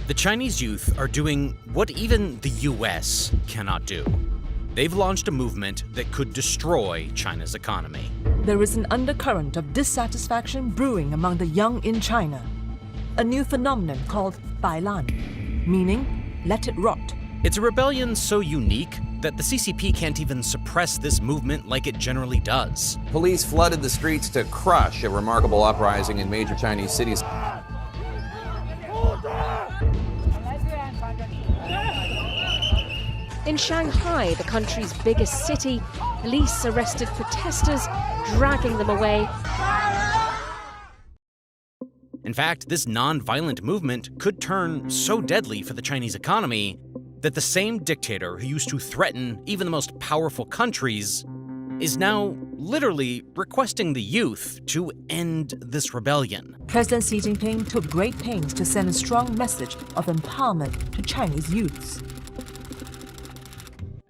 The Chinese youth are doing what even the US cannot do. They've launched a movement that could destroy China's economy. There is an undercurrent of dissatisfaction brewing among the young in China. A new phenomenon called bailan, meaning let it rot. It's a rebellion so unique that the CCP can't even suppress this movement like it generally does. Police flooded the streets to crush a remarkable uprising in major Chinese cities. In Shanghai, the country's biggest city, police arrested protesters, dragging them away. In fact, this non-violent movement could turn so deadly for the Chinese economy that the same dictator who used to threaten even the most powerful countries is now literally requesting the youth to end this rebellion. President Xi Jinping took great pains to send a strong message of empowerment to Chinese youths.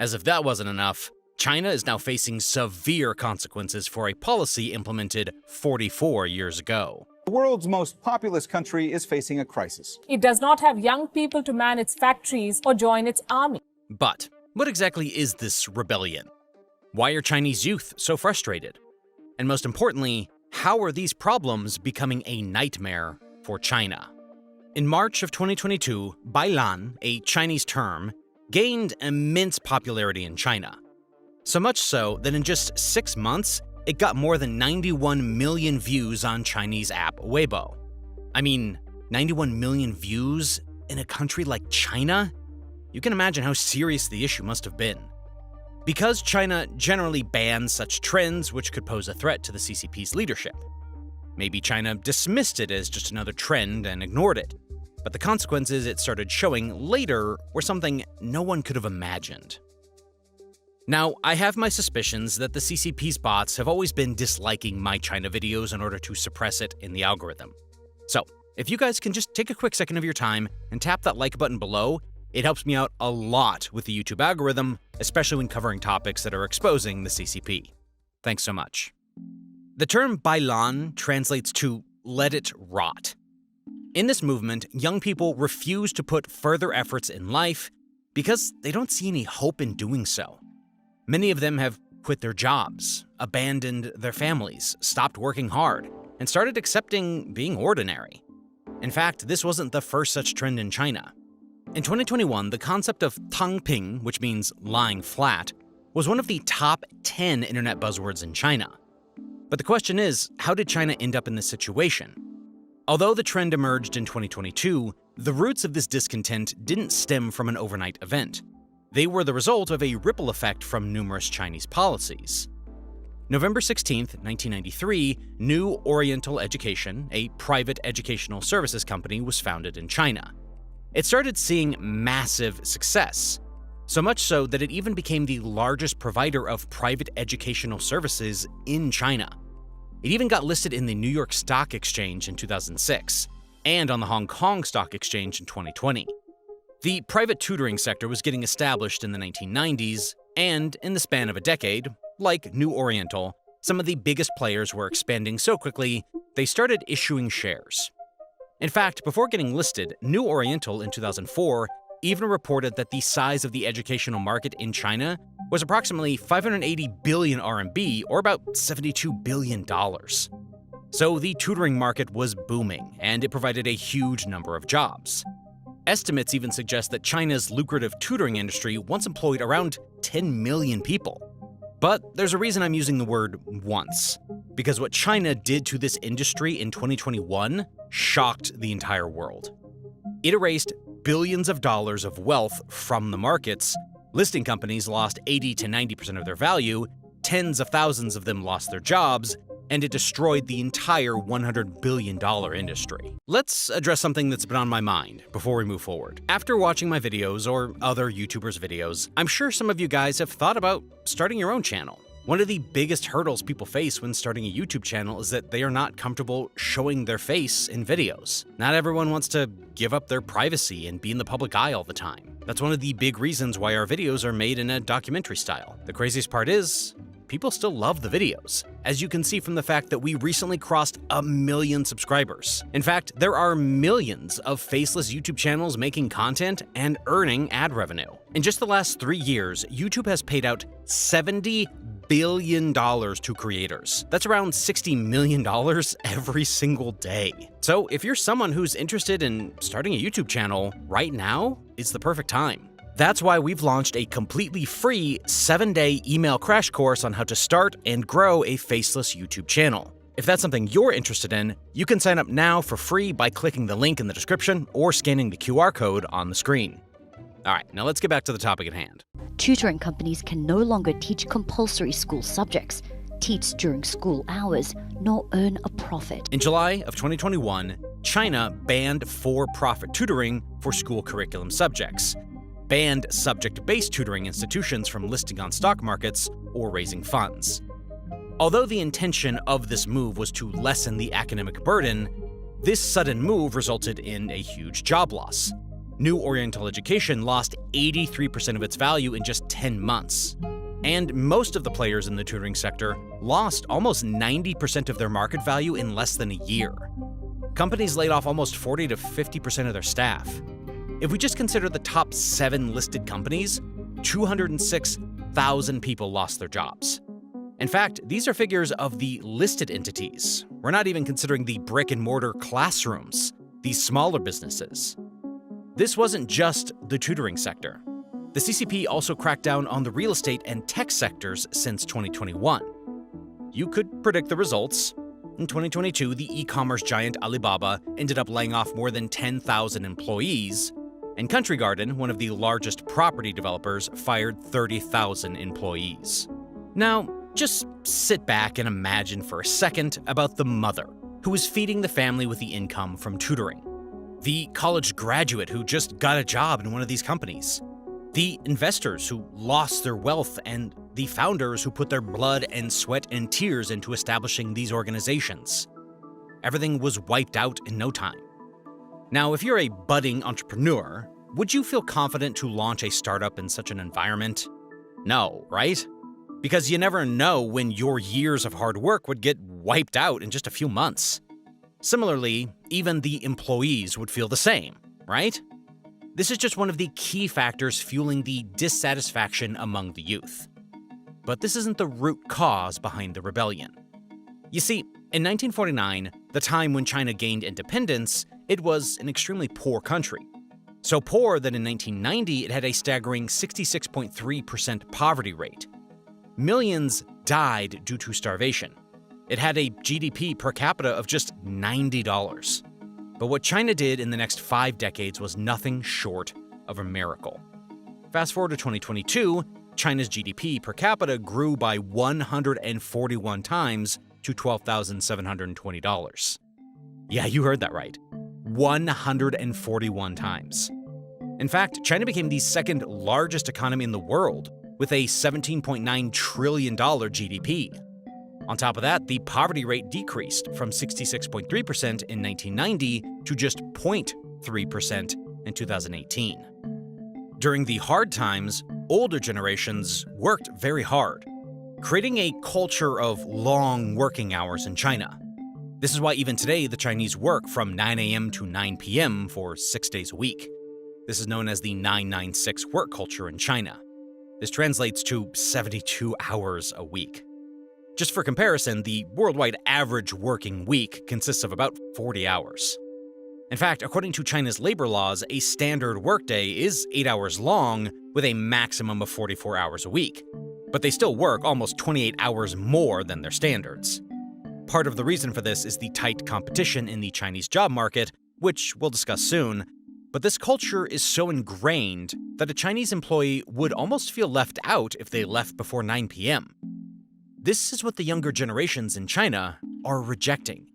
As if that wasn't enough, China is now facing severe consequences for a policy implemented 44 years ago. The world's most populous country is facing a crisis. It does not have young people to man its factories or join its army. But what exactly is this rebellion? Why are Chinese youth so frustrated? And most importantly, how are these problems becoming a nightmare for China? In March of 2022, bailan, a Chinese term, gained immense popularity in China. So much so that in just 6 months, it got more than 91 million views on Chinese app Weibo. I mean, 91 million views in a country like China? You can imagine how serious the issue must have been. Because China generally bans such trends which could pose a threat to the CCP's leadership. Maybe China dismissed it as just another trend and ignored it. But the consequences it started showing later were something no one could have imagined. Now, I have my suspicions that the CCP's bots have always been disliking my China videos in order to suppress it in the algorithm. So, if you guys can just take a quick second of your time and tap that like button below, it helps me out a lot with the YouTube algorithm, especially when covering topics that are exposing the CCP. Thanks so much. The term bailan translates to let it rot. In this movement, young people refuse to put further efforts in life because they don't see any hope in doing so. Many of them have quit their jobs, abandoned their families, stopped working hard, and started accepting being ordinary. In fact, this wasn't the first such trend in China. In 2021, the concept of tangping, which means lying flat, was one of the top 10 internet buzzwords in China. But the question is, how did China end up in this situation? Although the trend emerged in 2022, the roots of this discontent didn't stem from an overnight event. They were the result of a ripple effect from numerous Chinese policies. November 16, 1993, New Oriental Education, a private educational services company, was founded in China. It started seeing massive success, so much so that it even became the largest provider of private educational services in China. It even got listed in the New York Stock Exchange in 2006 and on the Hong Kong Stock Exchange in 2020. The private tutoring sector was getting established in the 1990s, and in the span of a decade, like New Oriental, some of the biggest players were expanding so quickly, they started issuing shares. In fact, before getting listed, New Oriental in 2004 even reported that the size of the educational market in China was approximately 580 billion RMB, or about $72 billion. So the tutoring market was booming, and it provided a huge number of jobs. Estimates even suggest that China's lucrative tutoring industry once employed around 10 million people. But there's a reason I'm using the word once, because what China did to this industry in 2021 shocked the entire world. It erased billions of dollars of wealth from the markets. Listing companies lost 80 to 90% of their value, tens of thousands of them lost their jobs, and it destroyed the entire $100 billion industry. Let's address something that's been on my mind before we move forward. After watching my videos or other YouTubers' videos, I'm sure some of you guys have thought about starting your own channel. One of the biggest hurdles people face when starting a YouTube channel is that they are not comfortable showing their face in videos. Not everyone wants to give up their privacy and be in the public eye all the time. That's one of the big reasons why our videos are made in a documentary style. The craziest part is, people still love the videos, as you can see from the fact that we recently crossed 1 million subscribers. In fact, there are millions of faceless YouTube channels making content and earning ad revenue. In just the last 3 years, YouTube has paid out $70 billion to creators. That's around $60 million every single day. So if you're someone who's interested in starting a YouTube channel, right now is the perfect time. That's why we've launched a completely free 7-day email crash course on how to start and grow a faceless YouTube channel. If that's something you're interested in, you can sign up now for free by clicking the link in the description or scanning the QR code on the screen. All right, now let's get back to the topic at hand. Tutoring companies can no longer teach compulsory school subjects, teach during school hours, nor earn a profit. In July of 2021, China banned for-profit tutoring for school curriculum subjects, banned subject-based tutoring institutions from listing on stock markets or raising funds. Although the intention of this move was to lessen the academic burden, this sudden move resulted in a huge job loss. New Oriental education lost 83% of its value in just 10 months. And most of the players in the tutoring sector lost almost 90% of their market value in less than a year. Companies laid off almost 40 to 50% of their staff. If we just consider the top 7 listed companies, 206,000 people lost their jobs. In fact, these are figures of the listed entities. We're not even considering the brick-and-mortar classrooms, these smaller businesses. This wasn't just the tutoring sector. The CCP also cracked down on the real estate and tech sectors since 2021. You could predict the results. In 2022, the e-commerce giant Alibaba ended up laying off more than 10,000 employees, and Country Garden, one of the largest property developers, fired 30,000 employees. Now, just sit back and imagine for a second about the mother who is feeding the family with the income from tutoring, the college graduate who just got a job in one of these companies, the investors who lost their wealth, and the founders who put their blood and sweat and tears into establishing these organizations. Everything was wiped out in no time. Now, if you're a budding entrepreneur, would you feel confident to launch a startup in such an environment? No, right? Because you never know when your years of hard work would get wiped out in just a few months. Similarly, even the employees would feel the same, right? This is just one of the key factors fueling the dissatisfaction among the youth. But this isn't the root cause behind the rebellion. You see, in 1949, the time when China gained independence, it was an extremely poor country. So poor that in 1990 it had a staggering 66.3% poverty rate. Millions died due to starvation. It had a GDP per capita of just $90. But what China did in the next 5 decades was nothing short of a miracle. Fast forward to 2022, China's GDP per capita grew by 141 times to $12,720. Yeah, you heard that right. 141 times. In fact, China became the second largest economy in the world, with a $17.9 trillion GDP. On top of that, the poverty rate decreased from 66.3% in 1990 to just 0.3% in 2018. During the hard times, older generations worked very hard, creating a culture of long working hours in China. This is why even today the Chinese work from 9 a.m. to 9 p.m. for 6 days a week. This is known as the 996 work culture in China. This translates to 72 hours a week. Just for comparison, the worldwide average working week consists of about 40 hours. In fact, according to China's labor laws, a standard workday is 8 hours long with a maximum of 44 hours a week. But they still work almost 28 hours more than their standards. Part of the reason for this is the tight competition in the Chinese job market, which we'll discuss soon. But this culture is so ingrained that a Chinese employee would almost feel left out if they left before 9 p.m. This is what the younger generations in China are rejecting.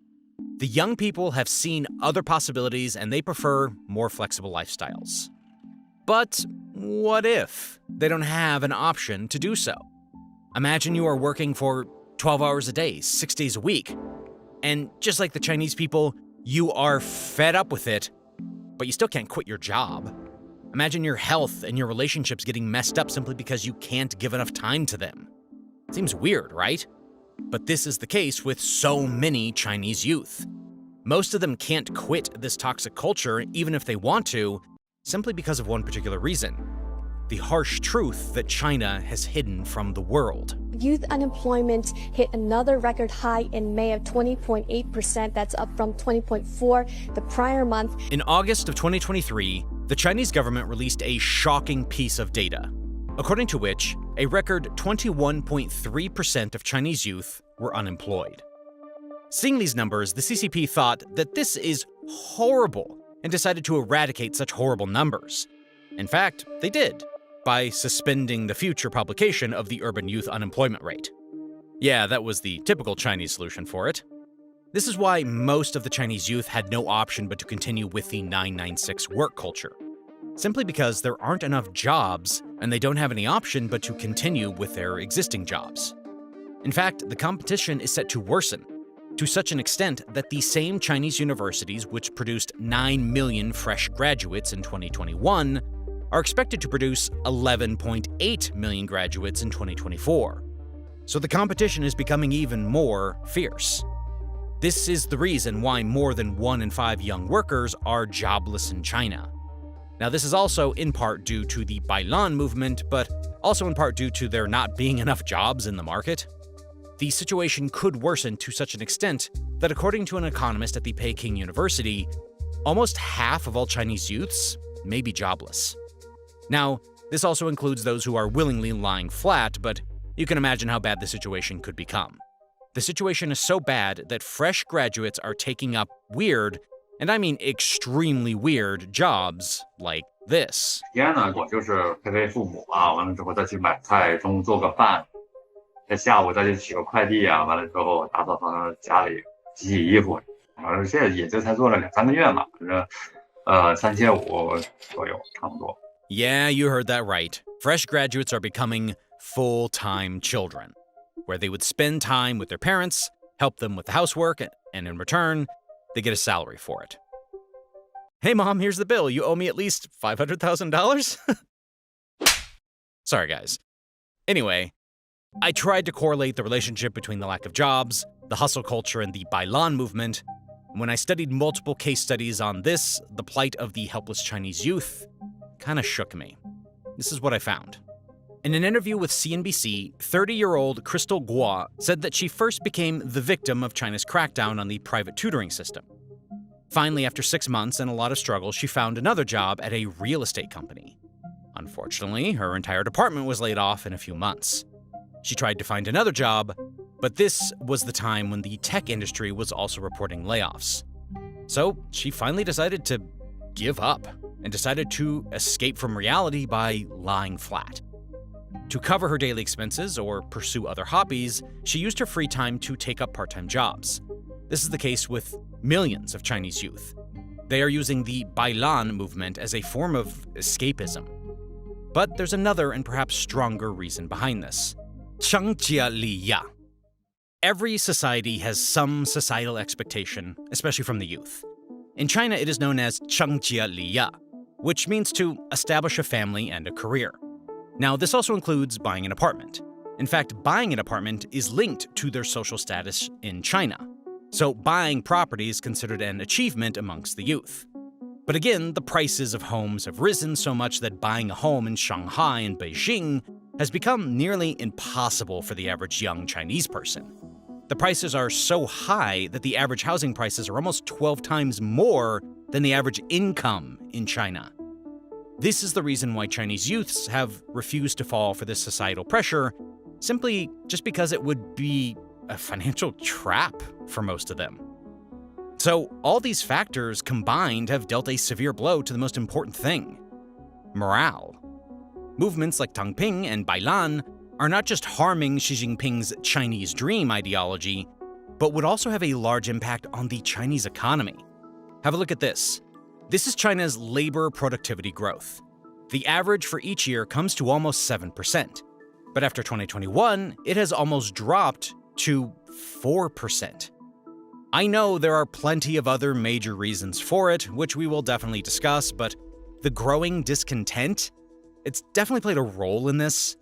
The young people have seen other possibilities and they prefer more flexible lifestyles. But what if they don't have an option to do so? Imagine you are working for 12 hours a day, 6 days a week, and just like the Chinese people, you are fed up with it, but you still can't quit your job. Imagine your health and your relationships getting messed up simply because you can't give enough time to them. Seems weird, right? But this is the case with so many Chinese youth. Most of them can't quit this toxic culture even if they want to, simply because of one particular reason: the harsh truth that China has hidden from the world. Youth unemployment hit another record high in May of 20.8%. That's up from 20.4% the prior month. In August of 2023, the Chinese government released a shocking piece of data, according to which a record 21.3% of Chinese youth were unemployed. Seeing these numbers, the CCP thought that this is horrible and decided to eradicate such horrible numbers. In fact, they did, by suspending the future publication of the urban youth unemployment rate. Yeah, that was the typical Chinese solution for it. This is why most of the Chinese youth had no option but to continue with the 996 work culture, simply because there aren't enough jobs and they don't have any option but to continue with their existing jobs. In fact, the competition is set to worsen, to such an extent that the same Chinese universities which produced 9 million fresh graduates in 2021 are expected to produce 11.8 million graduates in 2024. So the competition is becoming even more fierce. This is the reason why more than 1 in 5 young workers are jobless in China. Now, this is also in part due to the Bailan movement, but also in part due to there not being enough jobs in the market. The situation could worsen to such an extent that, according to an economist at the Peking University, almost half of all Chinese youths may be jobless. Now, this also includes those who are willingly lying flat, but you can imagine how bad the situation could become. The situation is so bad that fresh graduates are taking up weird, and I mean extremely weird, jobs like this. 天呢，我就是陪陪父母啊，完了之后再去买菜，中午做个饭，在下午再去取个快递啊，完了之后打扫房家里，洗洗衣服，完了这也就才做了2-3个月嘛，反正3500左右，差不多。 Yeah, you heard that right. Fresh graduates are becoming full-time children, where they would spend time with their parents, help them with the housework, and in return, they get a salary for it. Hey mom, here's the bill. You owe me at least $500,000? Sorry guys. Anyway, I tried to correlate the relationship between the lack of jobs, the hustle culture, and the Bailan movement. When I studied multiple case studies on this, the plight of the helpless Chinese youth kind of shook me. This is what I found. In an interview with CNBC, 30-year-old Crystal Guo said that she first became the victim of China's crackdown on the private tutoring system. Finally, after 6 months and a lot of struggle, she found another job at a real estate company. Unfortunately, her entire department was laid off in a few months. She tried to find another job, but this was the time when the tech industry was also reporting layoffs. So she finally decided to give up and decided to escape from reality by lying flat. To cover her daily expenses or pursue other hobbies, she used her free time to take up part-time jobs. This is the case with millions of Chinese youth. They are using the Bailan movement as a form of escapism. But there's another and perhaps stronger reason behind this. 成家立业. Every society has some societal expectation, especially from the youth. In China, it is known as 成家立业, which means to establish a family and a career. Now, this also includes buying an apartment. In fact, buying an apartment is linked to their social status in China. So buying property is considered an achievement amongst the youth. But again, the prices of homes have risen so much that buying a home in Shanghai and Beijing has become nearly impossible for the average young Chinese person. The prices are so high that the average housing prices are almost 12 times more than the average income in China. This is the reason why Chinese youths have refused to fall for this societal pressure, simply just because it would be a financial trap for most of them. So all these factors combined have dealt a severe blow to the most important thing: morale. Movements like Tangping and Bailan are not just harming Xi Jinping's Chinese dream ideology, but would also have a large impact on the Chinese economy. Have a look at this. This is China's labor productivity growth. The average for each year comes to almost 7%, but after 2021, it has almost dropped to 4%. I know there are plenty of other major reasons for it, which we will definitely discuss, but the growing discontent, it's definitely played a role in this.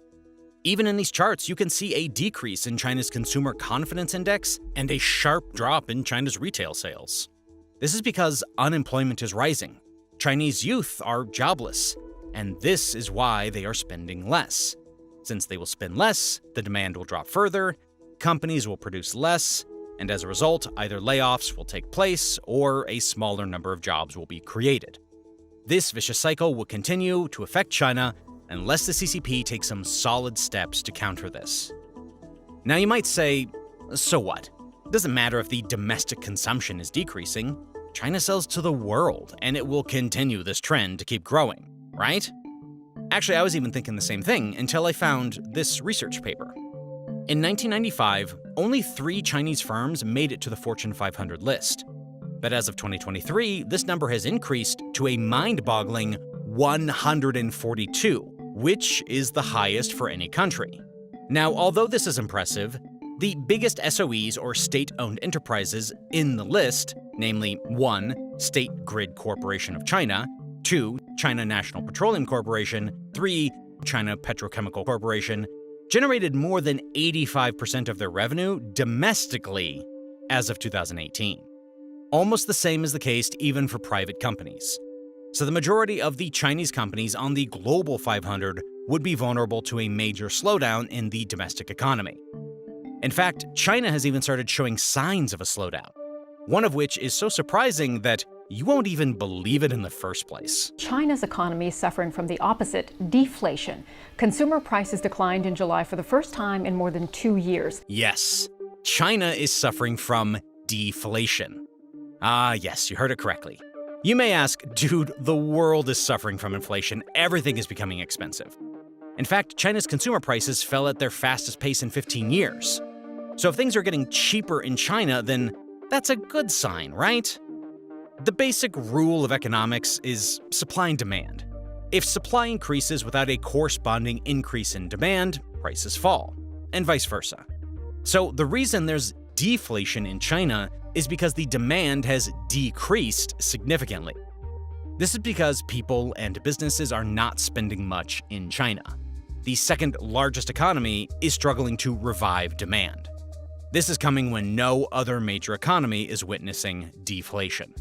Even in these charts, you can see a decrease in China's Consumer Confidence Index and a sharp drop in China's retail sales. This is because unemployment is rising. Chinese youth are jobless, and this is why they are spending less. Since they will spend less, the demand will drop further, companies will produce less, and as a result, either layoffs will take place or a smaller number of jobs will be created. This vicious cycle will continue to affect China unless the CCP takes some solid steps to counter this. Now you might say, so what? It doesn't matter if the domestic consumption is decreasing. China sells to the world, and it will continue this trend to keep growing, right? Actually, I was even thinking the same thing until I found this research paper. In 1995, only 3 Chinese firms made it to the Fortune 500 list. But as of 2023, this number has increased to a mind-boggling 142, which is the highest for any country. Now, although this is impressive, the biggest SOEs or state-owned enterprises in the list, namely 1. State Grid Corporation of China, 2. China National Petroleum Corporation, 3. China Petrochemical Corporation, generated more than 85% of their revenue domestically as of 2018. Almost the same is the case even for private companies. So the majority of the Chinese companies on the Global 500 would be vulnerable to a major slowdown in the domestic economy. In fact, China has even started showing signs of a slowdown, one of which is so surprising that you won't even believe it in the first place. China's economy is suffering from the opposite, deflation. Consumer prices declined in July for the first time in more than 2 years. Yes, China is suffering from deflation. Ah, yes, you heard it correctly. You may ask, dude, the world is suffering from inflation. Everything is becoming expensive. In fact, China's consumer prices fell at their fastest pace in 15 years. So if things are getting cheaper in China, then that's a good sign, right? The basic rule of economics is supply and demand. If supply increases without a corresponding increase in demand, prices fall, and vice versa. So the reason there's deflation in China is because the demand has decreased significantly. This is because people and businesses are not spending much in China. The second largest economy is struggling to revive demand. This is coming when no other major economy is witnessing deflation.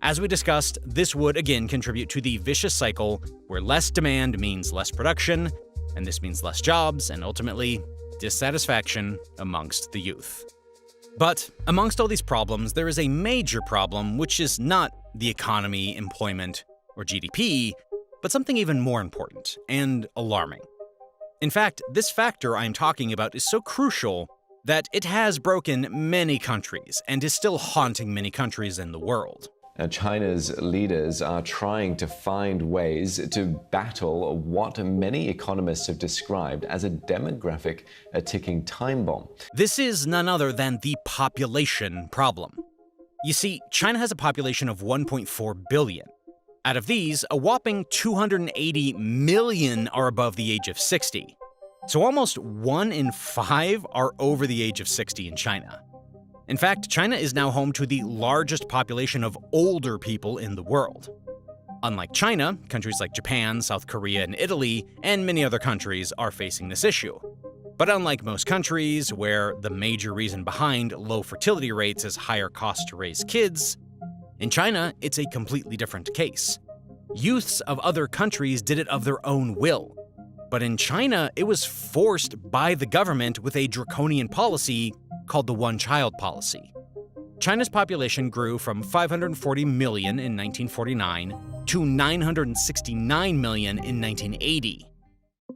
As we discussed, this would again contribute to the vicious cycle where less demand means less production, and this means less jobs and ultimately dissatisfaction amongst the youth. But amongst all these problems, there is a major problem which is not the economy, employment, or GDP, but something even more important and alarming. In fact, this factor I'm talking about is so crucial that it has broken many countries and is still haunting many countries in the world. China's leaders are trying to find ways to battle what many economists have described as a demographic, ticking time bomb. This is none other than the population problem. You see, China has a population of 1.4 billion. Out of these, a whopping 280 million are above the age of 60. So almost 1 in 5 are over the age of 60 in China. In fact, China is now home to the largest population of older people in the world. Unlike China, countries like Japan, South Korea, and Italy, and many other countries are facing this issue. But unlike most countries, where the major reason behind low fertility rates is higher costs to raise kids, in China, it's a completely different case. Youths of other countries did it of their own will. But in China, it was forced by the government with a draconian policy called the one-child policy. China's population grew from 540 million in 1949 to 969 million in 1980.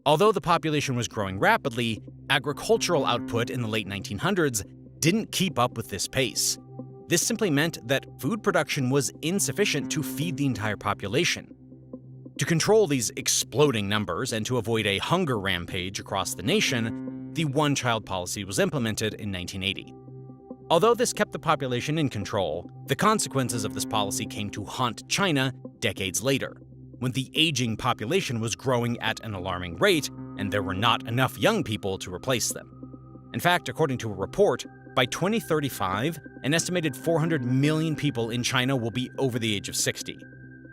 Although the population was growing rapidly, agricultural output in the late 1900s didn't keep up with this pace. This simply meant that food production was insufficient to feed the entire population. To control these exploding numbers and to avoid a hunger rampage across the nation, the one-child policy was implemented in 1980. Although this kept the population in control, the consequences of this policy came to haunt China decades later, when the aging population was growing at an alarming rate and there were not enough young people to replace them. In fact, according to a report, by 2035, an estimated 400 million people in China will be over the age of 60,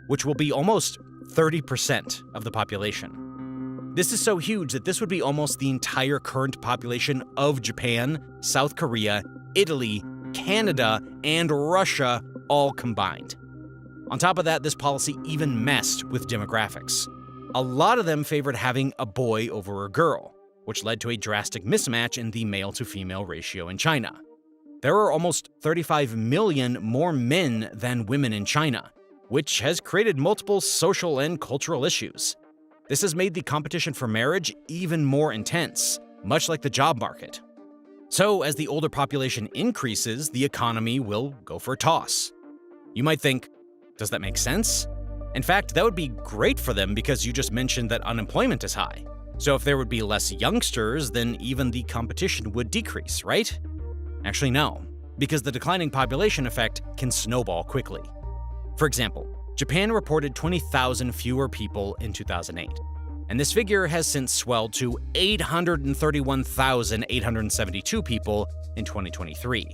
which will be almost 30% of the population. This is so huge that this would be almost the entire current population of Japan, South Korea, Italy, Canada, and Russia all combined. On top of that, this policy even messed with demographics. A lot of them favored having a boy over a girl, which led to a drastic mismatch in the male-to-female ratio in China. There are almost 35 million more men than women in China, which has created multiple social and cultural issues. This has made the competition for marriage even more intense, much like the job market. So, as the older population increases, the economy will go for a toss. You might think, does that make sense? In fact, that would be great for them because you just mentioned that unemployment is high. So if there would be less youngsters, then even the competition would decrease, right? Actually, no, because the declining population effect can snowball quickly. For example, Japan reported 20,000 fewer people in 2008, and this figure has since swelled to 831,872 people in 2023.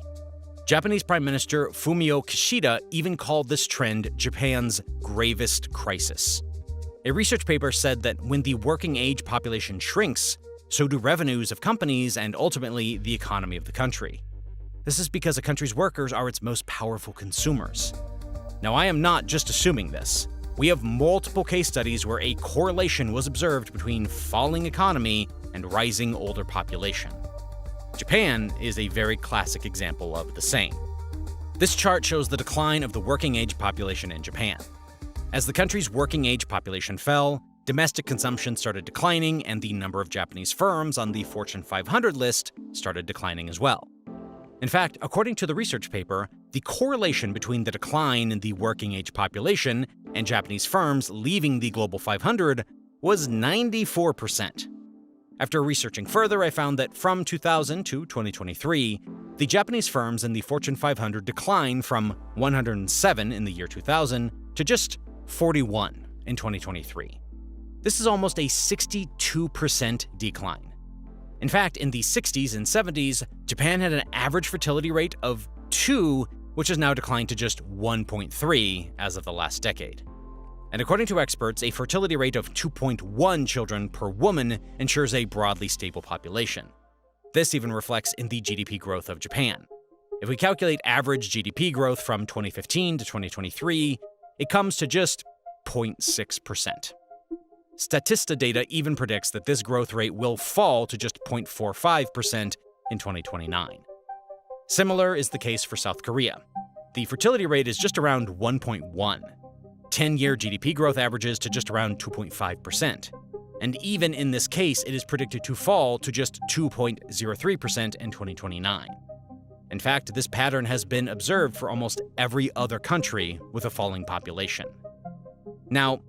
Japanese Prime Minister Fumio Kishida even called this trend Japan's gravest crisis. A research paper said that when the working age population shrinks, so do revenues of companies and ultimately the economy of the country. This is because a country's workers are its most powerful consumers. Now, I am not just assuming this. We have multiple case studies where a correlation was observed between falling economy and rising older population. Japan is a very classic example of the same. This chart shows the decline of the working age population in Japan. As the country's working age population fell, domestic consumption started declining and the number of Japanese firms on the Fortune 500 list started declining as well. In fact, according to the research paper, the correlation between the decline in the working age population and Japanese firms leaving the Global 500 was 94%. After researching further, I found that from 2000 to 2023, the Japanese firms in the Fortune 500 declined from 107 in the year 2000 to just 41 in 2023. This is almost a 62% decline. In fact, in the 60s and 70s, Japan had an average fertility rate of 2, which has now declined to just 1.3 as of the last decade. And according to experts, a fertility rate of 2.1 children per woman ensures a broadly stable population. This even reflects in the GDP growth of Japan. If we calculate average GDP growth from 2015 to 2023, it comes to just 0.6%. Statista data even predicts that this growth rate will fall to just 0.45% in 2029. Similar is the case for South Korea. The fertility rate is just around 1.1. 10-year GDP growth averages to just around 2.5%. And even in this case, it is predicted to fall to just 2.03% in 2029. In fact, this pattern has been observed for almost every other country with a falling population. Now,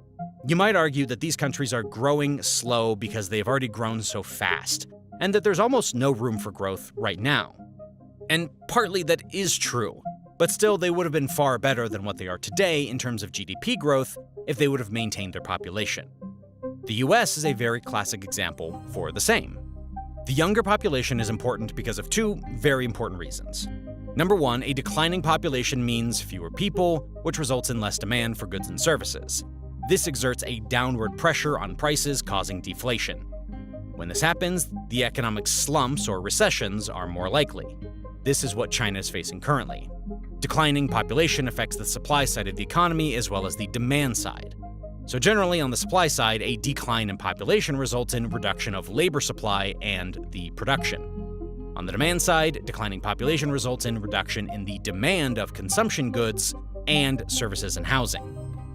you might argue that these countries are growing slow because they have already grown so fast, and that there's almost no room for growth right now. And partly that is true. But still, they would have been far better than what they are today in terms of GDP growth if they would have maintained their population. The US is a very classic example for the same. The younger population is important because of two very important reasons. Number one, a declining population means fewer people, which results in less demand for goods and services. This exerts a downward pressure on prices, causing deflation. When this happens, the economic slumps or recessions are more likely. This is what China is facing currently. Declining population affects the supply side of the economy as well as the demand side. So generally, on the supply side, a decline in population results in reduction of labor supply and the production. On the demand side, declining population results in reduction in the demand of consumption goods and services and housing.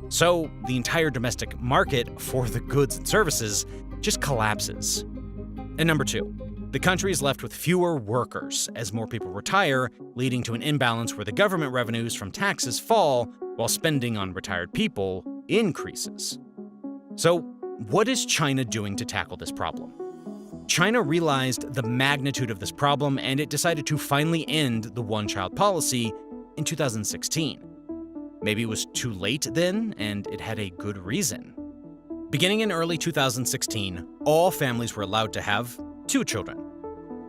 So the entire domestic market for the goods and services just collapses. And number two, the country is left with fewer workers as more people retire, leading to an imbalance where the government revenues from taxes fall while spending on retired people increases. So, what is China doing to tackle this problem? China realized the magnitude of this problem and it decided to finally end the one-child policy in 2016. Maybe it was too late then, and it had a good reason. Beginning in early 2016, all families were allowed to have 2 children.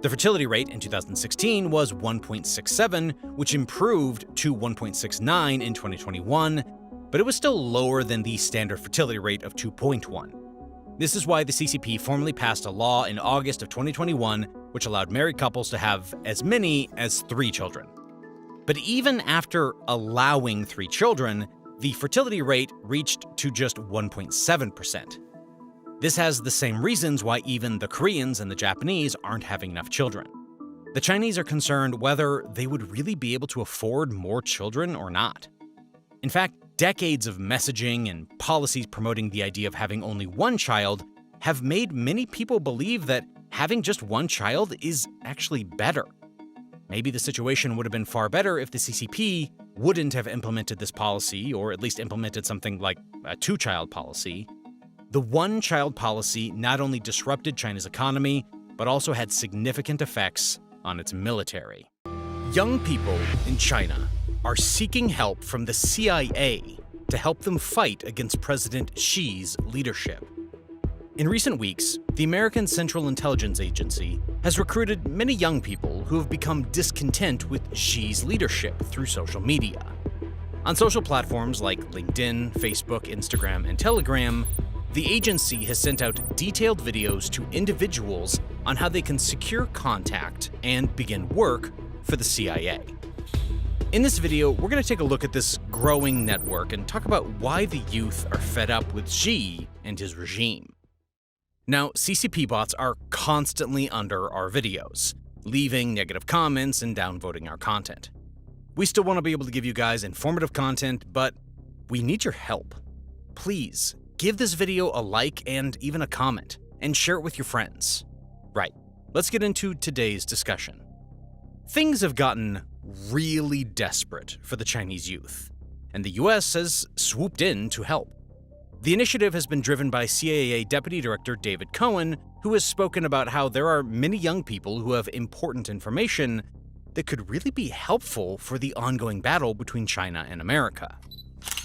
The fertility rate in 2016 was 1.67, which improved to 1.69 in 2021, but it was still lower than the standard fertility rate of 2.1. This is why the CCP formally passed a law in August of 2021 which allowed married couples to have as many as 3 children. But even after allowing 3 children, the fertility rate reached to just 1.7%. This has the same reasons why even the Koreans and the Japanese aren't having enough children. The Chinese are concerned whether they would really be able to afford more children or not. In fact, decades of messaging and policies promoting the idea of having only 1 child have made many people believe that having just 1 child is actually better. Maybe the situation would have been far better if the CCP wouldn't have implemented this policy, or at least implemented something like a 2-child policy. The 1-child policy not only disrupted China's economy, but also had significant effects on its military. Young people in China are seeking help from the CIA to help them fight against President Xi's leadership. In recent weeks, the American Central Intelligence Agency has recruited many young people who have become discontent with Xi's leadership through social media. On social platforms like LinkedIn, Facebook, Instagram, and Telegram, the agency has sent out detailed videos to individuals on how they can secure contact and begin work for the CIA. In this video, we're going to take a look at this growing network and talk about why the youth are fed up with Xi and his regime. Now, CCP bots are constantly under our videos, leaving negative comments and downvoting our content. We still want to be able to give you guys informative content, but we need your help. Please, give this video a like and even a comment, and share it with your friends. Right, let's get into today's discussion. Things have gotten really desperate for the Chinese youth, and the US has swooped in to help. The initiative has been driven by CIA Deputy Director David Cohen, who has spoken about how there are many young people who have important information that could really be helpful for the ongoing battle between China and America.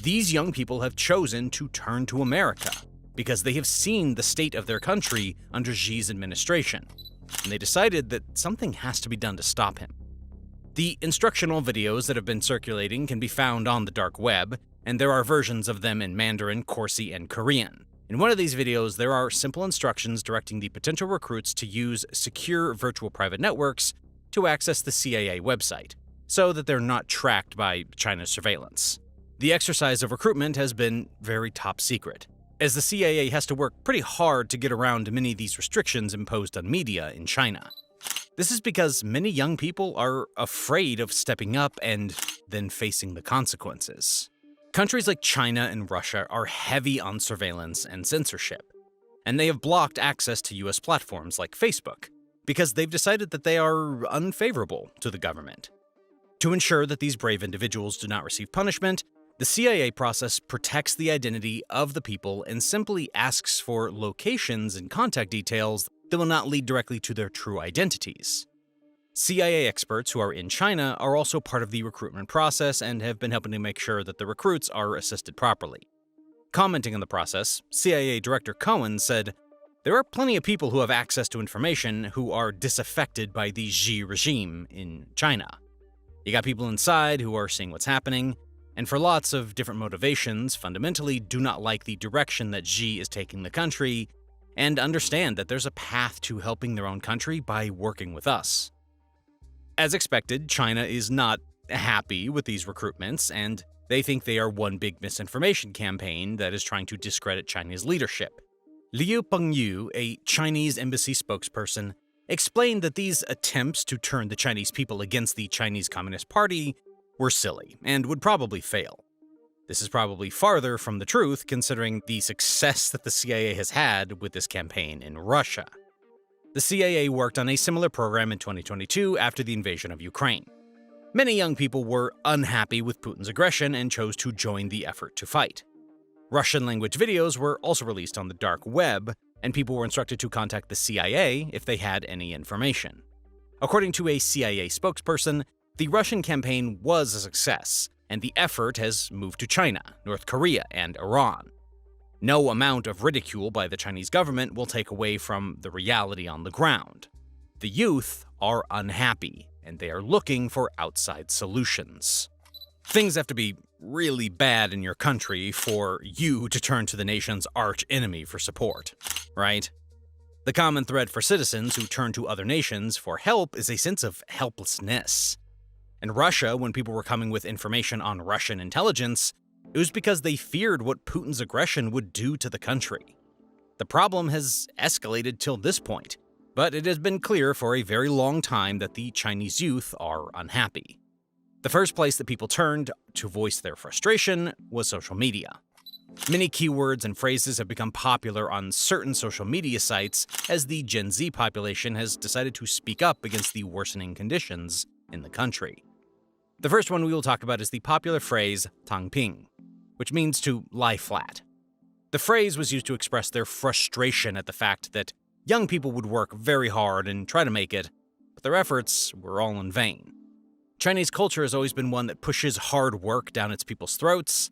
These young people have chosen to turn to America because they have seen the state of their country under Xi's administration, and they decided that something has to be done to stop him. The instructional videos that have been circulating can be found on the dark web, and there are versions of them in Mandarin, Corsi, and Korean. In one of these videos, there are simple instructions directing the potential recruits to use secure virtual private networks to access the CIA website, so that they're not tracked by China's surveillance. The exercise of recruitment has been very top secret, as the CIA has to work pretty hard to get around many of these restrictions imposed on media in China. This is because many young people are afraid of stepping up and then facing the consequences. Countries like China and Russia are heavy on surveillance and censorship, and they have blocked access to US platforms like Facebook because they've decided that they are unfavorable to the government. To ensure that these brave individuals do not receive punishment, the CIA process protects the identity of the people and simply asks for locations and contact details that will not lead directly to their true identities. CIA experts who are in China are also part of the recruitment process and have been helping to make sure that the recruits are assisted properly. Commenting on the process, CIA Director Cohen said, "There are plenty of people who have access to information who are disaffected by the Xi regime in China. You got people inside who are seeing what's happening, and for lots of different motivations, fundamentally do not like the direction that Xi is taking the country, and understand that there's a path to helping their own country by working with us." As expected, China is not happy with these recruitments, and they think they are one big misinformation campaign that is trying to discredit China's leadership. Liu Pengyu, a Chinese embassy spokesperson, explained that these attempts to turn the Chinese people against the Chinese Communist Party were silly and would probably fail. This is probably farther from the truth considering the success that the CIA has had with this campaign in Russia. The CIA worked on a similar program in 2022 after the invasion of Ukraine. Many young people were unhappy with Putin's aggression and chose to join the effort to fight. Russian-language videos were also released on the dark web, and people were instructed to contact the CIA if they had any information. According to a CIA spokesperson, the Russian campaign was a success, and the effort has moved to China, North Korea, and Iran. No amount of ridicule by the Chinese government will take away from the reality on the ground. The youth are unhappy, and they are looking for outside solutions. Things have to be really bad in your country for you to turn to the nation's arch enemy for support. right? The common thread for citizens who turn to other nations for help is a sense of helplessness. In Russia, when people were coming with information on Russian intelligence, it was because they feared what Putin's aggression would do to the country. The problem has escalated till this point, but it has been clear for a very long time that the Chinese youth are unhappy. The first place that people turned to voice their frustration was social media. Many keywords and phrases have become popular on certain social media sites as the Gen Z population has decided to speak up against the worsening conditions in the country. The first one we will talk about is the popular phrase "tangping," which means to lie flat. The phrase was used to express their frustration at the fact that young people would work very hard and try to make it, but their efforts were all in vain. Chinese culture has always been one that pushes hard work down its people's throats,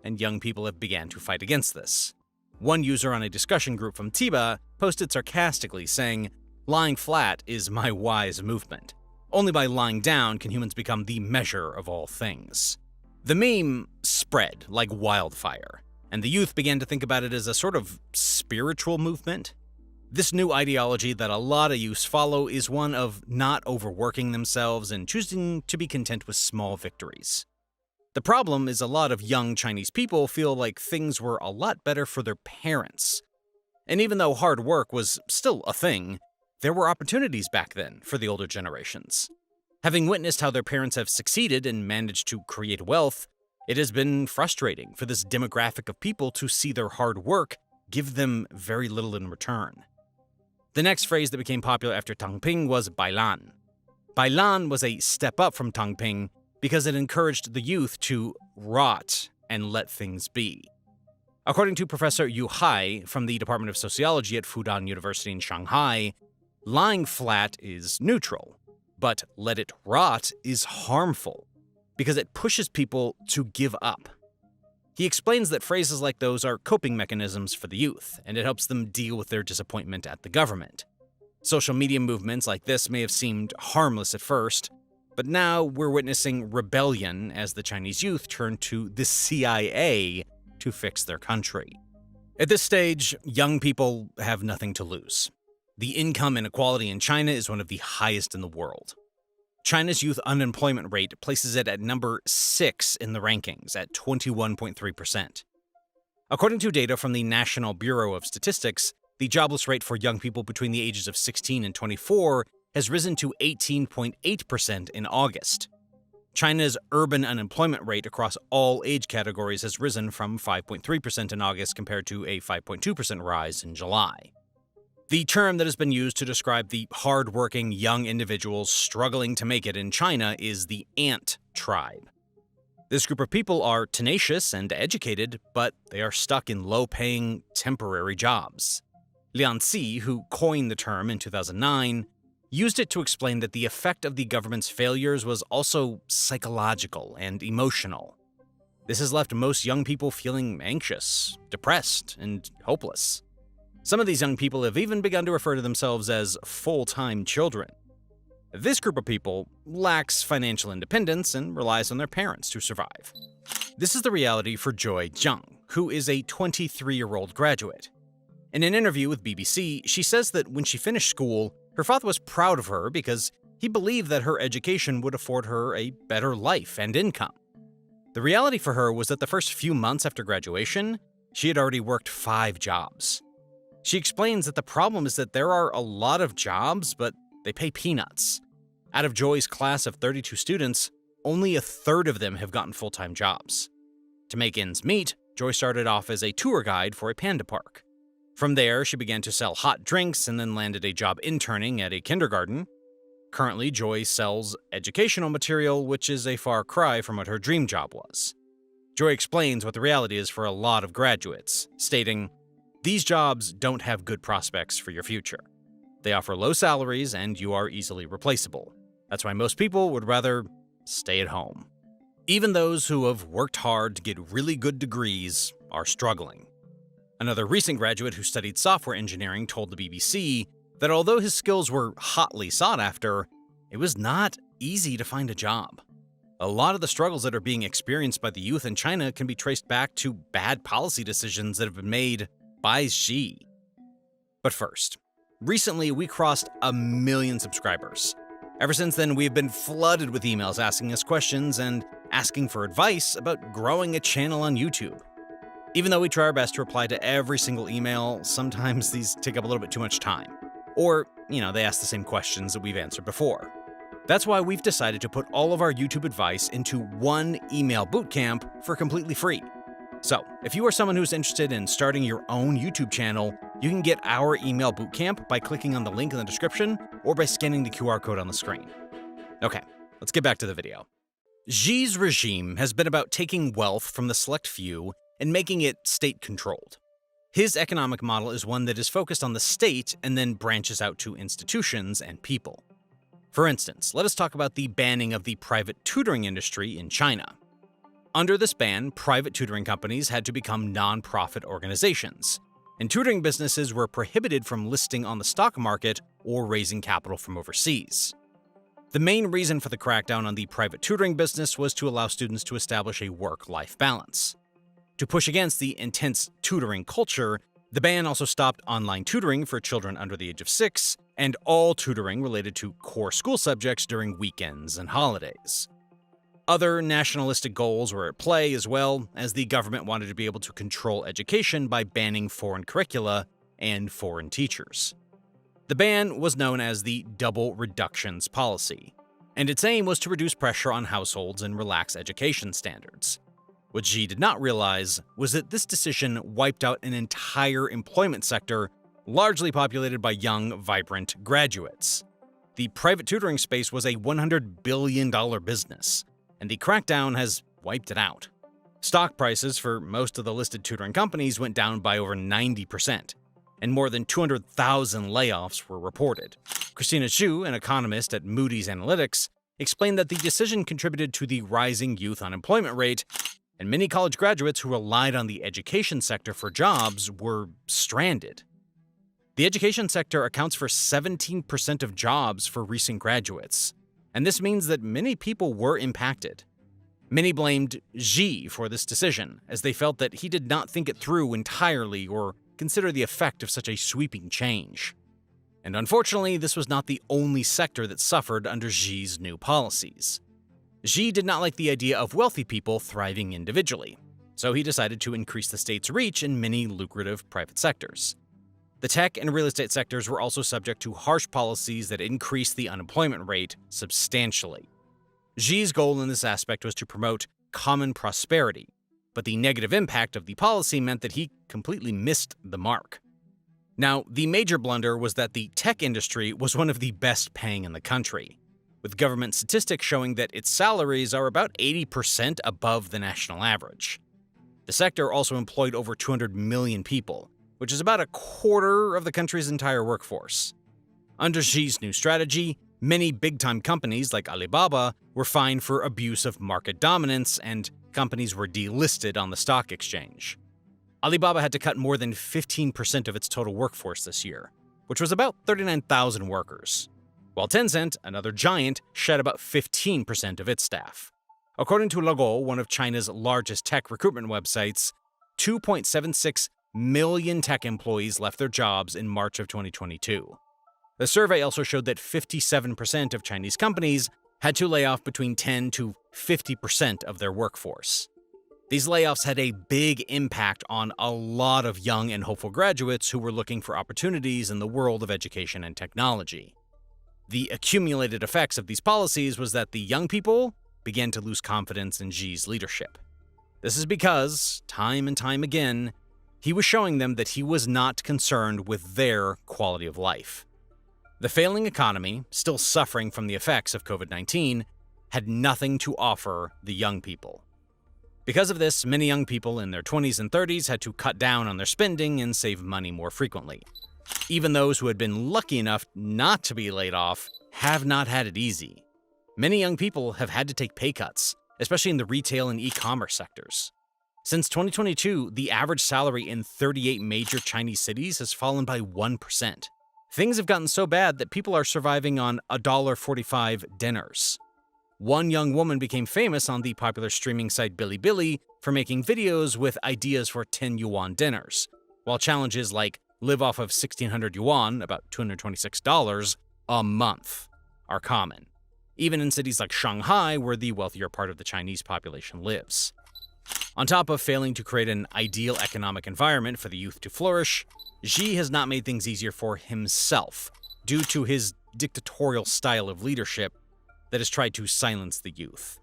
and young people have begun to fight against this. One user on a discussion group from Tiba posted sarcastically saying, "Lying flat is my wise movement. Only by lying down can humans become the measure of all things." The meme spread like wildfire, and the youth began to think about it as a sort of spiritual movement. This new ideology that a lot of youths follow is one of not overworking themselves and choosing to be content with small victories. The problem is a lot of young Chinese people feel like things were a lot better for their parents. And even though hard work was still a thing, there were opportunities back then for the older generations. Having witnessed how their parents have succeeded and managed to create wealth, it has been frustrating for this demographic of people to see their hard work give them very little in return. The next phrase that became popular after tangping was bailan. Bailan was a step up from tangping because it encouraged the youth to rot and let things be. According to Professor Yu Hai from the Department of Sociology at Fudan University in Shanghai, lying flat is neutral, but let it rot is harmful because it pushes people to give up. He explains that phrases like those are coping mechanisms for the youth, and it helps them deal with their disappointment at the government. Social media movements like this may have seemed harmless at first, but now we're witnessing rebellion as the Chinese youth turn to the CIA to fix their country. At this stage, young people have nothing to lose. The income inequality in China is one of the highest in the world. China's youth unemployment rate places it at number 6 in the rankings at 21.3%. According to data from the National Bureau of Statistics, the jobless rate for young people between the ages of 16 and 24 has risen to 18.8% in August. China's urban unemployment rate across all age categories has risen from 5.3% in August compared to a 5.2% rise in July. The term that has been used to describe the hard-working young individuals struggling to make it in China is the ant tribe. This group of people are tenacious and educated, but they are stuck in low-paying, temporary jobs. Lian Si, who coined the term in 2009, used it to explain that the effect of the government's failures was also psychological and emotional. This has left most young people feeling anxious, depressed, and hopeless. Some of these young people have even begun to refer to themselves as full-time children. This group of people lacks financial independence and relies on their parents to survive. This is the reality for Joy Zhang, who is a 23-year-old graduate. In an interview with BBC, she says that when she finished school, her father was proud of her because he believed that her education would afford her a better life and income. The reality for her was that the first few months after graduation, she had already worked 5 jobs. She explains that the problem is that there are a lot of jobs, but they pay peanuts. Out of Joy's class of 32 students, only a third of them have gotten full-time jobs. To make ends meet, Joy started off as a tour guide for a panda park. From there, she began to sell hot drinks and then landed a job interning at a kindergarten. Currently, Joy sells educational material, which is a far cry from what her dream job was. Joy explains what the reality is for a lot of graduates, stating, "These jobs don't have good prospects for your future. They offer low salaries and you are easily replaceable. That's why most people would rather stay at home." Even those who have worked hard to get really good degrees are struggling. Another recent graduate who studied software engineering told the BBC that although his skills were hotly sought after, it was not easy to find a job. A lot of the struggles that are being experienced by the youth in China can be traced back to bad policy decisions that have been made by Xi. But first, recently we crossed 1 million subscribers. Ever since then, we've been flooded with emails asking us questions and asking for advice about growing a channel on YouTube. Even though we try our best to reply to every single email, sometimes these take up a little bit too much time. Or, they ask the same questions that we've answered before. That's why we've decided to put all of our YouTube advice into one email bootcamp for completely free. So, if you are someone who's interested in starting your own YouTube channel, you can get our email bootcamp by clicking on the link in the description or by scanning the QR code on the screen. Okay, let's get back to the video. Xi's regime has been about taking wealth from the select few and making it state-controlled. His economic model is one that is focused on the state and then branches out to institutions and people. For instance, let us talk about the banning of the private tutoring industry in China. Under this ban, private tutoring companies had to become non-profit organizations, and tutoring businesses were prohibited from listing on the stock market or raising capital from overseas. The main reason for the crackdown on the private tutoring business was to allow students to establish a work-life balance. To push against the intense tutoring culture, the ban also stopped online tutoring for children under the age of 6 and all tutoring related to core school subjects during weekends and holidays. Other nationalistic goals were at play as well, as the government wanted to be able to control education by banning foreign curricula and foreign teachers. The ban was known as the Double Reductions Policy, and its aim was to reduce pressure on households and relax education standards. What Xi did not realize was that this decision wiped out an entire employment sector largely populated by young, vibrant graduates. The private tutoring space was a $100 billion business, and the crackdown has wiped it out. Stock prices for most of the listed tutoring companies went down by over 90%, and more than 200,000 layoffs were reported. Christina Zhu, an economist at Moody's Analytics, explained that the decision contributed to the rising youth unemployment rate, and many college graduates who relied on the education sector for jobs were stranded. The education sector accounts for 17% of jobs for recent graduates, and this means that many people were impacted. Many blamed Xi for this decision, as they felt that he did not think it through entirely or consider the effect of such a sweeping change. And unfortunately, this was not the only sector that suffered under Xi's new policies. Xi did not like the idea of wealthy people thriving individually, so he decided to increase the state's reach in many lucrative private sectors. The tech and real estate sectors were also subject to harsh policies that increased the unemployment rate substantially. Xi's goal in this aspect was to promote common prosperity, but the negative impact of the policy meant that he completely missed the mark. Now, the major blunder was that the tech industry was one of the best paying in the country, with government statistics showing that its salaries are about 80% above the national average. The sector also employed over 200 million people, which is about a quarter of the country's entire workforce. Under Xi's new strategy, many big-time companies like Alibaba were fined for abuse of market dominance, and companies were delisted on the stock exchange. Alibaba had to cut more than 15% of its total workforce this year, which was about 39,000 workers, while Tencent, another giant, shed about 15% of its staff. According to Legou, one of China's largest tech recruitment websites, 2.76 million tech employees left their jobs in March of 2022. The survey also showed that 57% of Chinese companies had to lay off between 10 to 50% of their workforce. These layoffs had a big impact on a lot of young and hopeful graduates who were looking for opportunities in the world of education and technology. The accumulated effects of these policies was that the young people began to lose confidence in Xi's leadership. This is because, time and time again, he was showing them that he was not concerned with their quality of life. The failing economy, still suffering from the effects of COVID-19, had nothing to offer the young people. Because of this, many young people in their 20s and 30s had to cut down on their spending and save money more frequently. Even those who had been lucky enough not to be laid off have not had it easy. Many young people have had to take pay cuts, especially in the retail and e-commerce sectors. Since 2022, the average salary in 38 major Chinese cities has fallen by 1%. Things have gotten so bad that people are surviving on $1.45 dinners. One young woman became famous on the popular streaming site Bilibili for making videos with ideas for 10 yuan dinners, while challenges like live off of 1,600 yuan, about $226, a month, are common, even in cities like Shanghai, where the wealthier part of the Chinese population lives. On top of failing to create an ideal economic environment for the youth to flourish, Xi has not made things easier for himself due to his dictatorial style of leadership that has tried to silence the youth.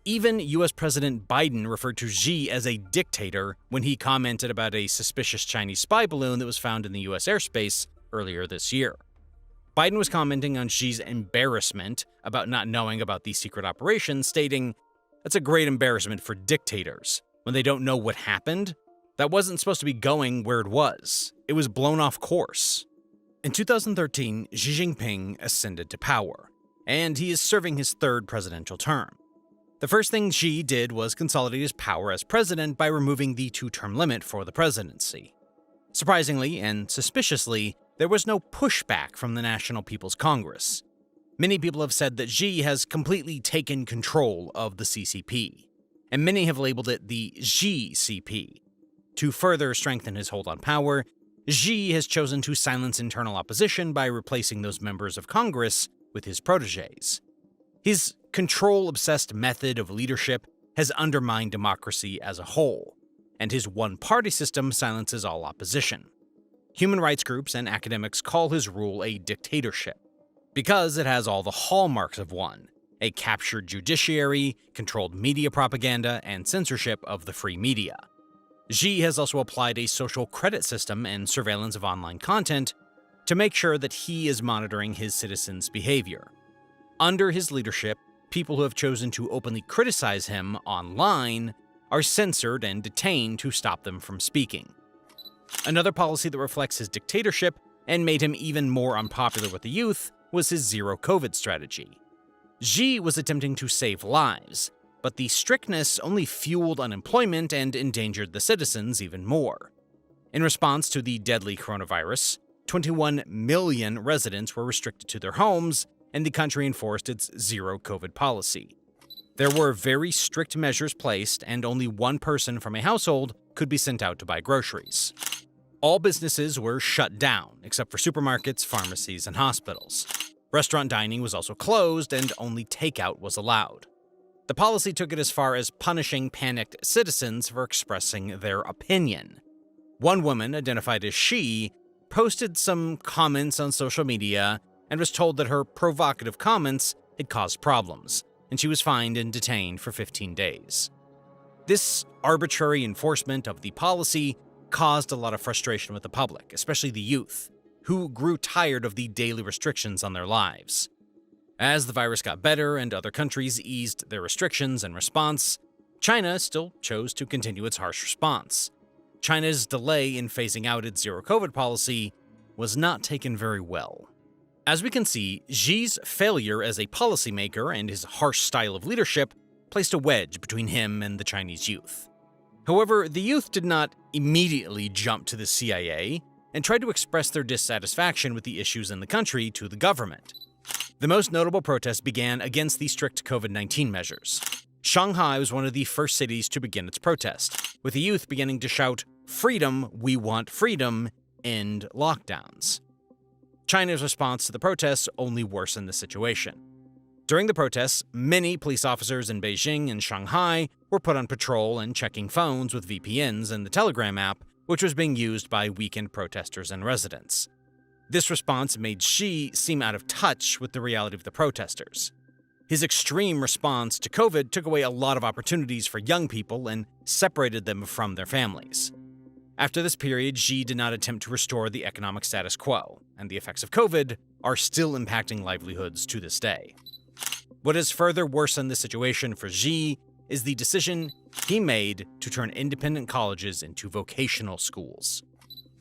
Even US President Biden referred to Xi as a dictator when he commented about a suspicious Chinese spy balloon that was found in the US airspace earlier this year. Biden was commenting on Xi's embarrassment about not knowing about the secret operation, stating, "That's a great embarrassment for dictators. When they don't know what happened, that wasn't supposed to be going where it was. It was blown off course." In 2013, Xi Jinping ascended to power, and he is serving his third presidential term. The first thing Xi did was consolidate his power as president by removing the two-term limit for the presidency. Surprisingly and suspiciously, there was no pushback from the National People's Congress. Many people have said that Xi has completely taken control of the CCP, and many have labeled it the Xi-CP. To further strengthen his hold on power, Xi has chosen to silence internal opposition by replacing those members of Congress with his protégés. His control-obsessed method of leadership has undermined democracy as a whole, and his one-party system silences all opposition. Human rights groups and academics call his rule a dictatorship, because it has all the hallmarks of one: a captured judiciary, controlled media propaganda, and censorship of the free media. Xi has also applied a social credit system and surveillance of online content to make sure that he is monitoring his citizens' behavior. Under his leadership, people who have chosen to openly criticize him online are censored and detained to stop them from speaking. Another policy that reflects his dictatorship and made him even more unpopular with the youth was his zero-COVID strategy. Xi was attempting to save lives, but the strictness only fueled unemployment and endangered the citizens even more. In response to the deadly coronavirus, 21 million residents were restricted to their homes, and the country enforced its zero-COVID policy. There were very strict measures placed, and only one person from a household could be sent out to buy groceries. All businesses were shut down, except for supermarkets, pharmacies, and hospitals. Restaurant dining was also closed, and only takeout was allowed. The policy took it as far as punishing panicked citizens for expressing their opinion. One woman, identified as Xi, posted some comments on social media and was told that her provocative comments had caused problems, and she was fined and detained for 15 days. This arbitrary enforcement of the policy caused a lot of frustration with the public, especially the youth, who grew tired of the daily restrictions on their lives. As the virus got better and other countries eased their restrictions in response, China still chose to continue its harsh response. China's delay in phasing out its zero-COVID policy was not taken very well. As we can see, Xi's failure as a policymaker and his harsh style of leadership placed a wedge between him and the Chinese youth. However, the youth did not immediately jump to the CIA and tried to express their dissatisfaction with the issues in the country to the government. The most notable protests began against the strict COVID-19 measures. Shanghai was one of the first cities to begin its protest, with the youth beginning to shout, "Freedom, we want freedom, end lockdowns." China's response to the protests only worsened the situation. During the protests, many police officers in Beijing and Shanghai were put on patrol and checking phones with VPNs and the Telegram app, which was being used by weakened protesters and residents. This response made Xi seem out of touch with the reality of the protesters. His extreme response to COVID took away a lot of opportunities for young people and separated them from their families. After this period, Xi did not attempt to restore the economic status quo, and the effects of COVID are still impacting livelihoods to this day. What has further worsened the situation for Xi is the decision he made to turn independent colleges into vocational schools.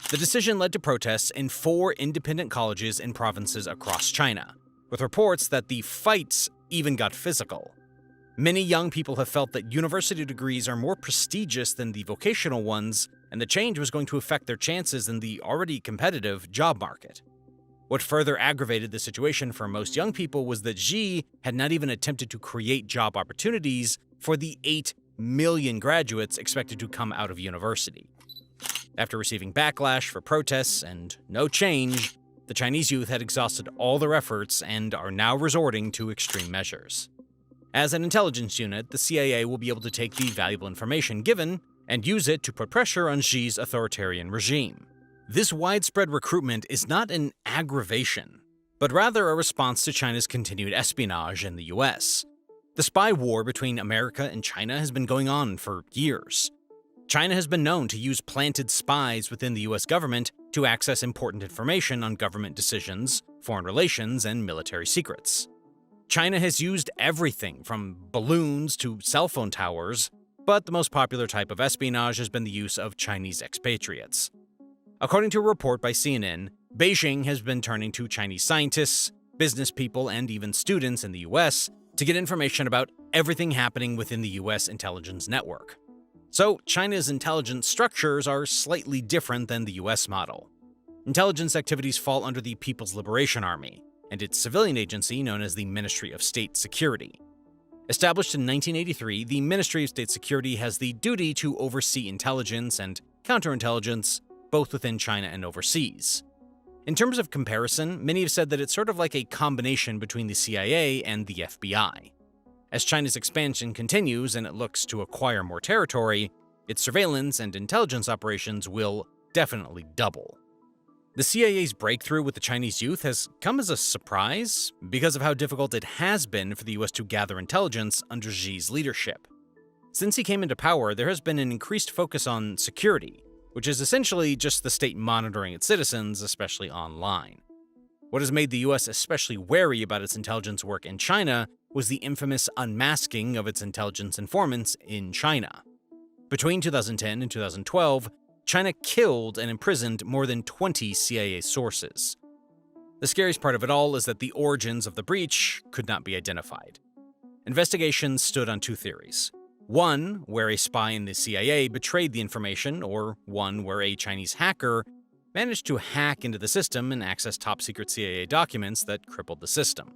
The decision led to protests in 4 independent colleges in provinces across China, with reports that the fights even got physical. Many young people have felt that university degrees are more prestigious than the vocational ones, and the change was going to affect their chances in the already competitive job market. What further aggravated the situation for most young people was that Xi had not even attempted to create job opportunities for the 8 million graduates expected to come out of university. After receiving backlash for protests and no change, the Chinese youth had exhausted all their efforts and are now resorting to extreme measures. As an intelligence unit, the CIA will be able to take the valuable information given and use it to put pressure on Xi's authoritarian regime. This widespread recruitment is not an aggravation, but rather a response to China's continued espionage in the US. The spy war between America and China has been going on for years. China has been known to use planted spies within the US government to access important information on government decisions, foreign relations, and military secrets. China has used everything from balloons to cell phone towers, but the most popular type of espionage has been the use of Chinese expatriates. According to a report by CNN, Beijing has been turning to Chinese scientists, business people, and even students in the US to get information about everything happening within the US intelligence network. So, China's intelligence structures are slightly different than the US model. Intelligence activities fall under the People's Liberation Army and its civilian agency known as the Ministry of State Security. Established in 1983, the Ministry of State Security has the duty to oversee intelligence and counterintelligence both within China and overseas. In terms of comparison, many have said that it's sort of like a combination between the CIA and the FBI. As China's expansion continues and it looks to acquire more territory, its surveillance and intelligence operations will definitely double. The CIA's breakthrough with the Chinese youth has come as a surprise because of how difficult it has been for the US to gather intelligence under Xi's leadership. Since he came into power, there has been an increased focus on security, which is essentially just the state monitoring its citizens, especially online. What has made the US especially wary about its intelligence work in China was the infamous unmasking of its intelligence informants in China. Between 2010 and 2012, China killed and imprisoned more than 20 CIA sources. The scariest part of it all is that the origins of the breach could not be identified. Investigations stood on two theories. One, where a spy in the CIA betrayed the information, or one where a Chinese hacker managed to hack into the system and access top-secret CIA documents that crippled the system.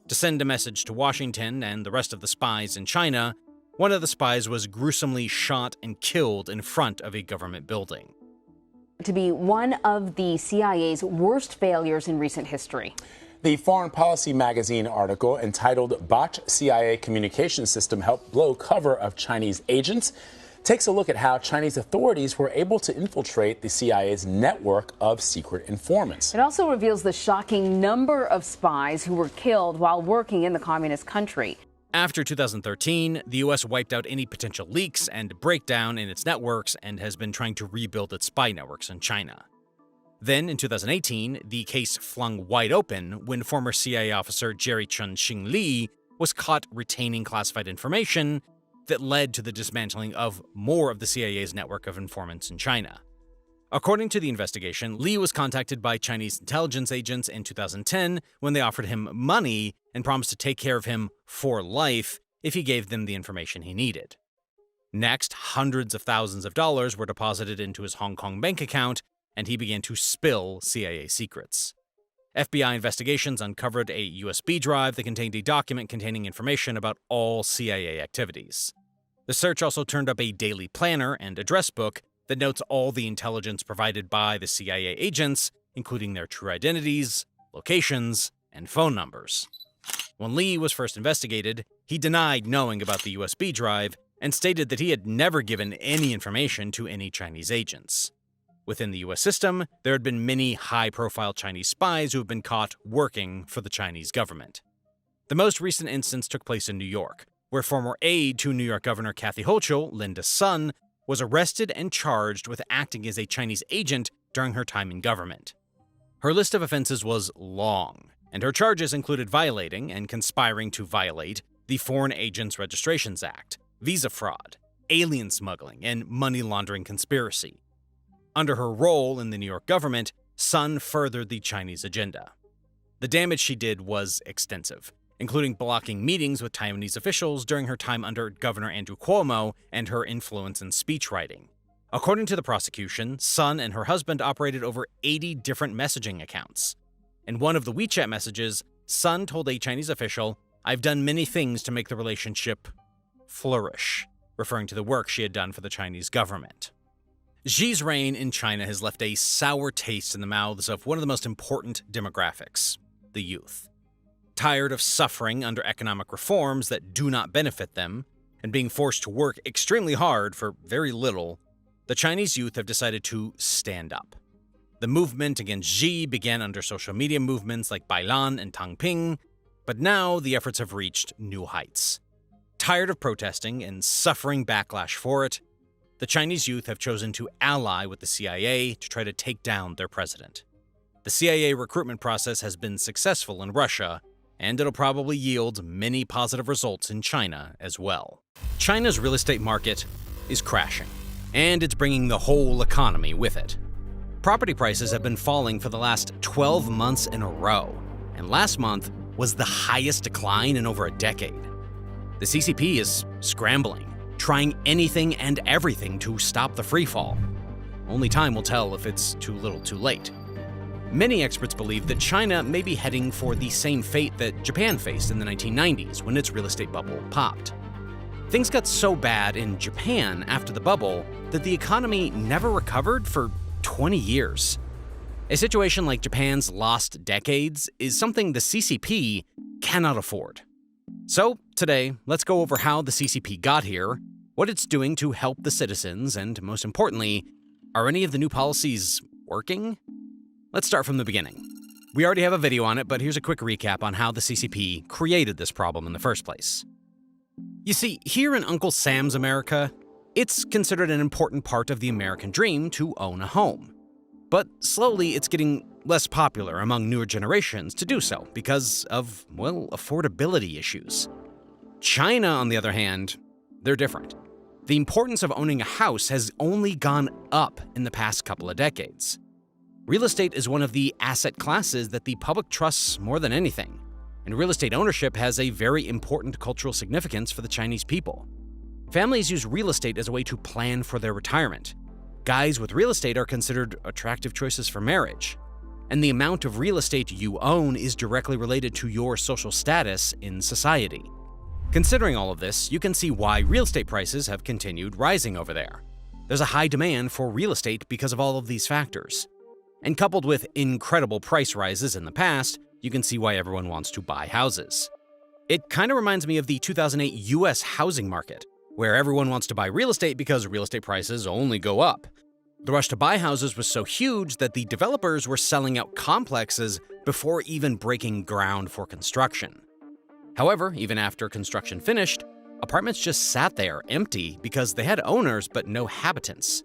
To send a message to Washington and the rest of the spies in China, one of the spies was gruesomely shot and killed in front of a government building. To be one of the CIA's worst failures in recent history. The Foreign Policy magazine article entitled "Botched CIA Communication System Helped Blow Cover of Chinese Agents" takes a look at how Chinese authorities were able to infiltrate the CIA's network of secret informants. It also reveals the shocking number of spies who were killed while working in the communist country. After 2013, the US wiped out any potential leaks and breakdown in its networks and has been trying to rebuild its spy networks in China. Then, in 2018, the case flung wide open when former CIA officer Jerry Chun-Shing Lee was caught retaining classified information that led to the dismantling of more of the CIA's network of informants in China. According to the investigation, Lee was contacted by Chinese intelligence agents in 2010 when they offered him money and promised to take care of him for life if he gave them the information he needed. Next, hundreds of thousands of dollars were deposited into his Hong Kong bank account, and he began to spill CIA secrets. FBI investigations uncovered a USB drive that contained a document containing information about all CIA activities. The search also turned up a daily planner and address book that notes all the intelligence provided by the CIA agents, including their true identities, locations, and phone numbers. When Lee was first investigated, he denied knowing about the USB drive and stated that he had never given any information to any Chinese agents. Within the US system, there had been many high-profile Chinese spies who have been caught working for the Chinese government. The most recent instance took place in New York, where former aide to New York Governor Kathy Hochul, Linda Sun, was arrested and charged with acting as a Chinese agent during her time in government. Her list of offenses was long, and her charges included violating and conspiring to violate the Foreign Agents Registrations Act, visa fraud, alien smuggling, and money laundering conspiracy. Under her role in the New York government, Sun furthered the Chinese agenda. The damage she did was extensive, including blocking meetings with Taiwanese officials during her time under Governor Andrew Cuomo and her influence in speechwriting. According to the prosecution, Sun and her husband operated over 80 different messaging accounts. In one of the WeChat messages, Sun told a Chinese official, "I've done many things to make the relationship flourish," referring to the work she had done for the Chinese government. Xi's reign in China has left a sour taste in the mouths of one of the most important demographics, the youth. Tired of suffering under economic reforms that do not benefit them, and being forced to work extremely hard for very little, the Chinese youth have decided to stand up. The movement against Xi began under social media movements like Bailan and Tangping, but now the efforts have reached new heights. Tired of protesting and suffering backlash for it, the Chinese youth have chosen to ally with the CIA to try to take down their president. The CIA recruitment process has been successful in Russia, and it'll probably yield many positive results in China as well. China's real estate market is crashing, and it's bringing the whole economy with it. Property prices have been falling for the last 12 months in a row, and last month was the highest decline in over a decade. The CCP is scrambling, trying anything and everything to stop the freefall. Only time will tell if it's too little too late. Many experts believe that China may be heading for the same fate that Japan faced in the 1990s when its real estate bubble popped. Things got so bad in Japan after the bubble that the economy never recovered for 20 years. A situation like Japan's lost decades is something the CCP cannot afford. So today, let's go over how the CCP got here, what it's doing to help the citizens, and most importantly, are any of the new policies working? Let's start from the beginning. We already have a video on it, but here's a quick recap on how the CCP created this problem in the first place. You see, here in Uncle Sam's America, it's considered an important part of the American dream to own a home. But slowly, it's getting less popular among newer generations to do so because of, well, affordability issues. China, on the other hand, they're different. The importance of owning a house has only gone up in the past couple of decades. Real estate is one of the asset classes that the public trusts more than anything, and real estate ownership has a very important cultural significance for the Chinese people. Families use real estate as a way to plan for their retirement. Guys with real estate are considered attractive choices for marriage, and the amount of real estate you own is directly related to your social status in society. Considering all of this, you can see why real estate prices have continued rising over there. There's a high demand for real estate because of all of these factors. And coupled with incredible price rises in the past, you can see why everyone wants to buy houses. It kind of reminds me of the 2008 US housing market, where everyone wants to buy real estate because real estate prices only go up. The rush to buy houses was so huge that the developers were selling out complexes before even breaking ground for construction. However, even after construction finished, apartments just sat there empty because they had owners but no habitants.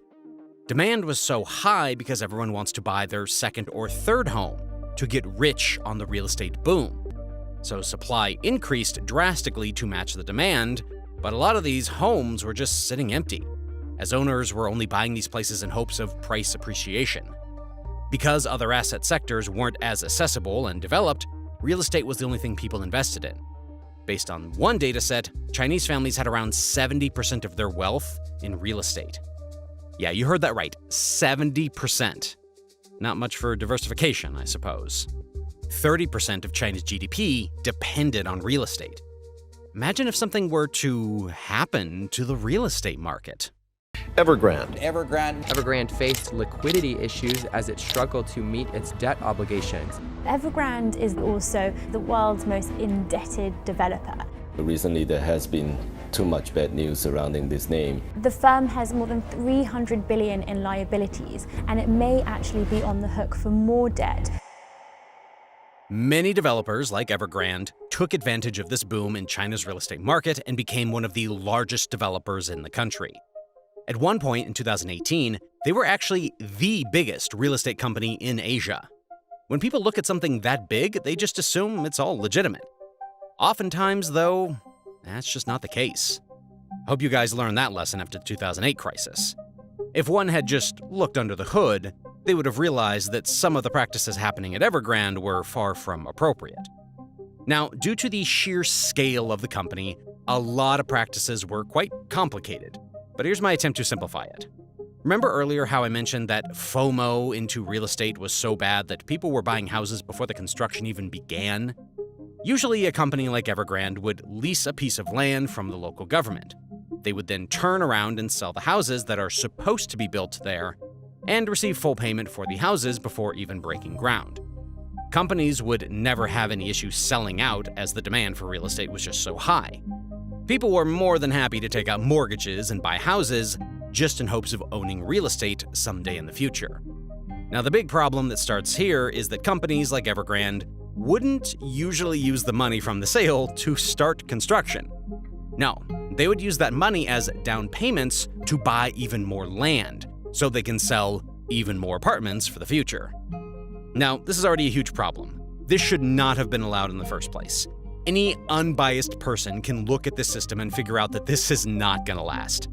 Demand was so high because everyone wants to buy their second or third home to get rich on the real estate boom. So supply increased drastically to match the demand, but a lot of these homes were just sitting empty, as owners were only buying these places in hopes of price appreciation. Because other asset sectors weren't as accessible and developed, real estate was the only thing people invested in. Based on one data set, Chinese families had around 70% of their wealth in real estate. Yeah, you heard that right, 70%. Not much for diversification, I suppose. 30% of China's GDP depended on real estate. Imagine if something were to happen to the real estate market. Evergrande faced liquidity issues as it struggled to meet its debt obligations. Evergrande is also the world's most indebted developer. Recently, there has been too much bad news surrounding this name. The firm has more than 300 billion in liabilities, and it may actually be on the hook for more debt. Many developers, like Evergrande, took advantage of this boom in China's real estate market and became one of the largest developers in the country. At one point in 2018, they were actually the biggest real estate company in Asia. When people look at something that big, they just assume it's all legitimate. Oftentimes, though, that's just not the case. Hope you guys learned that lesson after the 2008 crisis. If one had just looked under the hood, they would have realized that some of the practices happening at Evergrande were far from appropriate. Now, due to the sheer scale of the company, a lot of practices were quite complicated. But here's my attempt to simplify it. Remember earlier how I mentioned that FOMO into real estate was so bad that people were buying houses before the construction even began? Usually a company like Evergrande would lease a piece of land from the local government. They would then turn around and sell the houses that are supposed to be built there and receive full payment for the houses before even breaking ground. Companies would never have any issue selling out as the demand for real estate was just so high. People were more than happy to take out mortgages and buy houses just in hopes of owning real estate someday in the future. Now, the big problem that starts here is that companies like Evergrande wouldn't usually use the money from the sale to start construction. No, they would use that money as down payments to buy even more land, so they can sell even more apartments for the future. Now, this is already a huge problem. This should not have been allowed in the first place. Any unbiased person can look at this system and figure out that this is not going to last.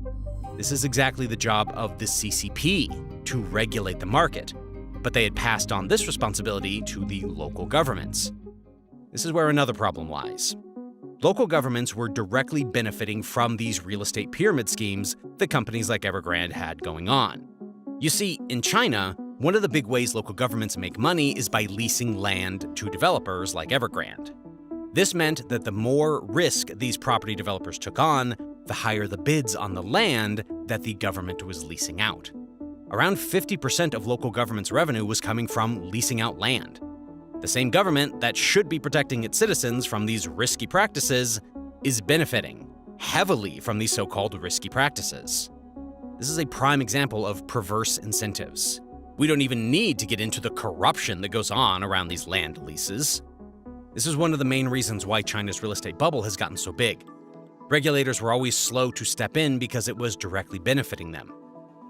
This is exactly the job of the CCP, to regulate the market, but they had passed on this responsibility to the local governments. This is where another problem lies. Local governments were directly benefiting from these real estate pyramid schemes that companies like Evergrande had going on. You see, in China, one of the big ways local governments make money is by leasing land to developers like Evergrande. This meant that the more risk these property developers took on, the higher the bids on the land that the government was leasing out. Around 50% of local government's revenue was coming from leasing out land. The same government that should be protecting its citizens from these risky practices is benefiting heavily from these so-called risky practices. This is a prime example of perverse incentives. We don't even need to get into the corruption that goes on around these land leases. This is one of the main reasons why China's real estate bubble has gotten so big. Regulators were always slow to step in because it was directly benefiting them.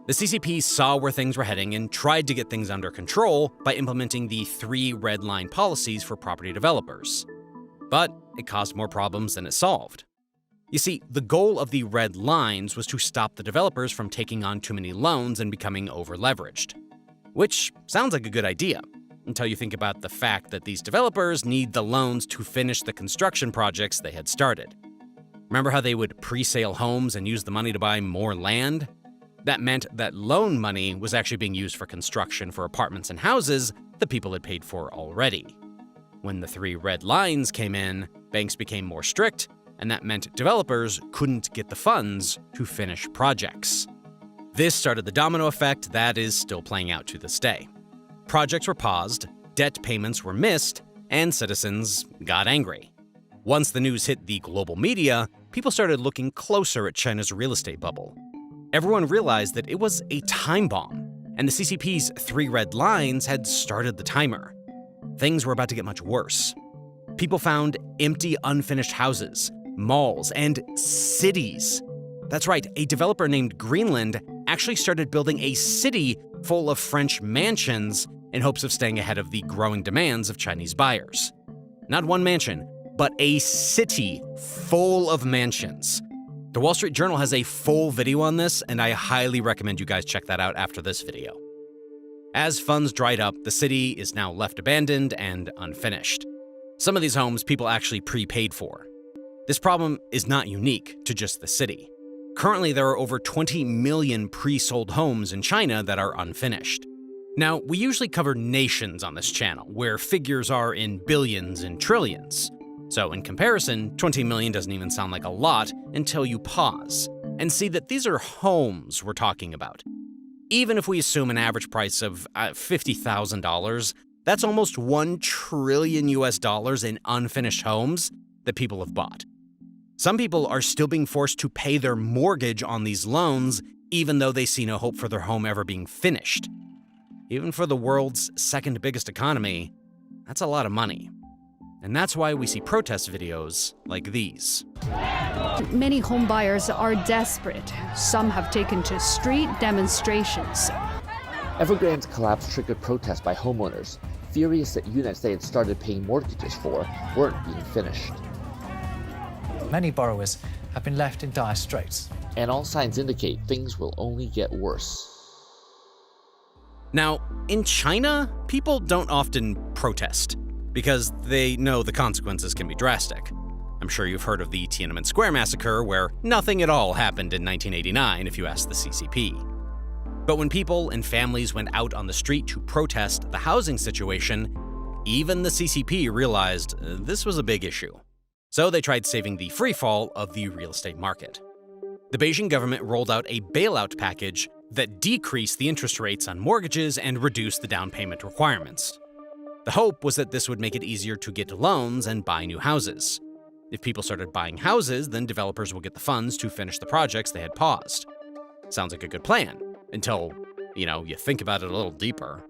The CCP saw where things were heading and tried to get things under control by implementing the 3 red line policies for property developers. But it caused more problems than it solved. You see, the goal of the red lines was to stop the developers from taking on too many loans and becoming over-leveraged. Which sounds like a good idea, until you think about the fact that these developers need the loans to finish the construction projects they had started. Remember how they would pre-sale homes and use the money to buy more land? That meant that loan money was actually being used for construction for apartments and houses that people had paid for already. When the 3 red lines came in, banks became more strict, and that meant developers couldn't get the funds to finish projects. This started the domino effect that is still playing out to this day. Projects were paused, debt payments were missed, and citizens got angry. Once the news hit the global media, people started looking closer at China's real estate bubble. Everyone realized that it was a time bomb, and the CCP's 3 red lines had started the timer. Things were about to get much worse. People found empty, unfinished houses, malls, and cities. That's right, a developer named Greenland actually started building a city full of French mansions in hopes of staying ahead of the growing demands of Chinese buyers. Not one mansion, but a city full of mansions. The Wall Street Journal has a full video on this, and I highly recommend you guys check that out after this video. As funds dried up, the city is now left abandoned and unfinished. Some of these homes people actually prepaid for. This problem is not unique to just the city. Currently, there are over 20 million pre-sold homes in China that are unfinished. Now, we usually cover nations on this channel, where figures are in billions and trillions. So in comparison, 20 million doesn't even sound like a lot until you pause and see that these are homes we're talking about. Even if we assume an average price of $50,000, that's almost $1 trillion in unfinished homes that people have bought. Some people are still being forced to pay their mortgage on these loans, even though they see no hope for their home ever being finished. Even for the world's second biggest economy, that's a lot of money. And that's why we see protest videos like these. Many homebuyers are desperate. Some have taken to street demonstrations. Evergrande's collapse triggered protests by homeowners, furious that units they had started paying mortgages for weren't being finished. Many borrowers have been left in dire straits. And all signs indicate things will only get worse. Now, in China, people don't often protest because they know the consequences can be drastic. I'm sure you've heard of the Tiananmen Square massacre, where nothing at all happened in 1989 if you ask the CCP. But when people and families went out on the street to protest the housing situation, even the CCP realized this was a big issue. So they tried saving the free fall of the real estate market. The Beijing government rolled out a bailout package that decreased the interest rates on mortgages and reduced the down payment requirements. The hope was that this would make it easier to get loans and buy new houses. If people started buying houses, then developers will get the funds to finish the projects they had paused. Sounds like a good plan, until, you think about it a little deeper.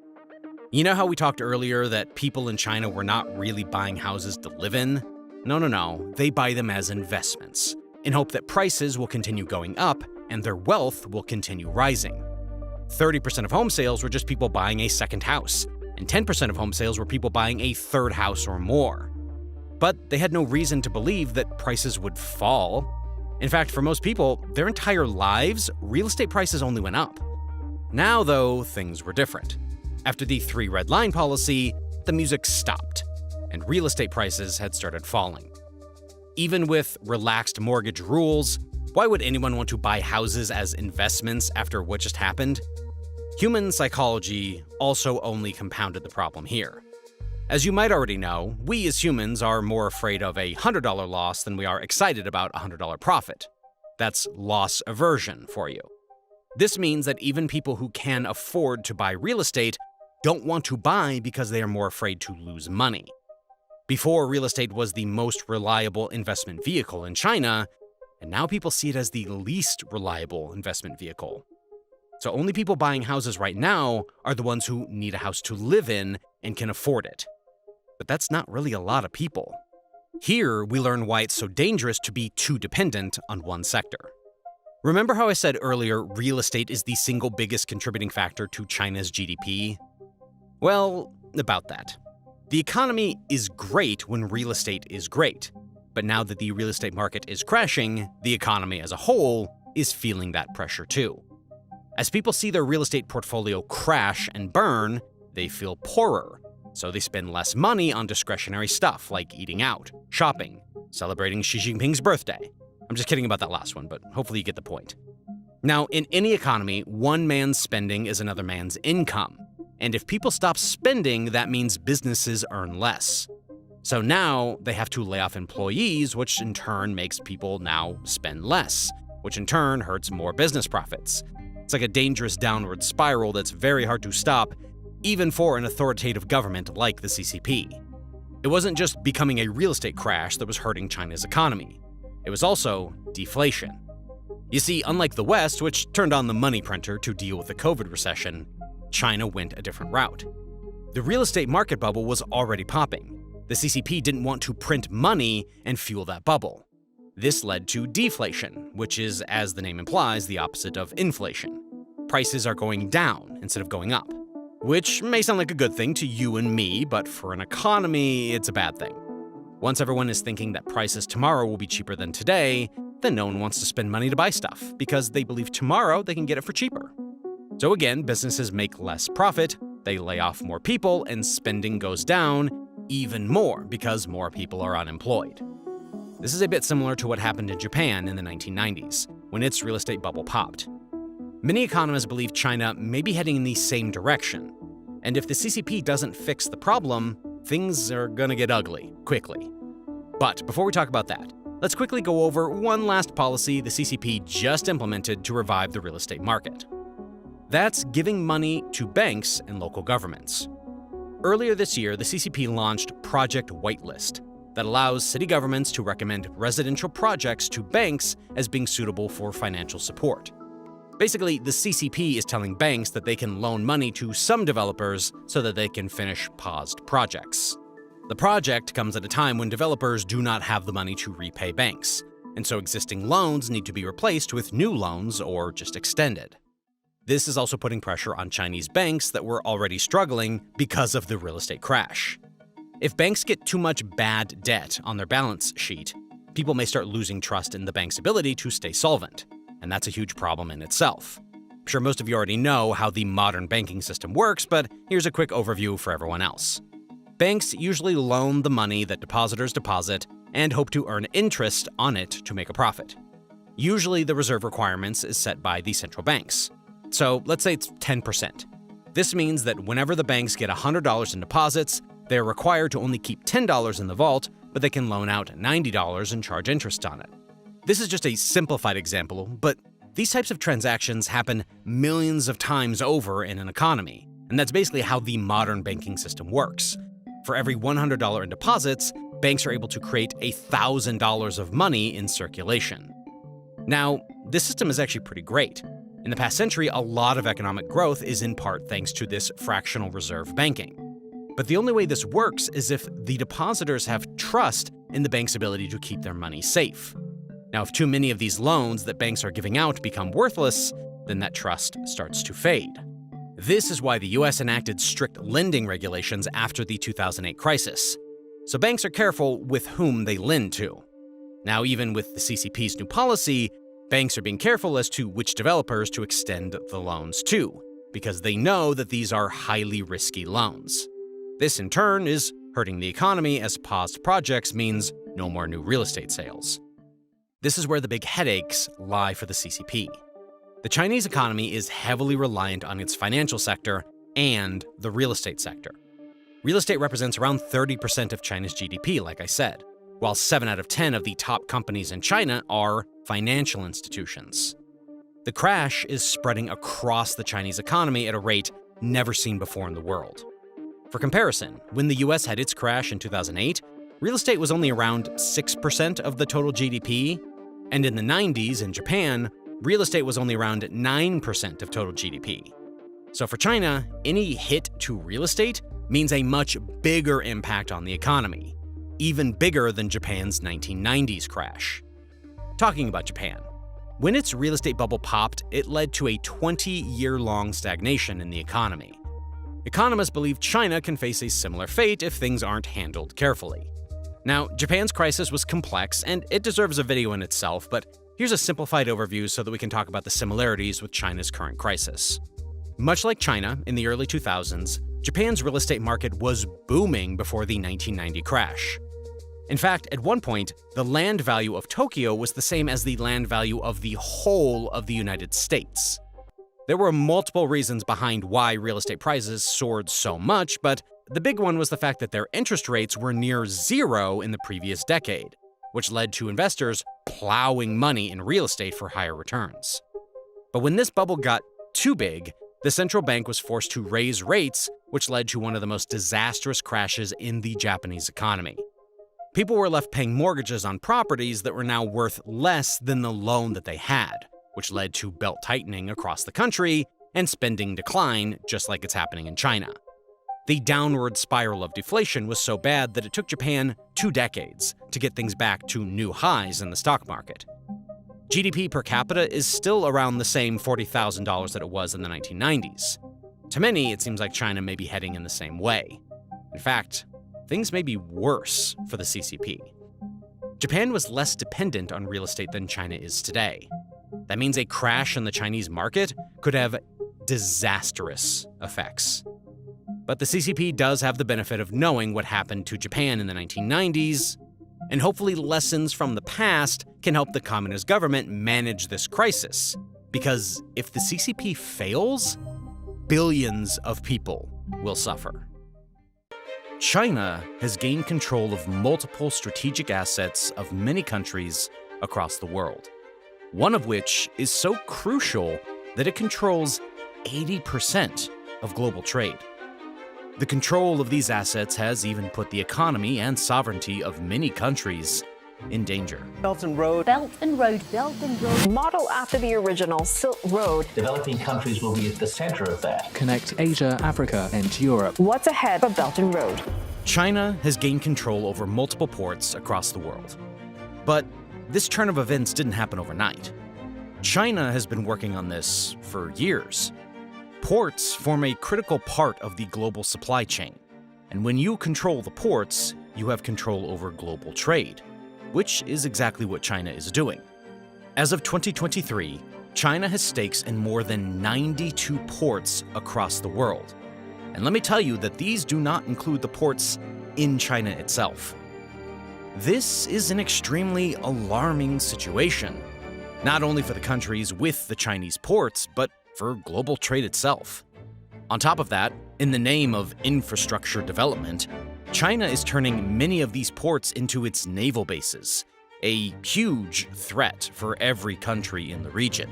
You know how we talked earlier that people in China were not really buying houses to live in? No. They buy them as investments, in hope that prices will continue going up and their wealth will continue rising. 30% of home sales were just people buying a second house, and 10% of home sales were people buying a third house or more. But they had no reason to believe that prices would fall. In fact, for most people, their entire lives, real estate prices only went up. Now, though, things were different. After the 3 red line policy, the music stopped, and real estate prices had started falling. Even with relaxed mortgage rules, why would anyone want to buy houses as investments after what just happened? Human psychology also only compounded the problem here. As you might already know, we as humans are more afraid of a $100 loss than we are excited about a $100 profit. That's loss aversion for you. This means that even people who can afford to buy real estate don't want to buy because they are more afraid to lose money. Before, real estate was the most reliable investment vehicle in China, and now people see it as the least reliable investment vehicle. So only people buying houses right now are the ones who need a house to live in and can afford it. But that's not really a lot of people. Here, we learn why it's so dangerous to be too dependent on one sector. Remember how I said earlier real estate is the single biggest contributing factor to China's GDP? Well, about that. The economy is great when real estate is great, but now that the real estate market is crashing, the economy as a whole is feeling that pressure too. As people see their real estate portfolio crash and burn, they feel poorer, so they spend less money on discretionary stuff like eating out, shopping, celebrating Xi Jinping's birthday. I'm just kidding about that last one, but hopefully you get the point. Now, in any economy, one man's spending is another man's income. And if people stop spending, that means businesses earn less. So now they have to lay off employees, which in turn makes people now spend less, which in turn hurts more business profits. It's like a dangerous downward spiral that's very hard to stop, even for an authoritative government like the CCP. It wasn't just becoming a real estate crash that was hurting China's economy. It was also deflation. You see, unlike the West, which turned on the money printer to deal with the COVID recession, China went a different route. The real estate market bubble was already popping. The CCP didn't want to print money and fuel that bubble. This led to deflation, which is, as the name implies, the opposite of inflation. Prices are going down instead of going up, which may sound like a good thing to you and me, but for an economy, it's a bad thing. Once everyone is thinking that prices tomorrow will be cheaper than today, then no one wants to spend money to buy stuff because they believe tomorrow they can get it for cheaper. So again, businesses make less profit, they lay off more people, and spending goes down even more because more people are unemployed. This is a bit similar to what happened in Japan in the 1990s, when its real estate bubble popped. Many economists believe China may be heading in the same direction, and if the CCP doesn't fix the problem, things are gonna get ugly quickly. But before we talk about that, let's quickly go over one last policy the CCP just implemented to revive the real estate market. That's giving money to banks and local governments. Earlier this year, the CCP launched Project Whitelist that allows city governments to recommend residential projects to banks as being suitable for financial support. Basically, the CCP is telling banks that they can loan money to some developers so that they can finish paused projects. The project comes at a time when developers do not have the money to repay banks, and so existing loans need to be replaced with new loans or just extended. This is also putting pressure on Chinese banks that were already struggling because of the real estate crash. If banks get too much bad debt on their balance sheet, people may start losing trust in the bank's ability to stay solvent, and that's a huge problem in itself. I'm sure most of you already know how the modern banking system works, but here's a quick overview for everyone else. Banks usually loan the money that depositors deposit and hope to earn interest on it to make a profit. Usually the reserve requirements is set by the central banks. So let's say it's 10%. This means that whenever the banks get $100 in deposits, they are required to only keep $10 in the vault, but they can loan out $90 and charge interest on it. This is just a simplified example, but these types of transactions happen millions of times over in an economy, and that's basically how the modern banking system works. For every $100 in deposits, banks are able to create $1,000 of money in circulation. Now, this system is actually pretty great. In the past century, a lot of economic growth is in part thanks to this fractional reserve banking. But the only way this works is if the depositors have trust in the bank's ability to keep their money safe. Now, if too many of these loans that banks are giving out become worthless, then that trust starts to fade. This is why the US enacted strict lending regulations after the 2008 crisis. So banks are careful with whom they lend to. Now, even with the CCP's new policy, banks are being careful as to which developers to extend the loans to, because they know that these are highly risky loans. This, in turn, is hurting the economy as paused projects means no more new real estate sales. This is where the big headaches lie for the CCP. The Chinese economy is heavily reliant on its financial sector and the real estate sector. Real estate represents around 30% of China's GDP, like I said, while 7 out of 10 of the top companies in China are financial institutions. The crash is spreading across the Chinese economy at a rate never seen before in the world. For comparison, when the US had its crash in 2008, real estate was only around 6% of the total GDP, and in the 90s in Japan, real estate was only around 9% of total GDP. So for China, any hit to real estate means a much bigger impact on the economy, even bigger than Japan's 1990s crash. Talking about Japan, when its real estate bubble popped, it led to a 20-year-long stagnation in the economy. Economists believe China can face a similar fate if things aren't handled carefully. Now, Japan's crisis was complex, and it deserves a video in itself, but here's a simplified overview so that we can talk about the similarities with China's current crisis. Much like China in the early 2000s, Japan's real estate market was booming before the 1990 crash. In fact, at one point, the land value of Tokyo was the same as the land value of the whole of the United States. There were multiple reasons behind why real estate prices soared so much, but the big one was the fact that their interest rates were near zero in the previous decade, which led to investors plowing money in real estate for higher returns. But when this bubble got too big, the central bank was forced to raise rates, which led to one of the most disastrous crashes in the Japanese economy. People were left paying mortgages on properties that were now worth less than the loan that they had, which led to belt-tightening across the country and spending decline, just like it's happening in China. The downward spiral of deflation was so bad that it took Japan 2 decades to get things back to new highs in the stock market. GDP per capita is still around the same $40,000 that it was in the 1990s. To many, it seems like China may be heading in the same way. In fact, things may be worse for the CCP. Japan was less dependent on real estate than China is today. That means a crash in the Chinese market could have disastrous effects. But the CCP does have the benefit of knowing what happened to Japan in the 1990s, and hopefully lessons from the past can help the communist government manage this crisis. Because if the CCP fails, billions of people will suffer. China has gained control of multiple strategic assets of many countries across the world, one of which is so crucial that it controls 80% of global trade. The control of these assets has even put the economy and sovereignty of many countries in danger. Belt and Road. Belt and Road. Belt and Road. Model after the original Silk Road. Developing countries will be at the center of that. Connect Asia, Africa, and Europe. What's ahead for Belt and Road? China has gained control over multiple ports across the world. But this turn of events didn't happen overnight. China has been working on this for years. Ports form a critical part of the global supply chain, and when you control the ports, you have control over global trade, which is exactly what China is doing. As of 2023, China has stakes in more than 92 ports across the world. And let me tell you that these do not include the ports in China itself. This is an extremely alarming situation, not only for the countries with the Chinese ports, but for global trade itself. On top of that, in the name of infrastructure development, China is turning many of these ports into its naval bases, a huge threat for every country in the region.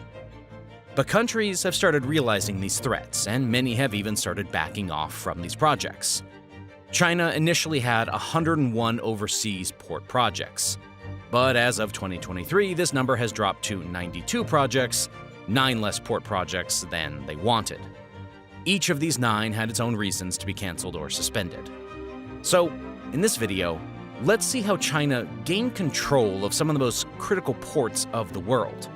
But countries have started realizing these threats, and many have even started backing off from these projects. China initially had 101 overseas port projects, but as of 2023, this number has dropped to 92 projects, 9 less port projects than they wanted. Each of these 9 had its own reasons to be canceled or suspended. So, in this video, let's see how China gained control of some of the most critical ports of the world,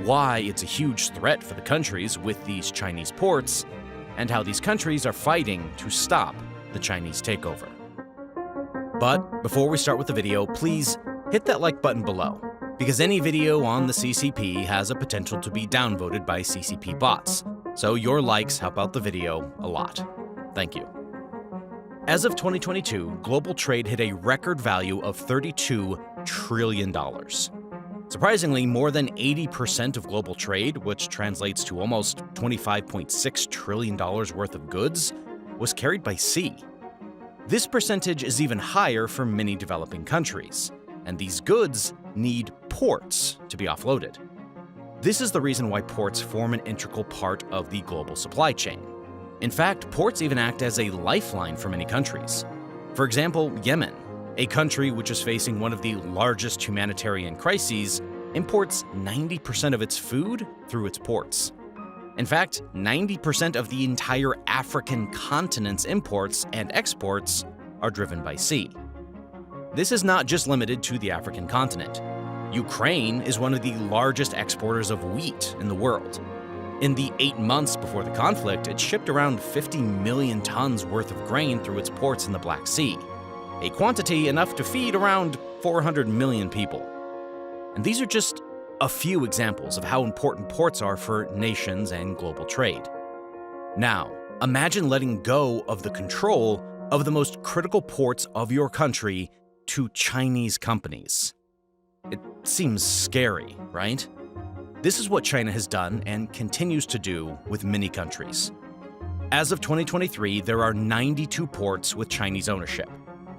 why it's a huge threat for the countries with these Chinese ports, and how these countries are fighting to stop the Chinese takeover. But before we start with the video, please hit that like button below, because any video on the CCP has a potential to be downvoted by CCP bots, so your likes help out the video a lot. Thank you. As of 2022, global trade hit a record value of $32 trillion. Surprisingly, more than 80% of global trade, which translates to almost $25.6 trillion worth of goods, was carried by sea. This percentage is even higher for many developing countries, and these goods need ports to be offloaded. This is the reason why ports form an integral part of the global supply chain. In fact, ports even act as a lifeline for many countries. For example, Yemen, a country which is facing one of the largest humanitarian crises, imports 90% of its food through its ports. In fact, 90% of the entire African continent's imports and exports are driven by sea. This is not just limited to the African continent. Ukraine is one of the largest exporters of wheat in the world. In the 8 months before the conflict, it shipped around 50 million tons worth of grain through its ports in the Black Sea, a quantity enough to feed around 400 million people. And these are just a few examples of how important ports are for nations and global trade. Now, imagine letting go of the control of the most critical ports of your country to Chinese companies. It seems scary, right? This is what China has done and continues to do with many countries. As of 2023, there are 92 ports with Chinese ownership,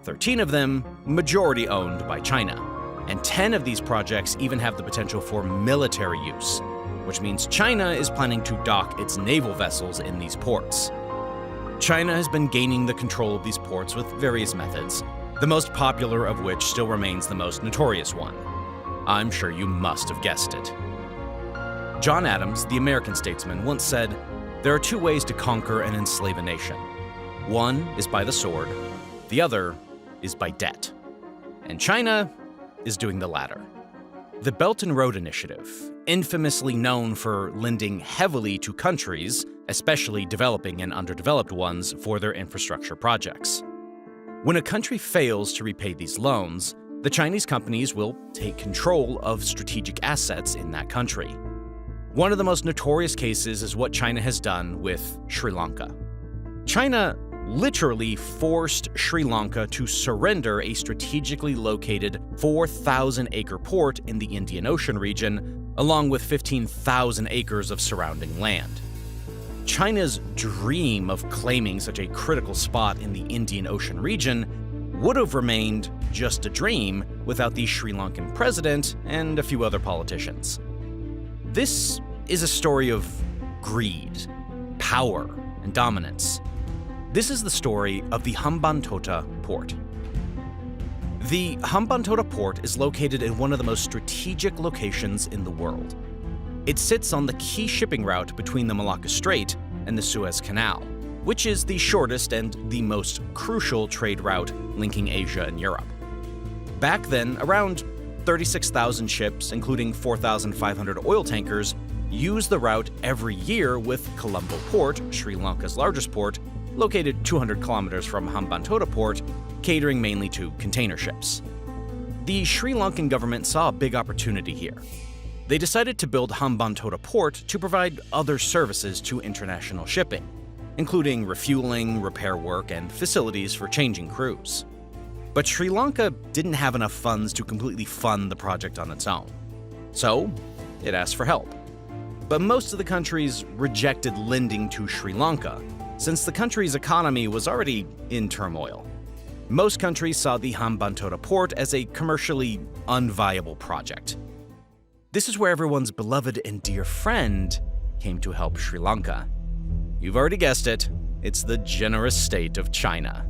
13 of them majority owned by China, and 10 of these projects even have the potential for military use, which means China is planning to dock its naval vessels in these ports. China has been gaining the control of these ports with various methods, the most popular of which still remains the most notorious one. I'm sure you must have guessed it. John Adams, the American statesman, once said, "There are 2 ways to conquer and enslave a nation. One is by the sword, the other is by debt." And China is doing the latter. The Belt and Road Initiative, infamously known for lending heavily to countries, especially developing and underdeveloped ones, for their infrastructure projects. When a country fails to repay these loans, the Chinese companies will take control of strategic assets in that country. One of the most notorious cases is what China has done with Sri Lanka. China literally forced Sri Lanka to surrender a strategically located 4,000-acre port in the Indian Ocean region, along with 15,000 acres of surrounding land. China's dream of claiming such a critical spot in the Indian Ocean region would have remained just a dream without the Sri Lankan president and a few other politicians. This is a story of greed, power, and dominance. This is the story of the Hambantota port. The Hambantota port is located in one of the most strategic locations in the world. It sits on the key shipping route between the Malacca Strait and the Suez Canal, which is the shortest and the most crucial trade route linking Asia and Europe. Back then, around 36,000 ships, including 4,500 oil tankers, used the route every year, with Colombo Port, Sri Lanka's largest port, located 200 kilometers from Hambantota Port, catering mainly to container ships. The Sri Lankan government saw a big opportunity here. They decided to build Hambantota Port to provide other services to international shipping, including refueling, repair work, and facilities for changing crews. But Sri Lanka didn't have enough funds to completely fund the project on its own, so it asked for help. But most of the countries rejected lending to Sri Lanka, since the country's economy was already in turmoil. Most countries saw the Hambantota port as a commercially unviable project. This is where everyone's beloved and dear friend came to help Sri Lanka. You've already guessed it, it's the generous state of China.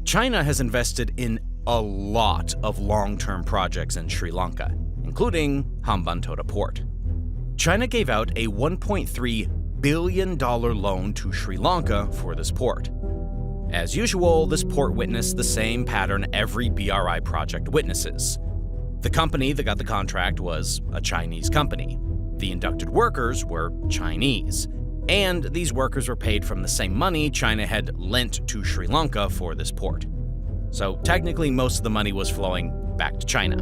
China has invested in a lot of long-term projects in Sri Lanka, including Hambantota Port. China gave out a $1.3 billion loan to Sri Lanka for this port. As usual, this port witnessed the same pattern every BRI project witnesses. The company that got the contract was a Chinese company. The inducted workers were Chinese. And these workers were paid from the same money China had lent to Sri Lanka for this port. So technically, most of the money was flowing back to China.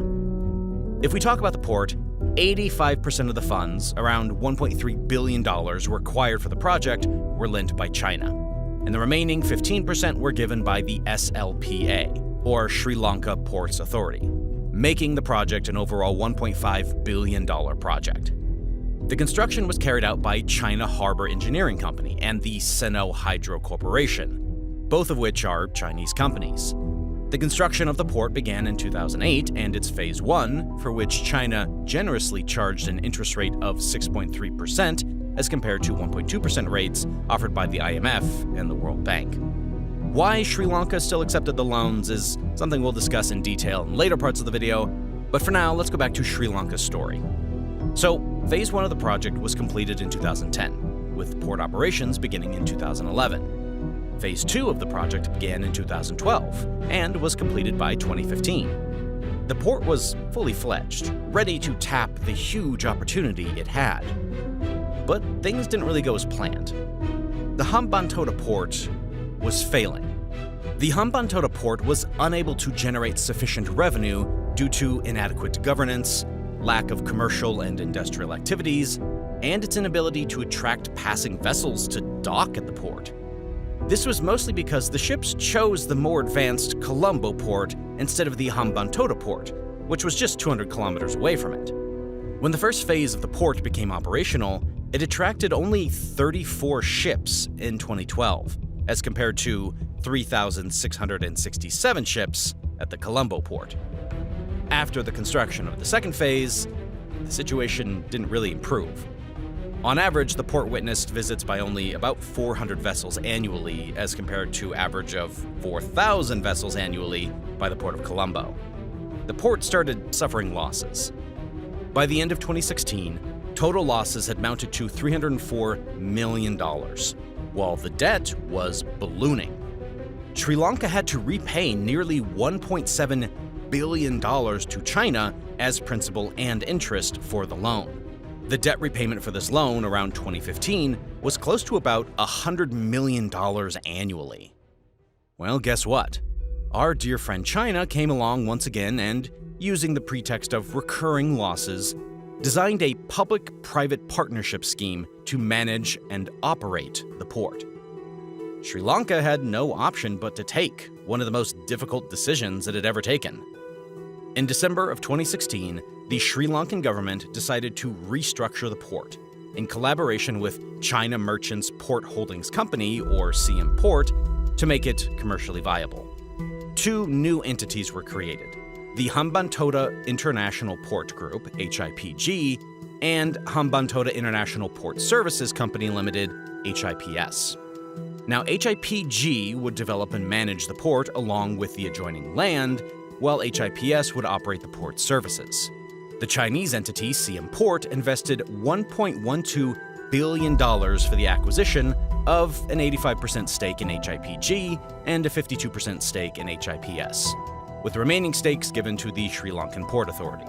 If we talk about the port, 85% of the funds, around $1.3 billion, required for the project were lent by China. And the remaining 15% were given by the SLPA, or Sri Lanka Ports Authority, making the project an overall $1.5 billion project. The construction was carried out by China Harbor Engineering Company and the Sino Hydro Corporation, both of which are Chinese companies. The construction of the port began in 2008, and its Phase 1, for which China generously charged an interest rate of 6.3% as compared to 1.2% rates offered by the IMF and the World Bank. Why Sri Lanka still accepted the loans is something we'll discuss in detail in later parts of the video, but for now, let's go back to Sri Lanka's story. So, Phase 1 of the project was completed in 2010, with port operations beginning in 2011. Phase 2 of the project began in 2012, and was completed by 2015. The port was fully fledged, ready to tap the huge opportunity it had. But things didn't really go as planned. The Hambantota port was failing. The Hambantota port was unable to generate sufficient revenue due to inadequate governance, lack of commercial and industrial activities, and its inability to attract passing vessels to dock at the port. This was mostly because the ships chose the more advanced Colombo port instead of the Hambantota port, which was just 200 kilometers away from it. When the first phase of the port became operational, it attracted only 34 ships in 2012, as compared to 3,667 ships at the Colombo port. After the construction of the second phase, the situation didn't really improve. On average, the port witnessed visits by only about 400 vessels annually, as compared to average of 4,000 vessels annually by the port of Colombo. The port started suffering losses. By the end of 2016, total losses had mounted to $304 million, while the debt was ballooning. Sri Lanka had to repay nearly $1.7 billion to China as principal and interest for the loan. The debt repayment for this loan around 2015 was close to about $100 million annually. Well, guess what? Our dear friend China came along once again and, using the pretext of recurring losses, designed a public-private partnership scheme to manage and operate the port. Sri Lanka had no option but to take one of the most difficult decisions it had ever taken. In December of 2016, the Sri Lankan government decided to restructure the port in collaboration with China Merchants Port Holdings Company, or CM Port, to make it commercially viable. Two new entities were created: the Hambantota International Port Group, HIPG, and Hambantota International Port Services Company Limited, HIPS. Now, HIPG would develop and manage the port along with the adjoining land, while HIPS would operate the port services. The Chinese entity, CM Port, invested $1.12 billion for the acquisition of an 85% stake in HIPG and a 52% stake in HIPS, with the remaining stakes given to the Sri Lankan Port Authority.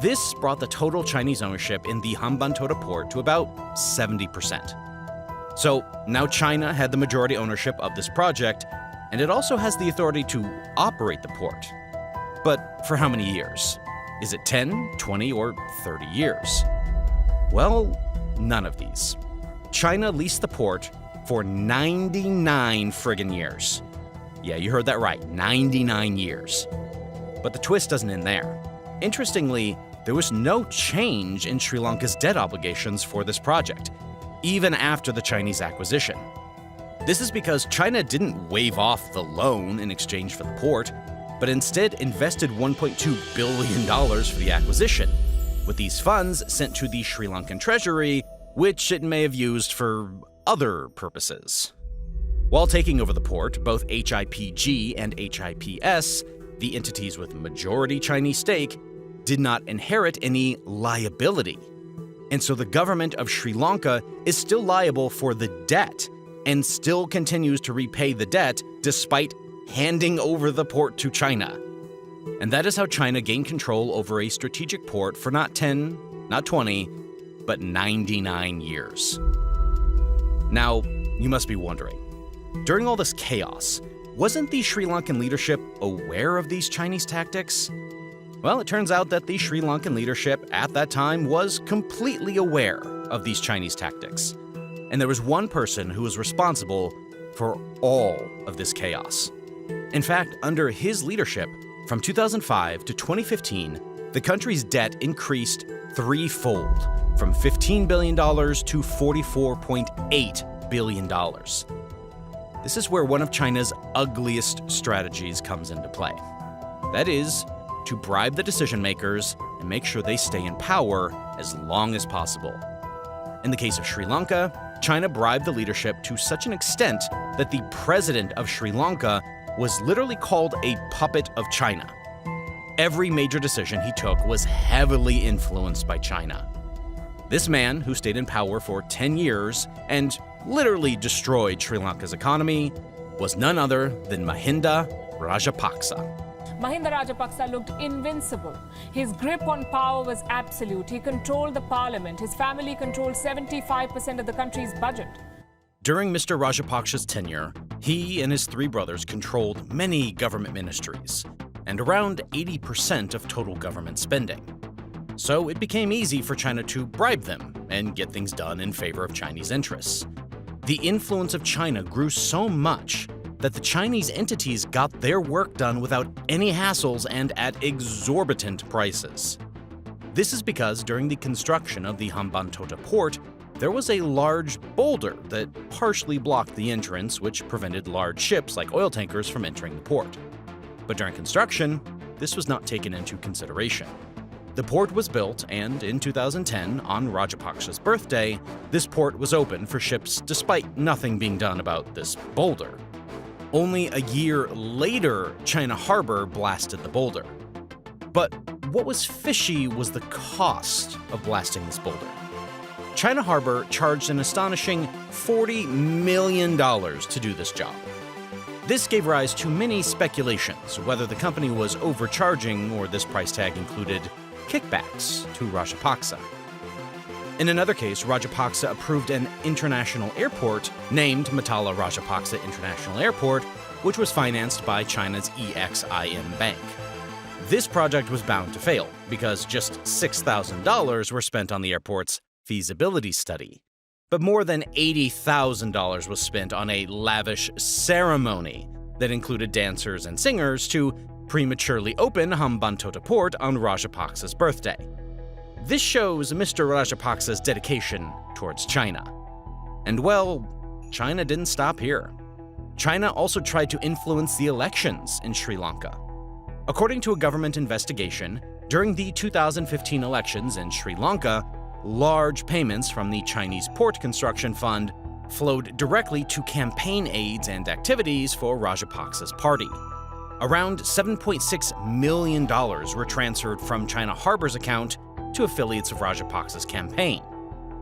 This brought the total Chinese ownership in the Hambantota port to about 70%. So now China had the majority ownership of this project, and it also has the authority to operate the port. But for how many years? Is it 10, 20, or 30 years? Well, none of these. China leased the port for 99 friggin' years. Yeah, you heard that right, 99 years. But the twist doesn't end there. Interestingly, there was no change in Sri Lanka's debt obligations for this project, even after the Chinese acquisition. This is because China didn't waive off the loan in exchange for the port, but instead invested $1.2 billion for the acquisition, with these funds sent to the Sri Lankan treasury, which it may have used for other purposes. While taking over the port, both HIPG and HIPS, the entities with majority Chinese stake, did not inherit any liability. And so the government of Sri Lanka is still liable for the debt and still continues to repay the debt despite handing over the port to China. And that is how China gained control over a strategic port for not 10, not 20, but 99 years. Now, you must be wondering, during all this chaos, wasn't the Sri Lankan leadership aware of these Chinese tactics? Well, it turns out that the Sri Lankan leadership at that time was completely aware of these Chinese tactics. And there was one person who was responsible for all of this chaos. In fact, under his leadership, from 2005 to 2015, the country's debt increased threefold, from $15 billion to $44.8 billion. This is where one of China's ugliest strategies comes into play. That is, to bribe the decision makers and make sure they stay in power as long as possible. In the case of Sri Lanka, China bribed the leadership to such an extent that the president of Sri Lanka was literally called a puppet of China. Every major decision he took was heavily influenced by China. This man, who stayed in power for 10 years and literally destroyed Sri Lanka's economy, was none other than Mahinda Rajapaksa. Mahinda Rajapaksa looked invincible. His grip on power was absolute. He controlled the parliament. His family controlled 75% of the country's budget. During Mr. Rajapaksa's tenure, he and his three brothers controlled many government ministries and around 80% of total government spending. So it became easy for China to bribe them and get things done in favor of Chinese interests. The influence of China grew so much that the Chinese entities got their work done without any hassles and at exorbitant prices. This is because during the construction of the Hambantota port, there was a large boulder that partially blocked the entrance, which prevented large ships like oil tankers from entering the port. But during construction, this was not taken into consideration. The port was built, and in 2010, on Rajapaksa's birthday, this port was open for ships despite nothing being done about this boulder. Only a year later, China Harbor blasted the boulder. But what was fishy was the cost of blasting this boulder. China Harbor charged an astonishing $40 million to do this job. This gave rise to many speculations whether the company was overcharging or this price tag included kickbacks to Rajapaksa. In another case, Rajapaksa approved an international airport named Matala Rajapaksa International Airport, which was financed by China's EXIM Bank. This project was bound to fail because just $6,000 were spent on the airport's feasibility study. But more than $80,000 was spent on a lavish ceremony that included dancers and singers to prematurely open Hambantota port on Rajapaksa's birthday. This shows Mr. Rajapaksa's dedication towards China. And well, China didn't stop here. China also tried to influence the elections in Sri Lanka. According to a government investigation, during the 2015 elections in Sri Lanka, large payments from the Chinese Port Construction Fund flowed directly to campaign aids and activities for Rajapaksa's party. Around $7.6 million were transferred from China Harbor's account to affiliates of Rajapaksa's campaign.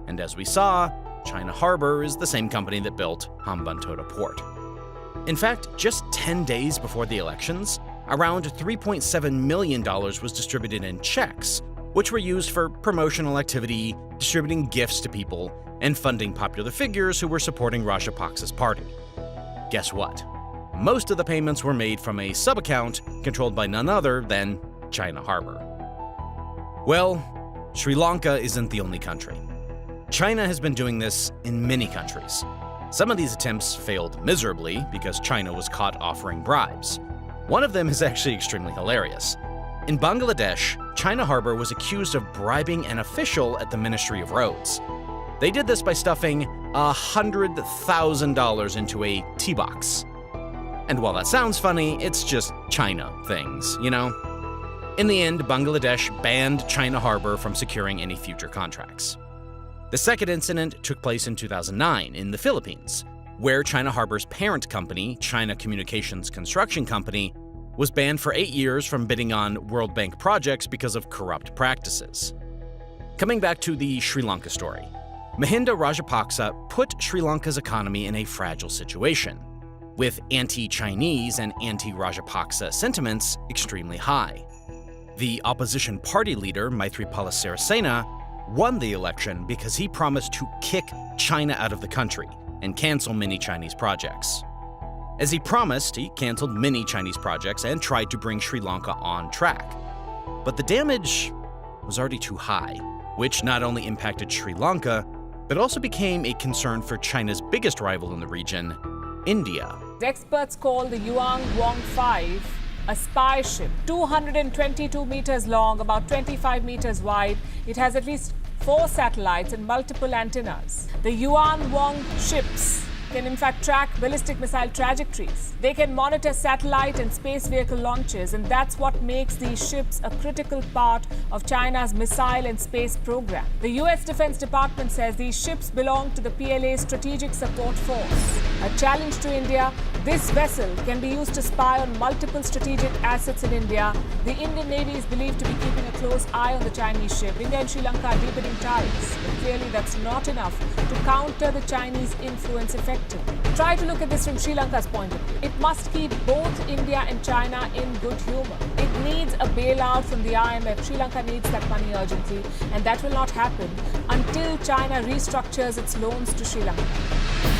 And as we saw, China Harbor is the same company that built Hambantota Port. In fact, just 10 days before the elections, around $3.7 million was distributed in checks, which were used for promotional activity, distributing gifts to people, and funding popular figures who were supporting Rajapaksa's party. Guess what? Most of the payments were made from a sub-account controlled by none other than China Harbor. Well, Sri Lanka isn't the only country. China has been doing this in many countries. Some of these attempts failed miserably because China was caught offering bribes. One of them is actually extremely hilarious. In Bangladesh, China Harbor was accused of bribing an official at the Ministry of Roads. They did this by stuffing $100,000 into a tea box. And while that sounds funny, it's just China things, you know? In the end, Bangladesh banned China Harbor from securing any future contracts. The second incident took place in 2009 in the Philippines, where China Harbor's parent company, China Communications Construction Company, was banned for 8 years from bidding on World Bank projects because of corrupt practices. Coming back to the Sri Lanka story, Mahinda Rajapaksa put Sri Lanka's economy in a fragile situation, with anti-Chinese and anti-Rajapaksa sentiments extremely high. The opposition party leader, Maithripala Sirisena, won the election because he promised to kick China out of the country and cancel many Chinese projects. As he promised, he canceled many Chinese projects and tried to bring Sri Lanka on track. But the damage was already too high, which not only impacted Sri Lanka, but also became a concern for China's biggest rival in the region, India. Experts call the Yuan 5 a spy ship, 222 meters long, about 25 meters wide. It has at least 4 satellites and multiple antennas. The Yuan Wong ships can in fact track ballistic missile trajectories. They can monitor satellite and space vehicle launches, and that's what makes these ships a critical part of China's missile and space program. The US Defense Department says these ships belong to the PLA's Strategic Support Force. A challenge to India, this vessel can be used to spy on multiple strategic assets in India. The Indian Navy is believed to be keeping a close eye on the Chinese ship. India and Sri Lanka are deepening ties, but clearly that's not enough to counter the Chinese influence effectively. Try to look at this from Sri Lanka's point of view. It must keep both India and China in good humor. It needs a bailout from the IMF. Sri Lanka needs that money urgently, and that will not happen until China restructures its loans to Sri Lanka.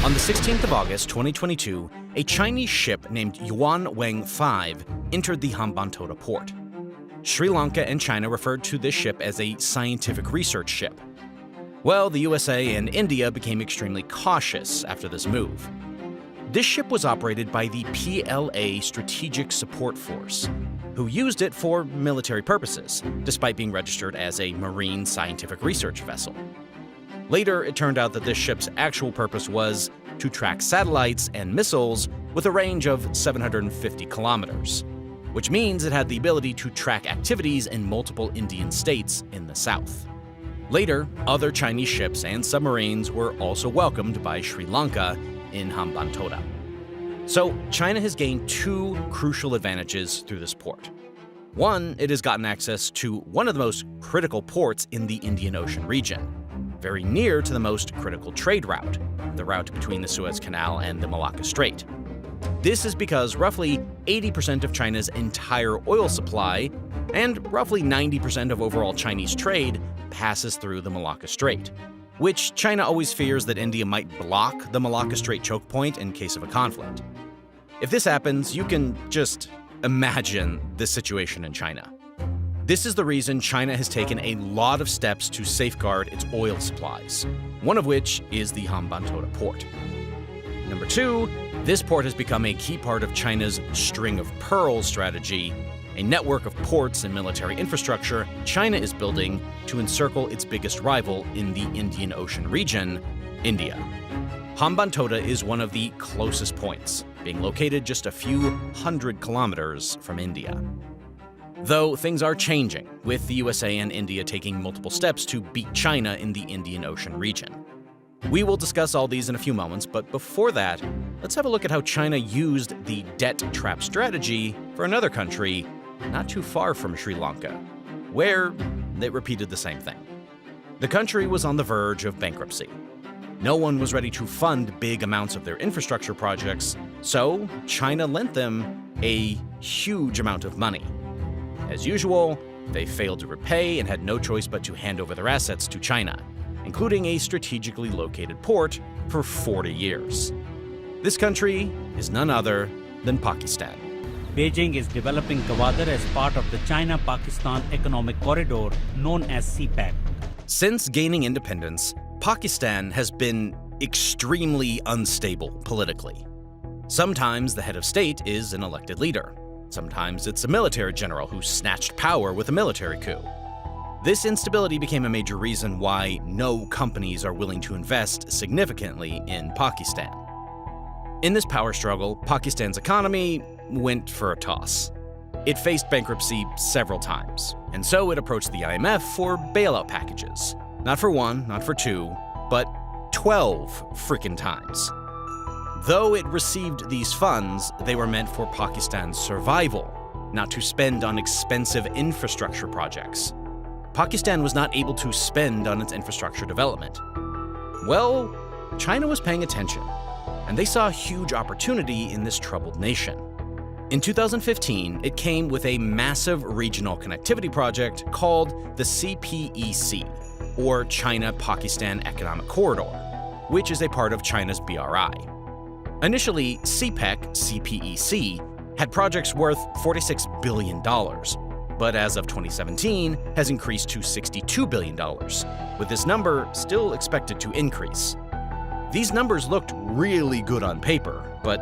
On the 16th of August, 2022, a Chinese ship named Yuan Wang 5 entered the Hambantota port. Sri Lanka and China referred to this ship as a scientific research ship. Well, the USA and India became extremely cautious after this move. This ship was operated by the PLA Strategic Support Force, who used it for military purposes, despite being registered as a marine scientific research vessel. Later, it turned out that this ship's actual purpose was to track satellites and missiles with a range of 750 kilometers, which means it had the ability to track activities in multiple Indian states in the south. Later, other Chinese ships and submarines were also welcomed by Sri Lanka in Hambantota. So, China has gained 2 crucial advantages through this port. One, it has gotten access to one of the most critical ports in the Indian Ocean region, very near to the most critical trade route, the route between the Suez Canal and the Malacca Strait. This is because roughly 80% of China's entire oil supply and roughly 90% of overall Chinese trade passes through the Malacca Strait, which China always fears that India might block the Malacca Strait choke point in case of a conflict. If this happens, you can just imagine the situation in China. This is the reason China has taken a lot of steps to safeguard its oil supplies, one of which is the Hambantota port. Number 2, this port has become a key part of China's string of pearls strategy, a network of ports and military infrastructure China is building to encircle its biggest rival in the Indian Ocean region, India. Hambantota is one of the closest points, being located just a few hundred kilometers from India. Though things are changing, with the USA and India taking multiple steps to beat China in the Indian Ocean region. We will discuss all these in a few moments, but before that, let's have a look at how China used the debt trap strategy for another country not too far from Sri Lanka, where they repeated the same thing. The country was on the verge of bankruptcy. No one was ready to fund big amounts of their infrastructure projects, so China lent them a huge amount of money. As usual, they failed to repay and had no choice but to hand over their assets to China, including a strategically located port, for 40 years. This country is none other than Pakistan. Beijing is developing Gwadar as part of the China-Pakistan Economic Corridor, known as CPEC. Since gaining independence, Pakistan has been extremely unstable politically. Sometimes the head of state is an elected leader. Sometimes it's a military general who snatched power with a military coup. This instability became a major reason why no companies are willing to invest significantly in Pakistan. In this power struggle, Pakistan's economy went for a toss. It faced bankruptcy several times, and so it approached the IMF for bailout packages. Not for one, not for two, but 12 frickin' times. Though it received these funds, they were meant for Pakistan's survival, not to spend on expensive infrastructure projects. Pakistan was not able to spend on its infrastructure development. Well, China was paying attention, and they saw a huge opportunity in this troubled nation. In 2015, it came with a massive regional connectivity project called the CPEC, or China-Pakistan Economic Corridor, which is a part of China's BRI. Initially, CPEC had projects worth $46 billion, but as of 2017 has increased to $62 billion, with this number still expected to increase. These numbers looked really good on paper, but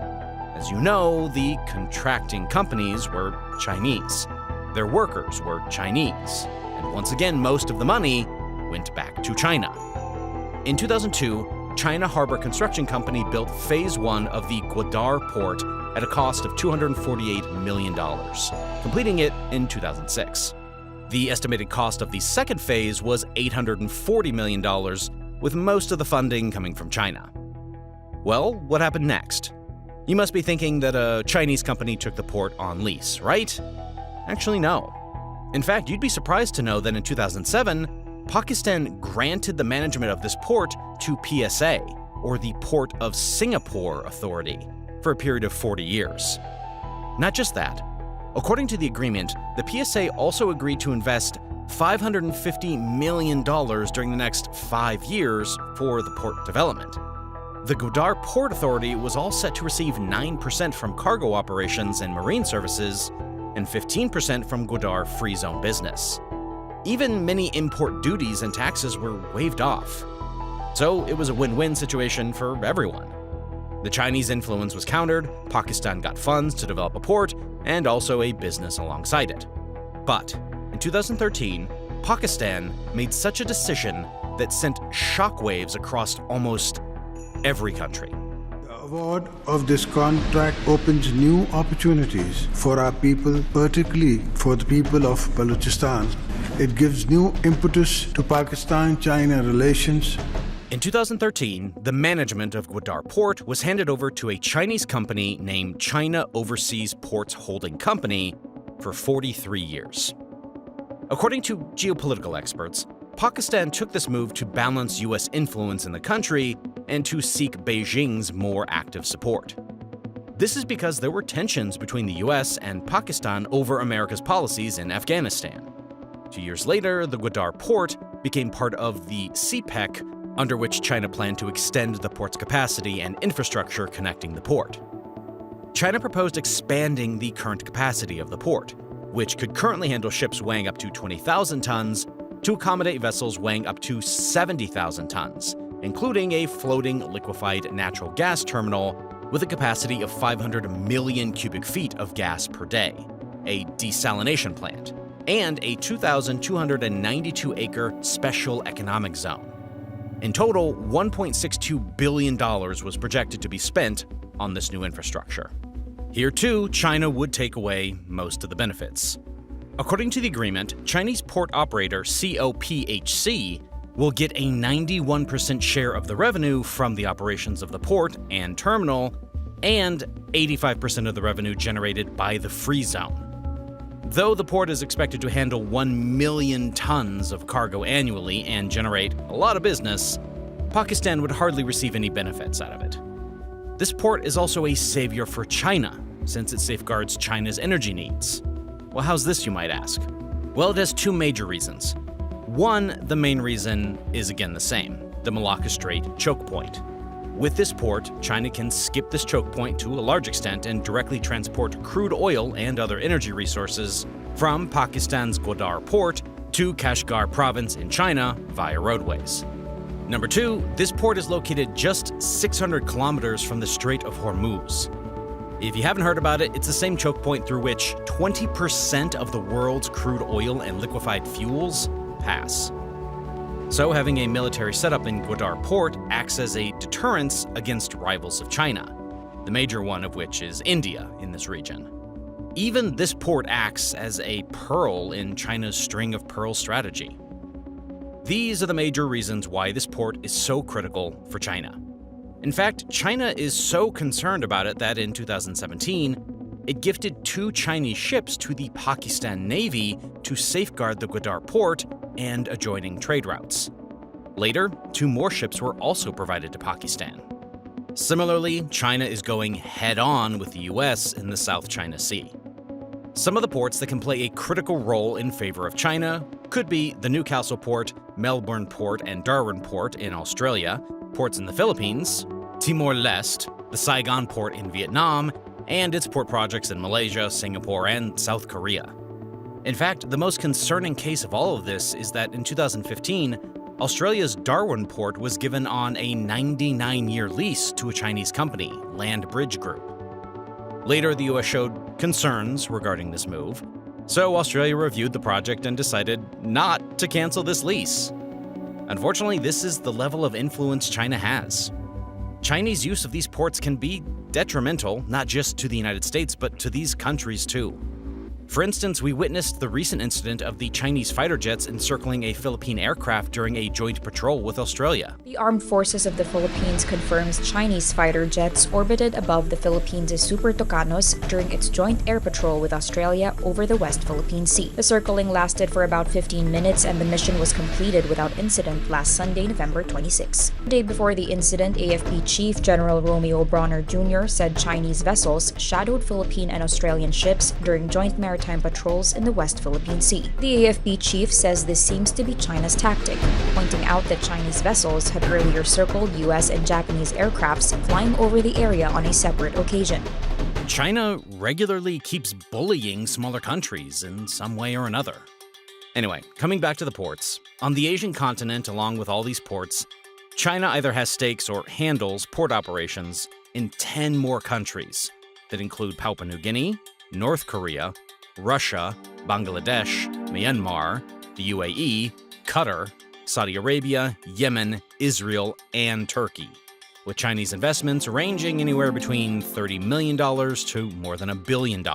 as you know, the contracting companies were Chinese. Their workers were Chinese, and once again, most of the money went back to China. In 2002, China Harbor Construction Company built Phase 1 of the Gwadar port at a cost of $248 million, completing it in 2006. The estimated cost of the second phase was $840 million, with most of the funding coming from China. Well, what happened next? You must be thinking that a Chinese company took the port on lease, right? Actually, no. In fact, you'd be surprised to know that in 2007, Pakistan granted the management of this port to PSA, or the Port of Singapore Authority, for a period of 40 years. Not just that. According to the agreement, the PSA also agreed to invest $550 million during the next 5 years for the port development. The Gwadar Port Authority was all set to receive 9% from cargo operations and marine services, and 15% from Gwadar Free Zone business. Even many import duties and taxes were waived off. So it was a win-win situation for everyone. The Chinese influence was countered, Pakistan got funds to develop a port, and also a business alongside it. But in 2013, Pakistan made such a decision that sent shockwaves across almost every country. The award of this contract opens new opportunities for our people, particularly for the people of Balochistan. It gives new impetus to Pakistan-China relations. In 2013, the management of Gwadar Port was handed over to a Chinese company named China Overseas Ports Holding Company for 43 years. According to geopolitical experts, Pakistan took this move to balance U.S. influence in the country and to seek Beijing's more active support. This is because there were tensions between the U.S. and Pakistan over America's policies in Afghanistan. 2 years later, the Gwadar port became part of the CPEC, under which China planned to extend the port's capacity and infrastructure connecting the port. China proposed expanding the current capacity of the port, which could currently handle ships weighing up to 20,000 tons, to accommodate vessels weighing up to 70,000 tons, including a floating liquefied natural gas terminal with a capacity of 500 million cubic feet of gas per day, a desalination plant, and a 2,292-acre special economic zone. In total, $1.62 billion was projected to be spent on this new infrastructure. Here too, China would take away most of the benefits. According to the agreement, Chinese port operator COPHC will get a 91% share of the revenue from the operations of the port and terminal, and 85% of the revenue generated by the Free Zone. Though the port is expected to handle 1 million tons of cargo annually and generate a lot of business, Pakistan would hardly receive any benefits out of it. This port is also a savior for China, since it safeguards China's energy needs. Well, how's this, you might ask? Well, it has two major reasons. One, the main reason, is again the same, the Malacca Strait choke point. With this port, China can skip this choke point to a large extent and directly transport crude oil and other energy resources from Pakistan's Gwadar port to Kashgar province in China via roadways. Number two, this port is located just 600 kilometers from the Strait of Hormuz. If you haven't heard about it, it's the same choke point through which 20% of the world's crude oil and liquefied fuels pass. So having a military setup in Gwadar port acts as a deterrence against rivals of China, the major one of which is India in this region. Even this port acts as a pearl in China's string of pearls strategy. These are the major reasons why this port is so critical for China. In fact, China is so concerned about it that in 2017, it gifted 2 Chinese ships to the Pakistan Navy to safeguard the Gwadar port and adjoining trade routes. Later, 2 more ships were also provided to Pakistan. Similarly, China is going head-on with the US in the South China Sea. Some of the ports that can play a critical role in favor of China could be the Newcastle Port, Melbourne Port, and Darwin Port in Australia, ports in the Philippines, Timor-Leste, the Saigon Port in Vietnam, and its port projects in Malaysia, Singapore, and South Korea. In fact, the most concerning case of all of this is that in 2015, Australia's Darwin Port was given on a 99-year lease to a Chinese company, Land Bridge Group. Later, the US showed concerns regarding this move, so Australia reviewed the project and decided not to cancel this lease. Unfortunately, this is the level of influence China has. Chinese use of these ports can be detrimental, not just to the United States, but to these countries too. For instance, we witnessed the recent incident of the Chinese fighter jets encircling a Philippine aircraft during a joint patrol with Australia. The Armed Forces of the Philippines confirms Chinese fighter jets orbited above the Philippines' Super Tucanos during its joint air patrol with Australia over the West Philippine Sea. The circling lasted for about 15 minutes and the mission was completed without incident last Sunday, November 26. The day before the incident, AFP Chief General Romeo Bronner Jr. said Chinese vessels shadowed Philippine and Australian ships during joint maritime patrols in the West Philippine Sea. The AFP chief says this seems to be China's tactic, pointing out that Chinese vessels had earlier circled US and Japanese aircrafts flying over the area on a separate occasion. China regularly keeps bullying smaller countries in some way or another. Anyway, coming back to the ports, on the Asian continent, along with all these ports, China either has stakes or handles port operations in 10 more countries that include Papua New Guinea, North Korea, Russia, Bangladesh, Myanmar, the UAE, Qatar, Saudi Arabia, Yemen, Israel, and Turkey, with Chinese investments ranging anywhere between $30 million to more than $1 billion.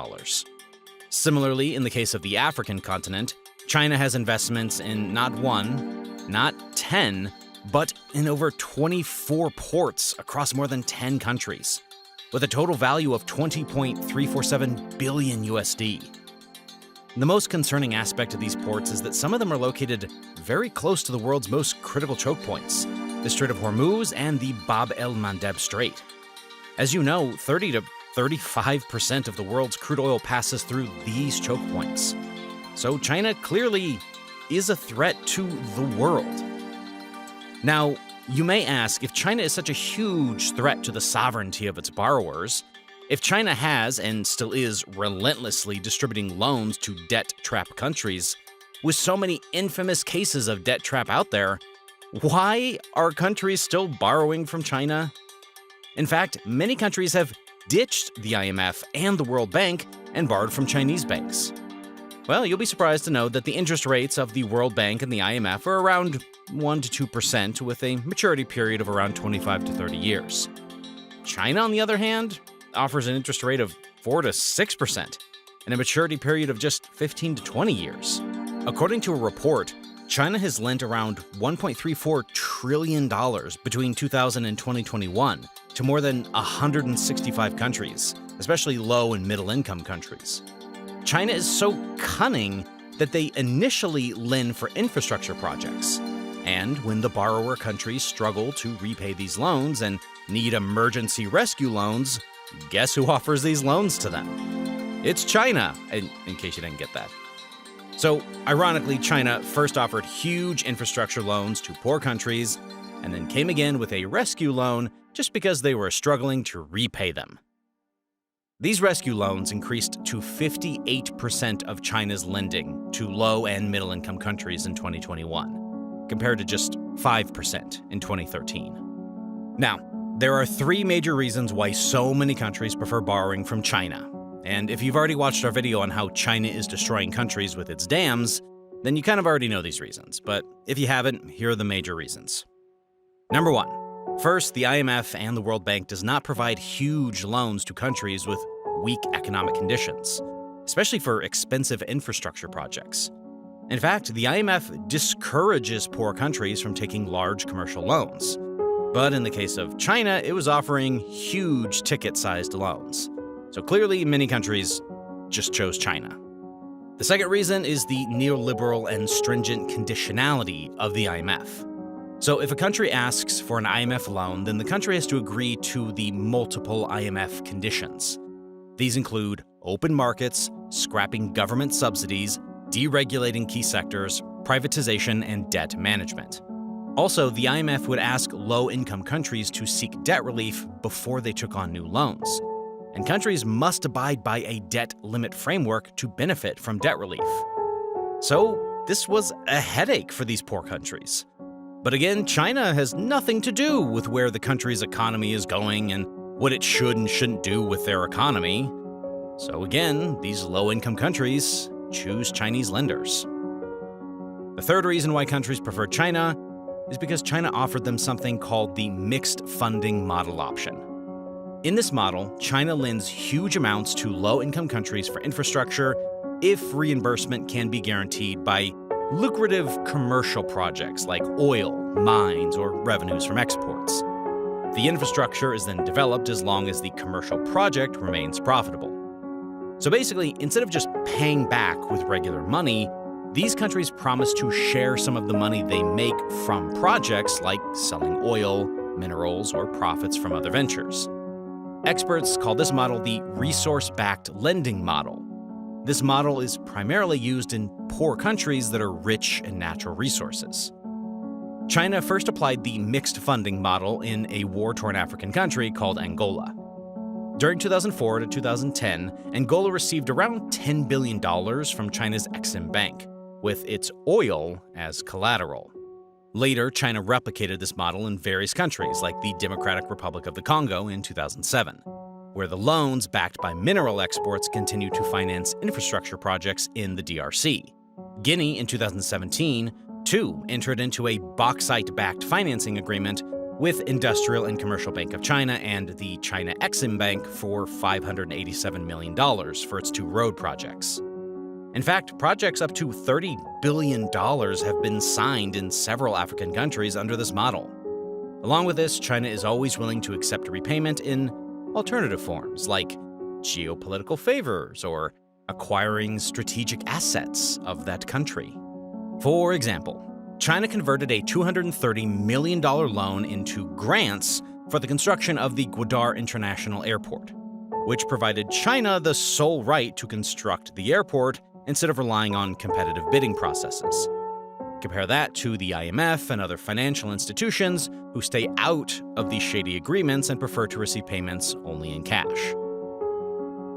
Similarly, in the case of the African continent, China has investments in not 1, not 10, but in over 24 ports across more than 10 countries, with a total value of $20.347 billion USD. The most concerning aspect of these ports is that some of them are located very close to the world's most critical choke points, the Strait of Hormuz and the Bab el-Mandeb Strait. As you know, 30 to 35% of the world's crude oil passes through these choke points. So China clearly is a threat to the world. Now, you may ask, if China is such a huge threat to the sovereignty of its borrowers, if China has and still is relentlessly distributing loans to debt-trap countries, with so many infamous cases of debt trap out there, why are countries still borrowing from China? In fact, many countries have ditched the IMF and the World Bank and borrowed from Chinese banks. Well, you'll be surprised to know that the interest rates of the World Bank and the IMF are around 1 to 2% with a maturity period of around 25 to 30 years. China, on the other hand, offers an interest rate of 4 to 6% and a maturity period of just 15 to 20 years. According to a report, China has lent around $1.34 trillion between 2000 and 2021 to more than 165 countries, especially low and middle-income countries. China is so cunning that they initially lend for infrastructure projects. And when the borrower countries struggle to repay these loans and need emergency rescue loans, guess who offers these loans to them? It's China, in case you didn't get that. So, ironically, China first offered huge infrastructure loans to poor countries, and then came again with a rescue loan just because they were struggling to repay them. These rescue loans increased to 58% of China's lending to low and middle-income countries in 2021, compared to just 5% in 2013. Now, there are 3 major reasons why so many countries prefer borrowing from China. And if you've already watched our video on how China is destroying countries with its dams, then you kind of already know these reasons. But if you haven't, here are the major reasons. Number 1. First, the IMF and the World Bank does not provide huge loans to countries with weak economic conditions, especially for expensive infrastructure projects. In fact, the IMF discourages poor countries from taking large commercial loans. But in the case of China, it was offering huge ticket-sized loans. So clearly, many countries just chose China. The second reason is the neoliberal and stringent conditionality of the IMF. So if a country asks for an IMF loan, then the country has to agree to the multiple IMF conditions. These include open markets, scrapping government subsidies, deregulating key sectors, privatization, and debt management. Also, the IMF would ask low-income countries to seek debt relief before they took on new loans. And countries must abide by a debt limit framework to benefit from debt relief. So, this was a headache for these poor countries. But again, China has nothing to do with where the country's economy is going and what it should and shouldn't do with their economy. So again, these low-income countries choose Chinese lenders. The third reason why countries prefer China is because China offered them something called the mixed funding model option. In this model, China lends huge amounts to low-income countries for infrastructure if reimbursement can be guaranteed by lucrative commercial projects like oil, mines, or revenues from exports. The infrastructure is then developed as long as the commercial project remains profitable. So basically, instead of just paying back with regular money, these countries promise to share some of the money they make from projects like selling oil, minerals, or profits from other ventures. Experts call this model the resource-backed lending model. This model is primarily used in poor countries that are rich in natural resources. China first applied the mixed funding model in a war-torn African country called Angola. During 2004 to 2010, Angola received around $10 billion from China's Exim Bank, with its oil as collateral. Later, China replicated this model in various countries, like the Democratic Republic of the Congo in 2007, where the loans backed by mineral exports continue to finance infrastructure projects in the DRC. Guinea, in 2017, too, entered into a bauxite-backed financing agreement with Industrial and Commercial Bank of China and the China Exim Bank for $587 million for its 2 road projects. In fact, projects up to $30 billion have been signed in several African countries under this model. Along with this, China is always willing to accept repayment in alternative forms like geopolitical favors or acquiring strategic assets of that country. For example, China converted a $230 million loan into grants for the construction of the Gwadar International Airport, which provided China the sole right to construct the airport instead of relying on competitive bidding processes. Compare that to the IMF and other financial institutions who stay out of these shady agreements and prefer to receive payments only in cash.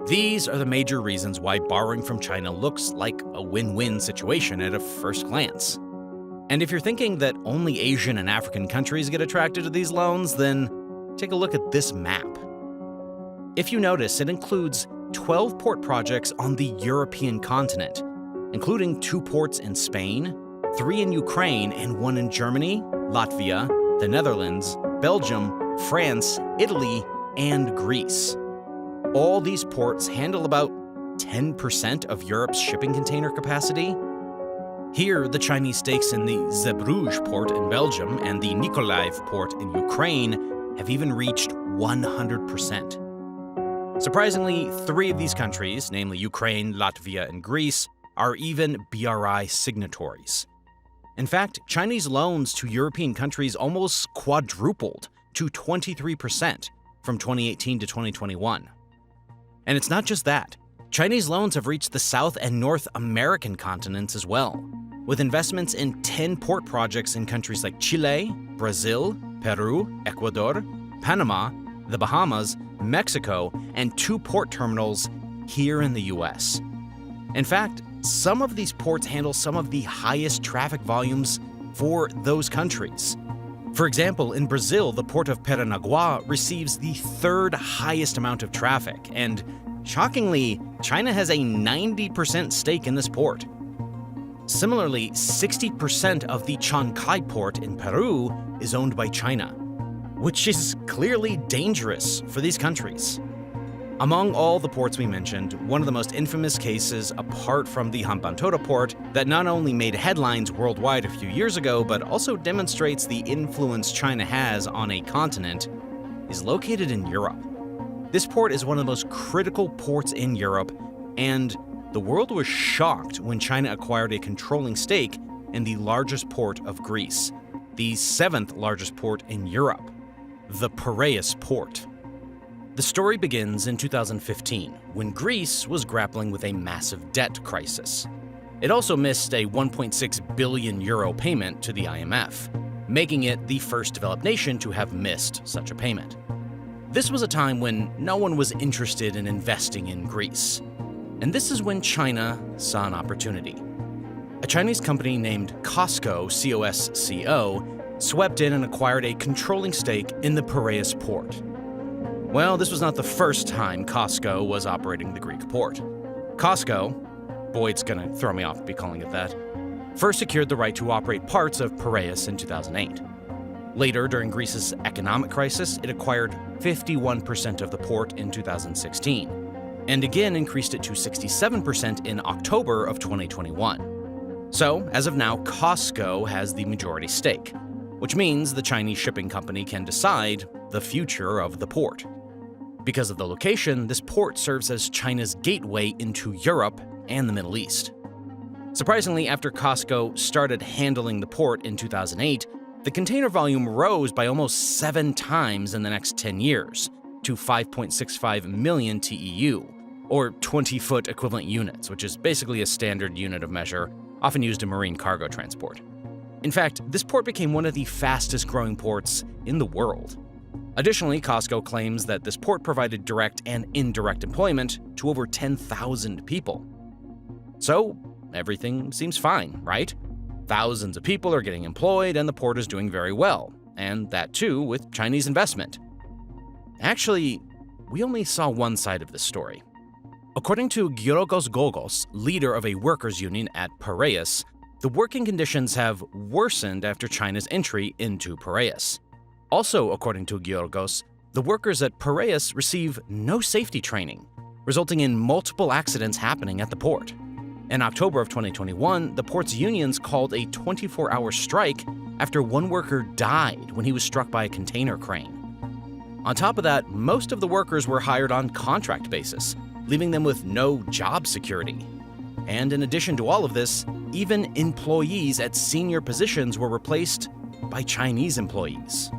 These are the major reasons why borrowing from China looks like a win-win situation at a first glance. And if you're thinking that only Asian and African countries get attracted to these loans, then take a look at this map. If you notice, it includes 12 port projects on the European continent, including 2 ports in Spain, 3 in Ukraine, and 1 in Germany, Latvia, the Netherlands, Belgium, France, Italy, and Greece. All these ports handle about 10% of Europe's shipping container capacity. Here, the Chinese stakes in the Zeebrugge port in Belgium and the Mykolaiv port in Ukraine have even reached 100%. Surprisingly, 3 of these countries, namely Ukraine, Latvia, and Greece, are even BRI signatories. In fact, Chinese loans to European countries almost quadrupled to 23% from 2018 to 2021. And it's not just that. Chinese loans have reached the South and North American continents as well, with investments in 10 port projects in countries like Chile, Brazil, Peru, Ecuador, Panama, the Bahamas, Mexico, and 2 port terminals here in the US. In fact, some of these ports handle some of the highest traffic volumes for those countries. For example, in Brazil, the port of Paranaguá receives the 3rd highest amount of traffic, and shockingly, China has a 90% stake in this port. Similarly, 60% of the Chancay port in Peru is owned by China, which is clearly dangerous for these countries. Among all the ports we mentioned, one of the most infamous cases, apart from the Hambantota port, that not only made headlines worldwide a few years ago, but also demonstrates the influence China has on a continent, is located in Europe. This port is one of the most critical ports in Europe, and the world was shocked when China acquired a controlling stake in the largest port of Greece, the 7th largest port in Europe, the Piraeus port. The story begins in 2015, when Greece was grappling with a massive debt crisis. It also missed a 1.6 billion euro payment to the IMF, making it the first developed nation to have missed such a payment. This was a time when no one was interested in investing in Greece. And this is when China saw an opportunity. A Chinese company named COSCO, C-O-S-C-O, swept in and acquired a controlling stake in the Piraeus port. Well, this was not the first time COSCO was operating the Greek port. COSCO, boy, it's gonna throw me off to be calling it that, first secured the right to operate parts of Piraeus in 2008. Later, during Greece's economic crisis, it acquired 51% of the port in 2016, and again increased it to 67% in October of 2021. So, as of now, COSCO has the majority stake, which means the Chinese shipping company can decide the future of the port. Because of the location, this port serves as China's gateway into Europe and the Middle East. Surprisingly, after COSCO started handling the port in 2008, the container volume rose by almost 7 times in the next 10 years, to 5.65 million TEU, or 20-foot equivalent units, which is basically a standard unit of measure, often used in marine cargo transport. In fact, this port became one of the fastest-growing ports in the world. Additionally, COSCO claims that this port provided direct and indirect employment to over 10,000 people. So, everything seems fine, right? Thousands of people are getting employed and the port is doing very well, and that too with Chinese investment. Actually, we only saw one side of this story. According to Giorgos Gogos, leader of a workers' union at Piraeus, the working conditions have worsened after China's entry into Piraeus. Also, according to Giorgos, the workers at Piraeus receive no safety training, resulting in multiple accidents happening at the port. In October of 2021, the port's unions called a 24-hour strike after one worker died when he was struck by a container crane. On top of that, most of the workers were hired on contract basis, leaving them with no job security. And in addition to all of this, even employees at senior positions were replaced by Chinese employees.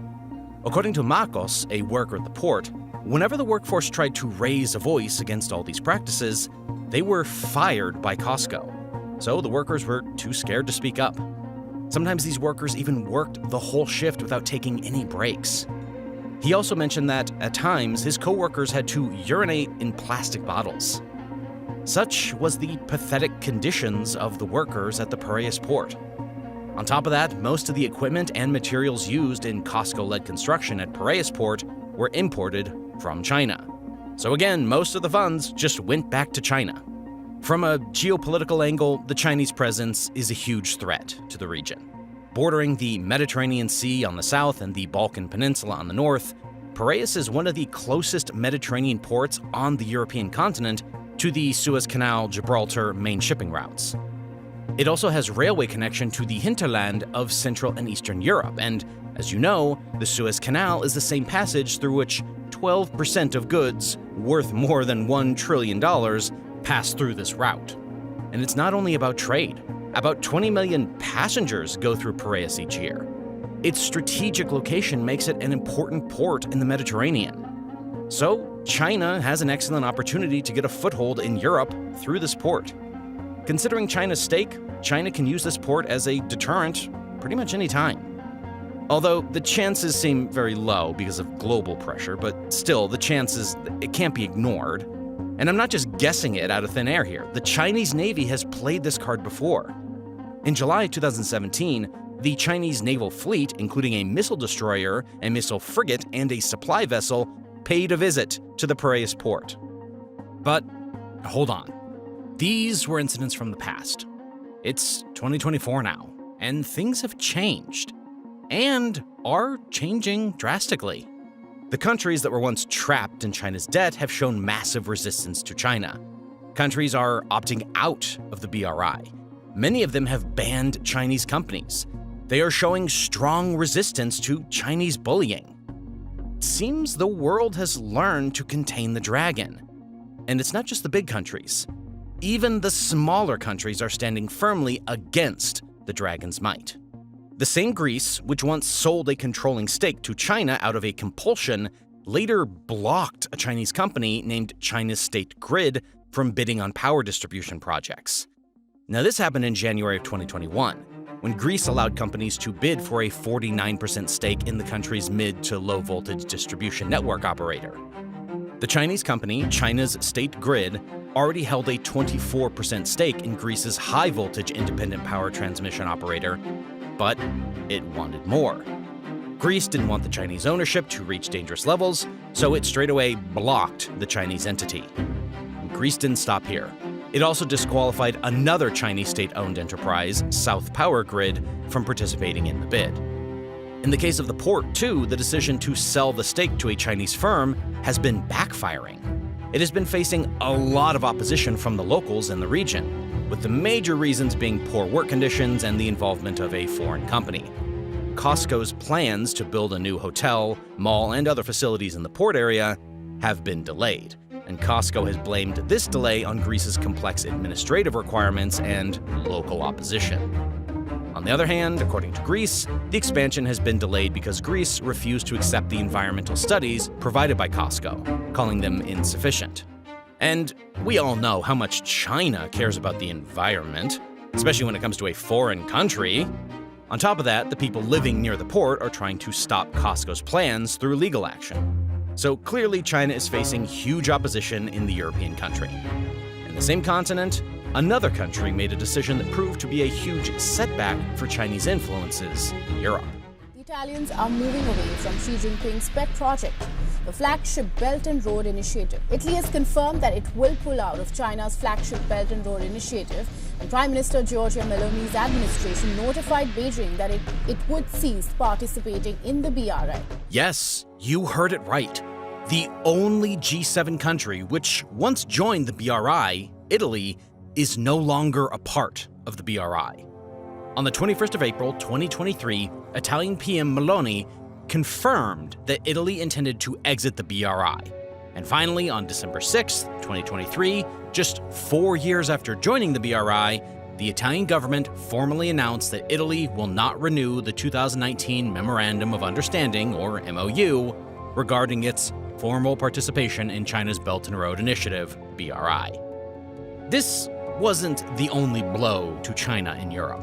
According to Marcos, a worker at the port, whenever the workforce tried to raise a voice against all these practices, they were fired by COSCO. So the workers were too scared to speak up. Sometimes these workers even worked the whole shift without taking any breaks. He also mentioned that, at times, his co-workers had to urinate in plastic bottles. Such was the pathetic conditions of the workers at the Piraeus port. On top of that, most of the equipment and materials used in COSCO-led construction at Piraeus port were imported from China. So again, most of the funds just went back to China. From a geopolitical angle, the Chinese presence is a huge threat to the region. Bordering the Mediterranean Sea on the south and the Balkan Peninsula on the north, Piraeus is one of the closest Mediterranean ports on the European continent to the Suez Canal, Gibraltar main shipping routes. It also has railway connection to the hinterland of Central and Eastern Europe, and as you know, the Suez Canal is the same passage through which 12% of goods worth more than $1 trillion pass through this route. And it's not only about trade. About 20 million passengers go through Piraeus each year. Its strategic location makes it an important port in the Mediterranean. So, China has an excellent opportunity to get a foothold in Europe through this port. Considering China's stake, China can use this port as a deterrent pretty much any time. Although the chances seem very low because of global pressure, but still, the chances, it can't be ignored. And I'm not just guessing it out of thin air here. The Chinese Navy has played this card before. In July 2017, the Chinese naval fleet, including a missile destroyer, a missile frigate, and a supply vessel, paid a visit to the Piraeus port. But hold on. These were incidents from the past. It's 2024 now, and things have changed, and are changing drastically. The countries that were once trapped in China's debt have shown massive resistance to China. Countries are opting out of the BRI. Many of them have banned Chinese companies. They are showing strong resistance to Chinese bullying. It seems the world has learned to contain the dragon. And it's not just the big countries. Even the smaller countries are standing firmly against the dragon's might. The same Greece, which once sold a controlling stake to China out of a compulsion, later blocked a Chinese company named China's State Grid from bidding on power distribution projects. Now, this happened in January of 2021, when Greece allowed companies to bid for a 49% stake in the country's mid to low voltage distribution network operator. The Chinese company, China's State Grid, already held a 24% stake in Greece's high voltage independent power transmission operator, but it wanted more. Greece didn't want the Chinese ownership to reach dangerous levels, so it straight away blocked the Chinese entity. And Greece didn't stop here. It also disqualified another Chinese state-owned enterprise, South Power Grid, from participating in the bid. In the case of the port, too, the decision to sell the stake to a Chinese firm has been backfiring. It has been facing a lot of opposition from the locals in the region, with the major reasons being poor work conditions and the involvement of a foreign company. Costco's plans to build a new hotel, mall, and other facilities in the port area have been delayed, and Costco has blamed this delay on Greece's complex administrative requirements and local opposition. On the other hand, according to Greece, the expansion has been delayed because Greece refused to accept the environmental studies provided by Costco, calling them insufficient. And we all know how much China cares about the environment, especially when it comes to a foreign country. On top of that, the people living near the port are trying to stop Costco's plans through legal action. So clearly, China is facing huge opposition in the European country. In the same continent, another country made a decision that proved to be a huge setback for Chinese influences in Europe. The Italians are moving away from Xi Jinping's pet project, the flagship Belt and Road Initiative. Italy has confirmed that it will pull out of China's flagship Belt and Road Initiative, and Prime Minister Giorgia Meloni's administration notified Beijing that it would cease participating in the BRI. Yes, you heard it right. The only G7 country which once joined the BRI, Italy, is no longer a part of the BRI. On the 21st of April, 2023, Italian PM Meloni confirmed that Italy intended to exit the BRI. And finally, on December 6th, 2023, just 4 years after joining the BRI, the Italian government formally announced that Italy will not renew the 2019 Memorandum of Understanding, or MOU, regarding its formal participation in China's Belt and Road Initiative, BRI. This wasn't the only blow to China in Europe.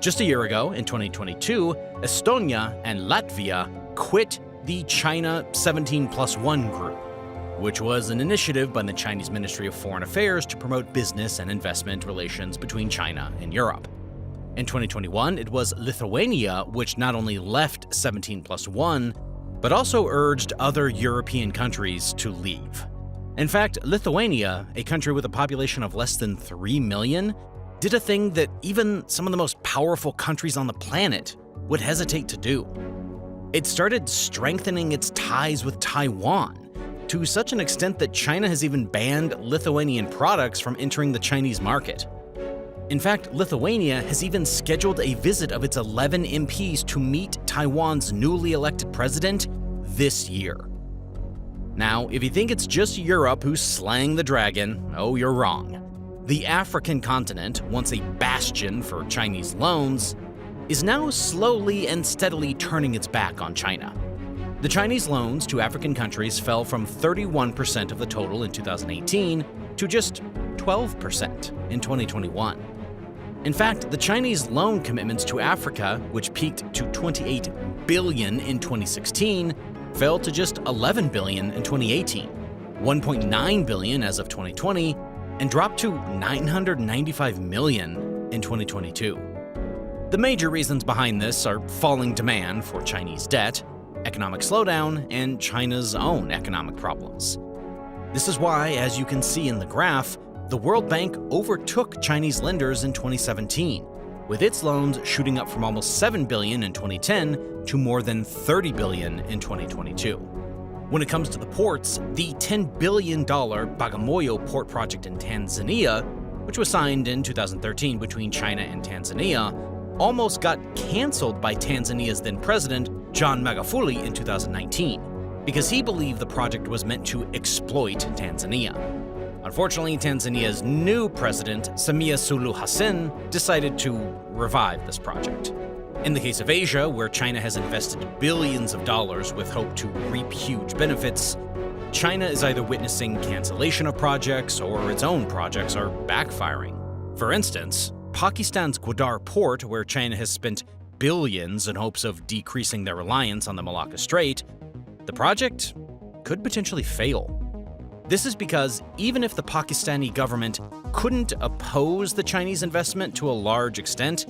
Just a year ago, in 2022, Estonia and Latvia quit the China 17+1 group, which was an initiative by the Chinese Ministry of Foreign Affairs to promote business and investment relations between China and Europe. In 2021, it was Lithuania which not only left 17+1, but also urged other European countries to leave. In fact, Lithuania, a country with a population of less than 3 million, did a thing that even some of the most powerful countries on the planet would hesitate to do. It started strengthening its ties with Taiwan, to such an extent that China has even banned Lithuanian products from entering the Chinese market. In fact, Lithuania has even scheduled a visit of its 11 MPs to meet Taiwan's newly elected president this year. Now, if you think it's just Europe who's slaying the dragon, oh, you're wrong. The African continent, once a bastion for Chinese loans, is now slowly and steadily turning its back on China. The Chinese loans to African countries fell from 31% of the total in 2018 to just 12% in 2021. In fact, the Chinese loan commitments to Africa, which peaked to $28 billion in 2016, fell to just $11 billion in 2018, $1.9 billion as of 2020, and dropped to $995 million in 2022. The major reasons behind this are falling demand for Chinese debt, economic slowdown, and China's own economic problems. This is why, as you can see in the graph, the World Bank overtook Chinese lenders in 2017, with its loans shooting up from almost $7 billion in 2010 to more than $30 billion in 2022. When it comes to the ports, the $10 billion Bagamoyo port project in Tanzania, which was signed in 2013 between China and Tanzania, almost got canceled by Tanzania's then president, John Magufuli, in 2019, because he believed the project was meant to exploit Tanzania. Unfortunately, Tanzania's new president, Samia Suluhu Hassan, decided to revive this project. In the case of Asia, where China has invested billions of dollars with hope to reap huge benefits, China is either witnessing cancellation of projects or its own projects are backfiring. For instance, Pakistan's Gwadar port, where China has spent billions in hopes of decreasing their reliance on the Malacca Strait, the project could potentially fail. This is because even if the Pakistani government couldn't oppose the Chinese investment to a large extent,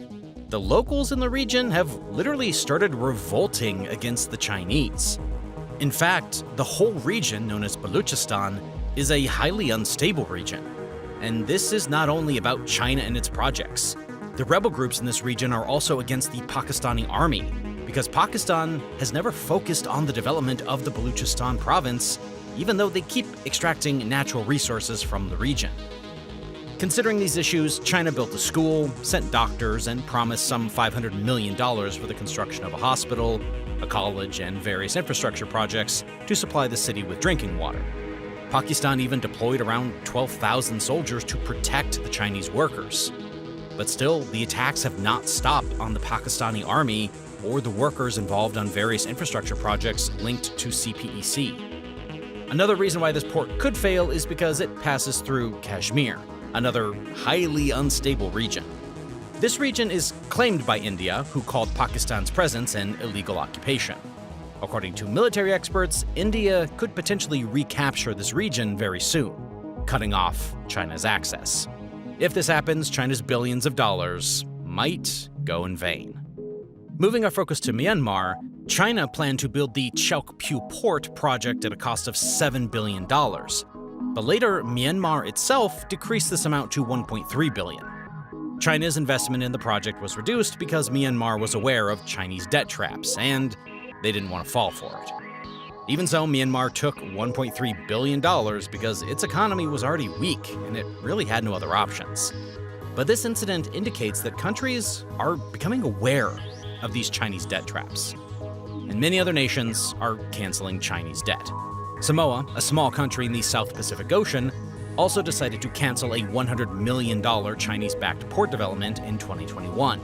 the locals in the region have literally started revolting against the Chinese. In fact, the whole region, known as Baluchistan, is a highly unstable region. And this is not only about China and its projects. The rebel groups in this region are also against the Pakistani army, because Pakistan has never focused on the development of the Baluchistan province, even though they keep extracting natural resources from the region. Considering these issues, China built a school, sent doctors, and promised some $500 million for the construction of a hospital, a college, and various infrastructure projects to supply the city with drinking water. Pakistan even deployed around 12,000 soldiers to protect the Chinese workers. But still, the attacks have not stopped on the Pakistani army or the workers involved on various infrastructure projects linked to CPEC. Another reason why this port could fail is because it passes through Kashmir, another highly unstable region. This region is claimed by India, who called Pakistan's presence an illegal occupation. According to military experts, India could potentially recapture this region very soon, cutting off China's access. If this happens, China's billions of dollars might go in vain. Moving our focus to Myanmar, China planned to build the Chaukpu port project at a cost of $7 billion. But later, Myanmar itself decreased this amount to $1.3 billion. China's investment in the project was reduced because Myanmar was aware of Chinese debt traps, and they didn't want to fall for it. Even so, Myanmar took $1.3 billion because its economy was already weak and it really had no other options. But this incident indicates that countries are becoming aware of these Chinese debt traps. And many other nations are canceling Chinese debt. Samoa, a small country in the South Pacific Ocean, also decided to cancel a $100 million Chinese-backed port development in 2021,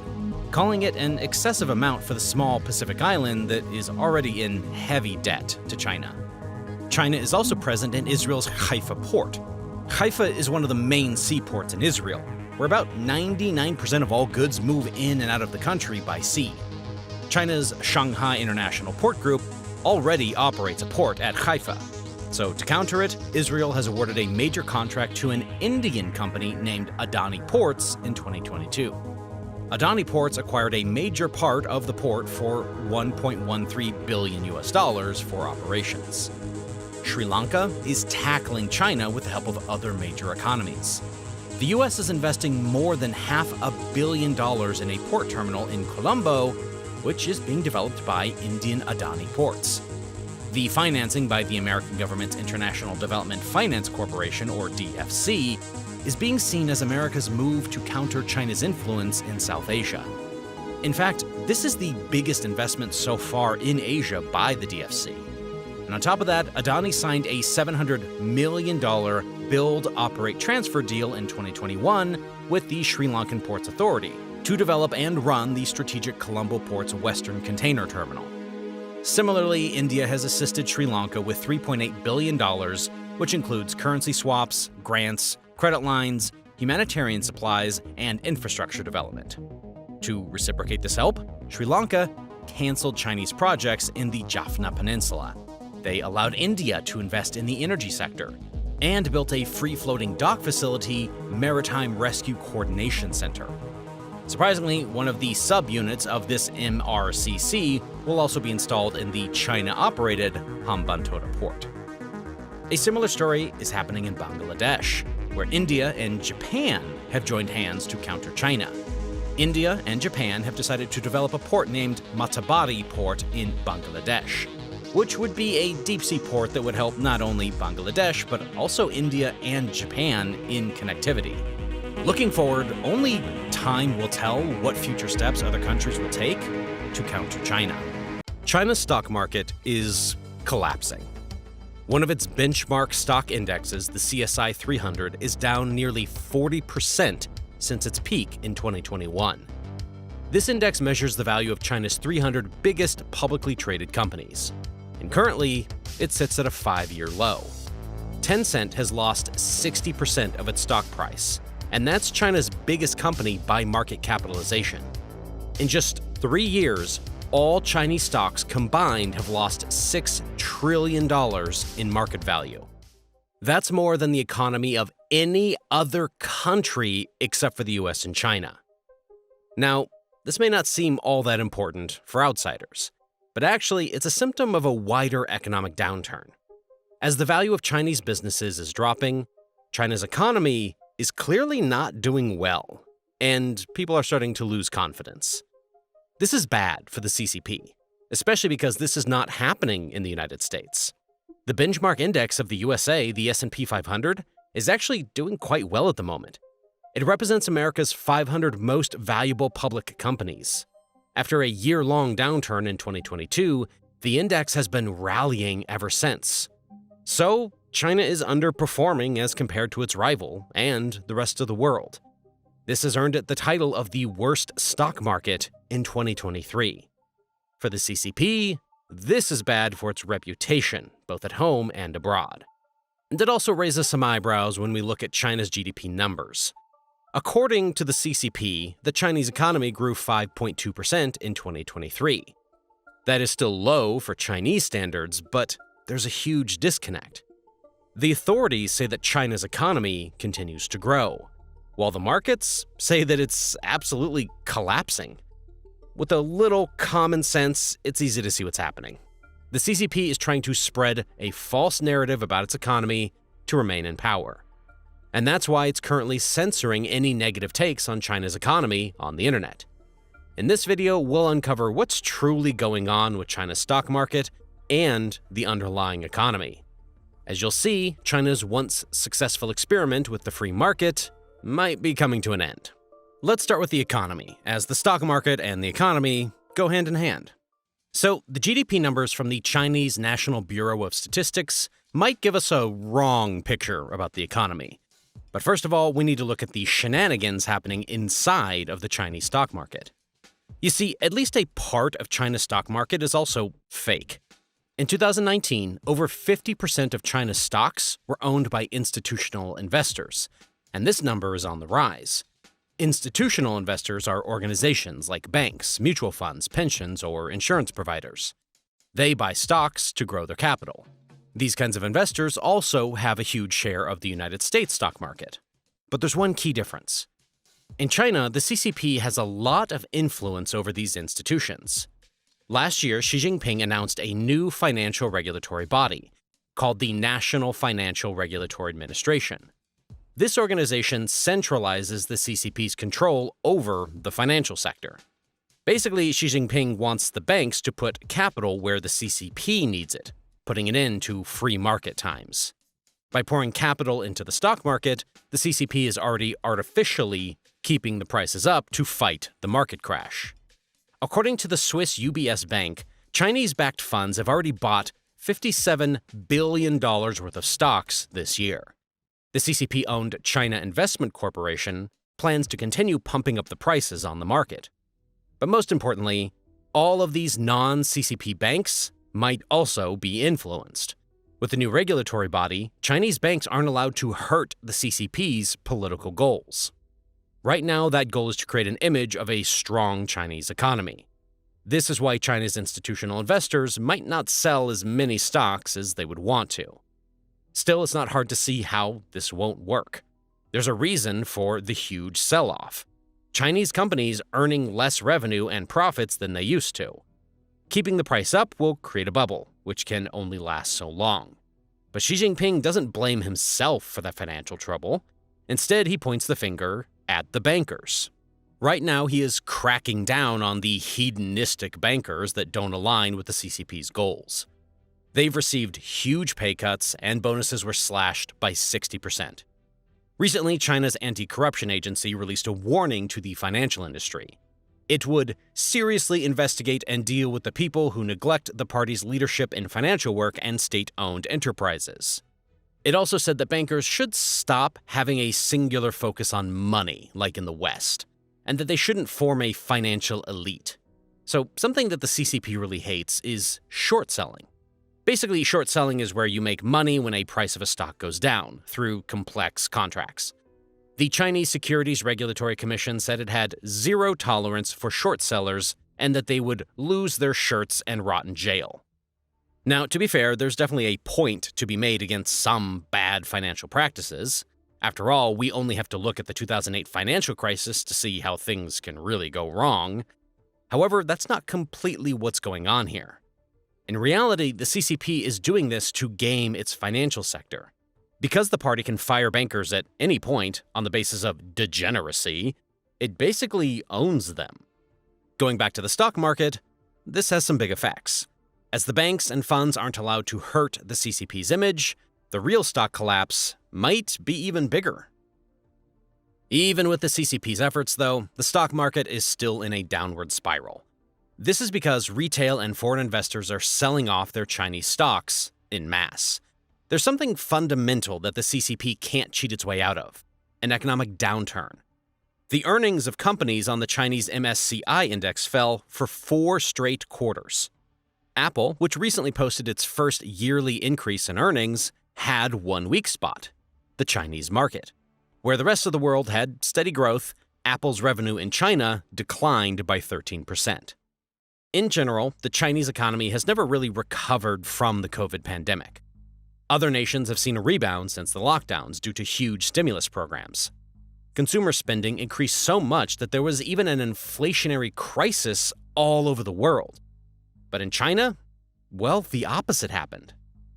calling it an excessive amount for the small Pacific island that is already in heavy debt to China. China is also present in Israel's Haifa port. Haifa is one of the main seaports in Israel, where about 99% of all goods move in and out of the country by sea. China's Shanghai International Port Group already operates a port at Haifa. So to counter it, Israel has awarded a major contract to an Indian company named Adani Ports in 2022. Adani Ports acquired a major part of the port for $1.13 billion for operations. Sri Lanka is tackling China with the help of other major economies. The US is investing more than $500 million in a port terminal in Colombo, which is being developed by Indian Adani Ports. The financing by the American government's International Development Finance Corporation, or DFC, is being seen as America's move to counter China's influence in South Asia. In fact, this is the biggest investment so far in Asia by the DFC. And on top of that, Adani signed a $700 million build, operate, transfer deal in 2021 with the Sri Lankan Ports Authority to develop and run the strategic Colombo Port's Western Container Terminal. Similarly, India has assisted Sri Lanka with $3.8 billion, which includes currency swaps, grants, credit lines, humanitarian supplies, and infrastructure development. To reciprocate this help, Sri Lanka canceled Chinese projects in the Jaffna Peninsula. They allowed India to invest in the energy sector and built a free-floating dock facility, Maritime Rescue Coordination Center. Surprisingly, one of the subunits of this MRCC will also be installed in the China-operated Hambantota port. A similar story is happening in Bangladesh. where India and Japan have joined hands to counter China. India and Japan have decided to develop a port named Matabari Port in Bangladesh, which would be a deep-sea port that would help not only Bangladesh, but also India and Japan in connectivity. Looking forward, only time will tell what future steps other countries will take to counter China. China's stock market is collapsing. One of its benchmark stock indexes, the CSI 300, is down nearly 40% since its peak in 2021. This index measures the value of China's 300 biggest publicly traded companies, and currently it sits at a 5-year low. Tencent has lost 60% of its stock price, and that's China's biggest company by market capitalization. In just 3 years, all Chinese stocks combined have lost $6 trillion in market value. That's more than the economy of any other country except for the US and China. Now, this may not seem all that important for outsiders, but actually it's a symptom of a wider economic downturn. As the value of Chinese businesses is dropping, China's economy is clearly not doing well, and people are starting to lose confidence. This is bad for the CCP, especially because this is not happening in the United States. The benchmark index of the USA, the S&P 500, is actually doing quite well at the moment. It represents America's 500 most valuable public companies. After a year-long downturn in 2022, the index has been rallying ever since. So, China is underperforming as compared to its rival and the rest of the world. This has earned it the title of the worst stock market in 2023. For the CCP, this is bad for its reputation, both at home and abroad. And it also raises some eyebrows when we look at China's GDP numbers. According to the CCP, the Chinese economy grew 5.2% in 2023. That is still low for Chinese standards, but there's a huge disconnect. The authorities say that China's economy continues to grow, while the markets say that it's absolutely collapsing. With a little common sense, it's easy to see what's happening. The CCP is trying to spread a false narrative about its economy to remain in power. And that's why it's currently censoring any negative takes on China's economy on the internet. In this video, we'll uncover what's truly going on with China's stock market and the underlying economy. As you'll see, China's once successful experiment with the free market might be coming to an end. Let's start with the economy, as the stock market and the economy go hand in hand. So, the GDP numbers from the Chinese National Bureau of Statistics might give us a wrong picture about the economy. But first of all, we need to look at the shenanigans happening inside of the Chinese stock market. You see, at least a part of China's stock market is also fake. In 2019, over 50% of China's stocks were owned by institutional investors, and this number is on the rise. Institutional investors are organizations like banks, mutual funds, pensions, or insurance providers. They buy stocks to grow their capital. These kinds of investors also have a huge share of the United States stock market. But there's one key difference. In China, the CCP has a lot of influence over these institutions. Last year, Xi Jinping announced a new financial regulatory body called the National Financial Regulatory Administration. This organization centralizes the CCP's control over the financial sector. Basically, Xi Jinping wants the banks to put capital where the CCP needs it, putting it into free market times. By pouring capital into the stock market, the CCP is already artificially keeping the prices up to fight the market crash. According to the Swiss UBS Bank, Chinese-backed funds have already bought $57 billion worth of stocks this year. The CCP-owned China Investment Corporation plans to continue pumping up the prices on the market. But most importantly, all of these non-CCP banks might also be influenced. With the new regulatory body, Chinese banks aren't allowed to hurt the CCP's political goals. Right now, that goal is to create an image of a strong Chinese economy. This is why China's institutional investors might not sell as many stocks as they would want to. Still, it's not hard to see how this won't work. There's a reason for the huge sell-off. Chinese companies earning less revenue and profits than they used to. Keeping the price up will create a bubble, which can only last so long. But Xi Jinping doesn't blame himself for the financial trouble. Instead, he points the finger at the bankers. Right now, he is cracking down on the hedonistic bankers that don't align with the CCP's goals. They've received huge pay cuts, and bonuses were slashed by 60%. Recently, China's anti-corruption agency released a warning to the financial industry. It would seriously investigate and deal with the people who neglect the party's leadership in financial work and state-owned enterprises. It also said that bankers should stop having a singular focus on money, like in the West, and that they shouldn't form a financial elite. So, something that the CCP really hates is short selling. Basically, short selling is where you make money when a price of a stock goes down, through complex contracts. The Chinese Securities Regulatory Commission said it had zero tolerance for short sellers and that they would lose their shirts and rot in jail. Now, to be fair, there's definitely a point to be made against some bad financial practices. After all, we only have to look at the 2008 financial crisis to see how things can really go wrong. However, that's not completely what's going on here. In reality, the CCP is doing this to game its financial sector. Because the party can fire bankers at any point on the basis of degeneracy, it basically owns them. Going back to the stock market, this has some big effects. As the banks and funds aren't allowed to hurt the CCP's image, the real stock collapse might be even bigger. Even with the CCP's efforts, though, the stock market is still in a downward spiral. This is because retail and foreign investors are selling off their Chinese stocks en masse. There's something fundamental that the CCP can't cheat its way out of: an economic downturn. The earnings of companies on the Chinese MSCI index fell for 4 straight quarters. Apple, which recently posted its first yearly increase in earnings, had one weak spot: the Chinese market. Where the rest of the world had steady growth, Apple's revenue in China declined by 13%. In general, the Chinese economy has never really recovered from the COVID pandemic. Other nations have seen a rebound since the lockdowns due to huge stimulus programs. Consumer spending increased so much that there was even an inflationary crisis all over the world. But in China, well, the opposite happened.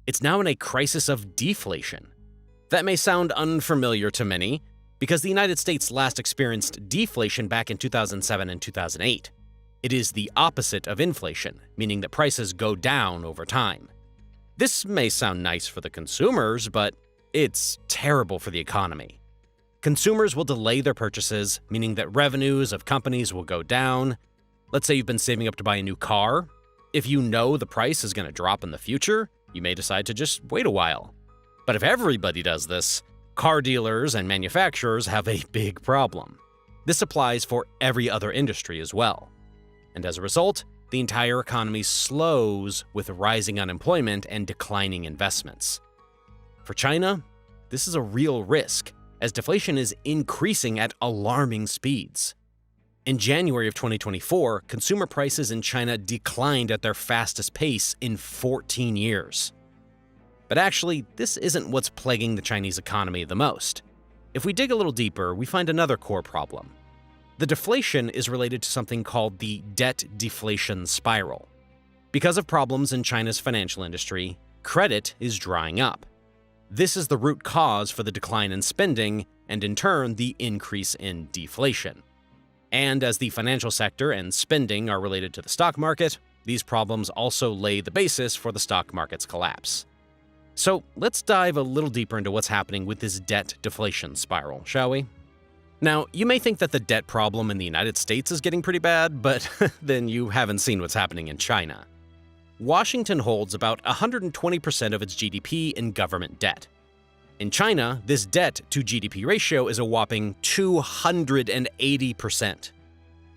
It's now in a crisis of deflation. That may sound unfamiliar to many, because the United States last experienced deflation back in 2007 and 2008. It is the opposite of inflation, meaning that prices go down over time. This may sound nice for the consumers, but it's terrible for the economy. Consumers will delay their purchases, meaning that revenues of companies will go down. Let's say you've been saving up to buy a new car. If you know the price is going to drop in the future, you may decide to just wait a while. But if everybody does this, car dealers and manufacturers have a big problem. This applies for every other industry as well. And as a result, the entire economy slows with rising unemployment and declining investments. For China, this is a real risk, as deflation is increasing at alarming speeds. In January of 2024, consumer prices in China declined at their fastest pace in 14 years. But actually, this isn't what's plaguing the Chinese economy the most. If we dig a little deeper, we find another core problem. The deflation is related to something called the debt-deflation spiral. Because of problems in China's financial industry, credit is drying up. This is the root cause for the decline in spending and, in turn, the increase in deflation. And as the financial sector and spending are related to the stock market, these problems also lay the basis for the stock market's collapse. So let's dive a little deeper into what's happening with this debt deflation spiral, shall we? Now, you may think that the debt problem in the United States is getting pretty bad, but then you haven't seen what's happening in China. Washington holds about 120% of its GDP in government debt. In China, this debt to GDP ratio is a whopping 280%.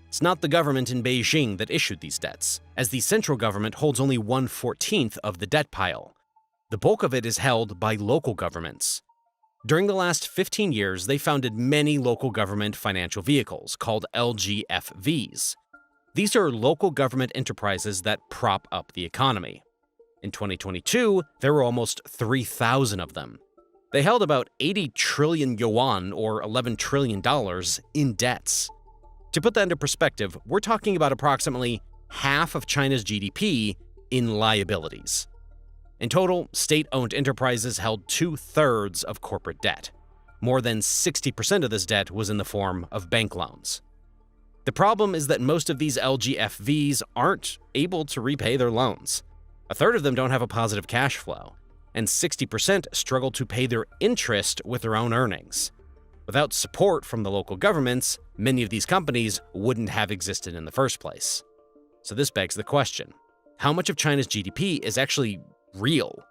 It's not the government in Beijing that issued these debts, as the central government holds only 1/14 of the debt pile. The bulk of it is held by local governments. During the last 15 years, they founded many local government financial vehicles called LGFVs. These are local government enterprises that prop up the economy. In 2022, there were almost 3,000 of them. They held about 80 trillion yuan, or $11 trillion, in debts. To put that into perspective, we're talking about approximately half of China's GDP in liabilities. In total, state-owned enterprises held 2/3 of corporate debt. more than 60% of this debt was in the form of bank loans. The problem is that most of these LGFVs aren't able to repay their loans. A third of them don't have a positive cash flow, and 60% struggle to pay their interest with their own earnings. Without support from the local governments, many of these companies wouldn't have existed in the first place. So this begs the question, how much of China's GDP is actually real?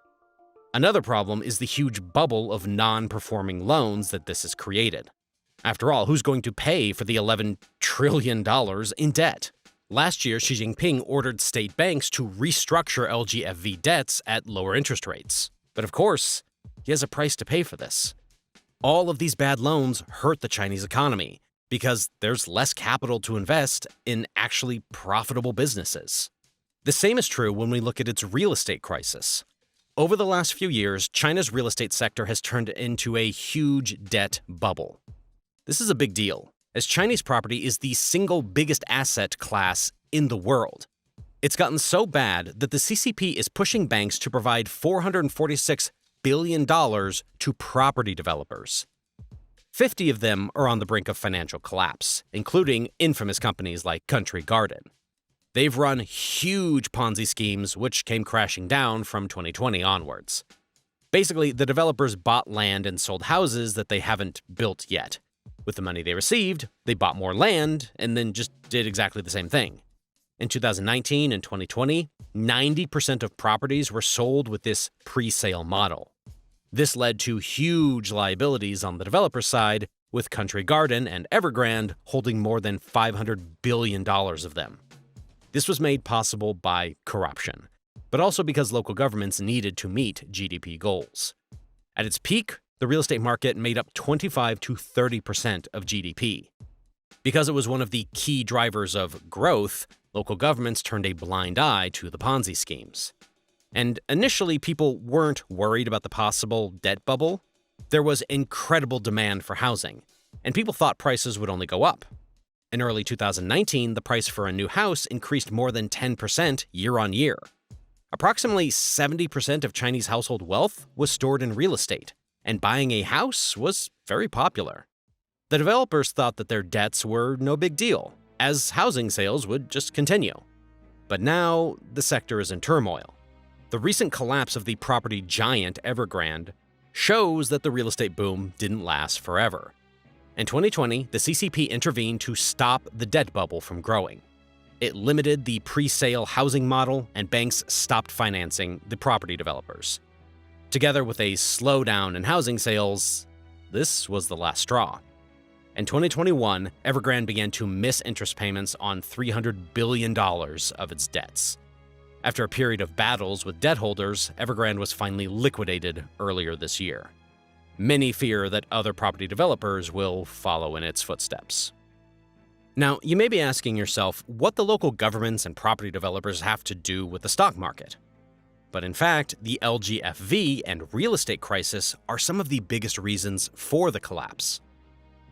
Another problem is the huge bubble of non-performing loans that this has created. After all, who's going to pay for the $11 trillion in debt? Last year, Xi Jinping ordered state banks to restructure LGFV debts at lower interest rates. But of course, he has a price to pay for this. All of these bad loans hurt the Chinese economy because there's less capital to invest in actually profitable businesses. The same is true when we look at its real estate crisis. Over the last few years, China's real estate sector has turned into a huge debt bubble. This is a big deal, as Chinese property is the single biggest asset class in the world. It's gotten so bad that the CCP is pushing banks to provide $446 billion to property developers. 50 of them are on the brink of financial collapse, including infamous companies like Country Garden. They've run huge Ponzi schemes which came crashing down from 2020 onwards. Basically, the developers bought land and sold houses that they haven't built yet. With the money they received, they bought more land and then just did exactly the same thing. In 2019 and 2020, 90% of properties were sold with this pre-sale model. This led to huge liabilities on the developer side, with Country Garden and Evergrande holding more than $500 billion of them. This was made possible by corruption, but also because local governments needed to meet GDP goals. At its peak, the real estate market made up 25 to 30% of GDP. Because it was one of the key drivers of growth, local governments turned a blind eye to the Ponzi schemes. And initially, people weren't worried about the possible debt bubble. There was incredible demand for housing, and people thought prices would only go up. In early 2019, the price for a new house increased more than 10% year on year. Approximately 70% of Chinese household wealth was stored in real estate, and buying a house was very popular. The developers thought that their debts were no big deal, as housing sales would just continue. But now, the sector is in turmoil. The recent collapse of the property giant Evergrande shows that the real estate boom didn't last forever. In 2020, the CCP intervened to stop the debt bubble from growing. It limited the pre-sale housing model, and banks stopped financing the property developers. Together with a slowdown in housing sales, this was the last straw. In 2021, Evergrande began to miss interest payments on $300 billion of its debts. After a period of battles with debt holders, Evergrande was finally liquidated earlier this year. Many fear that other property developers will follow in its footsteps. Now, you may be asking yourself what the local governments and property developers have to do with the stock market. But in fact, the LGFV and real estate crisis are some of the biggest reasons for the collapse.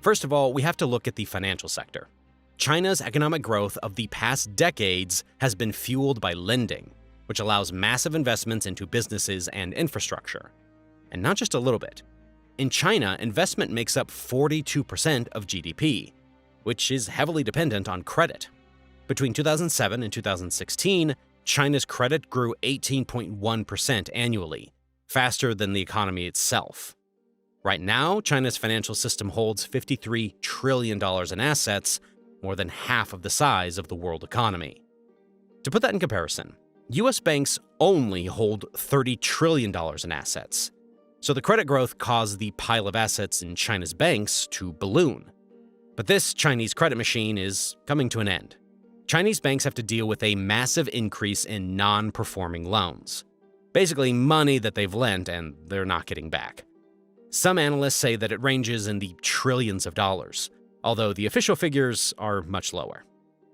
First of all, we have to look at the financial sector. China's economic growth of the past decades has been fueled by lending, which allows massive investments into businesses and infrastructure. And not just a little bit. In China, investment makes up 42% of GDP, which is heavily dependent on credit. Between 2007 and 2016, China's credit grew 18.1% annually, faster than the economy itself. Right now, China's financial system holds $53 trillion in assets, more than half of the size of the world economy. To put that in comparison, US banks only hold $30 trillion in assets. So the credit growth caused the pile of assets in China's banks to balloon. But this Chinese credit machine is coming to an end. Chinese banks have to deal with a massive increase in non-performing loans. Basically, money that they've lent and they're not getting back. Some analysts say that it ranges in the trillions of dollars, although the official figures are much lower.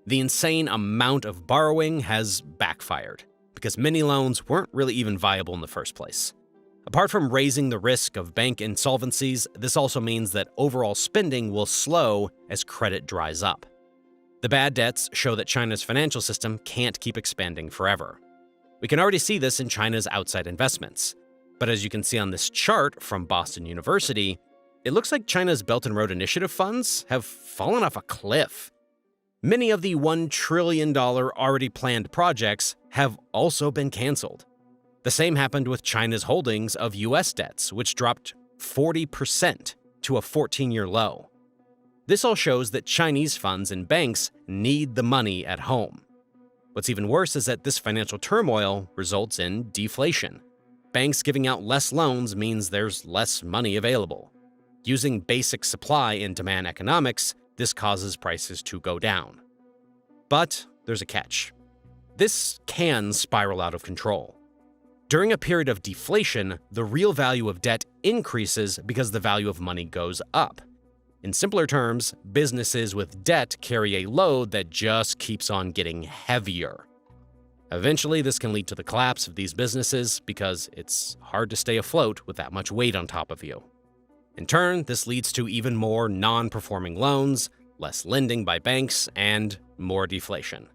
The insane amount of borrowing has backfired, because many loans weren't really even viable in the first place. Apart from raising the risk of bank insolvencies, this also means that overall spending will slow as credit dries up. The bad debts show that China's financial system can't keep expanding forever. We can already see this in China's outside investments. But as you can see on this chart from Boston University, it looks like China's Belt and Road Initiative funds have fallen off a cliff. Many of the $1 trillion already planned projects have also been canceled. The same happened with China's holdings of U.S. debts, which dropped 40% to a 14-year low. This all shows that Chinese funds and banks need the money at home. What's even worse is that this financial turmoil results in deflation. Banks giving out less loans means there's less money available. Using basic supply and demand economics, this causes prices to go down. But there's a catch. This can spiral out of control. During a period of deflation, the real value of debt increases because the value of money goes up. In simpler terms, businesses with debt carry a load that just keeps on getting heavier. Eventually, this can lead to the collapse of these businesses because it's hard to stay afloat with that much weight on top of you. In turn, this leads to even more non-performing loans, less lending by banks, and more deflation.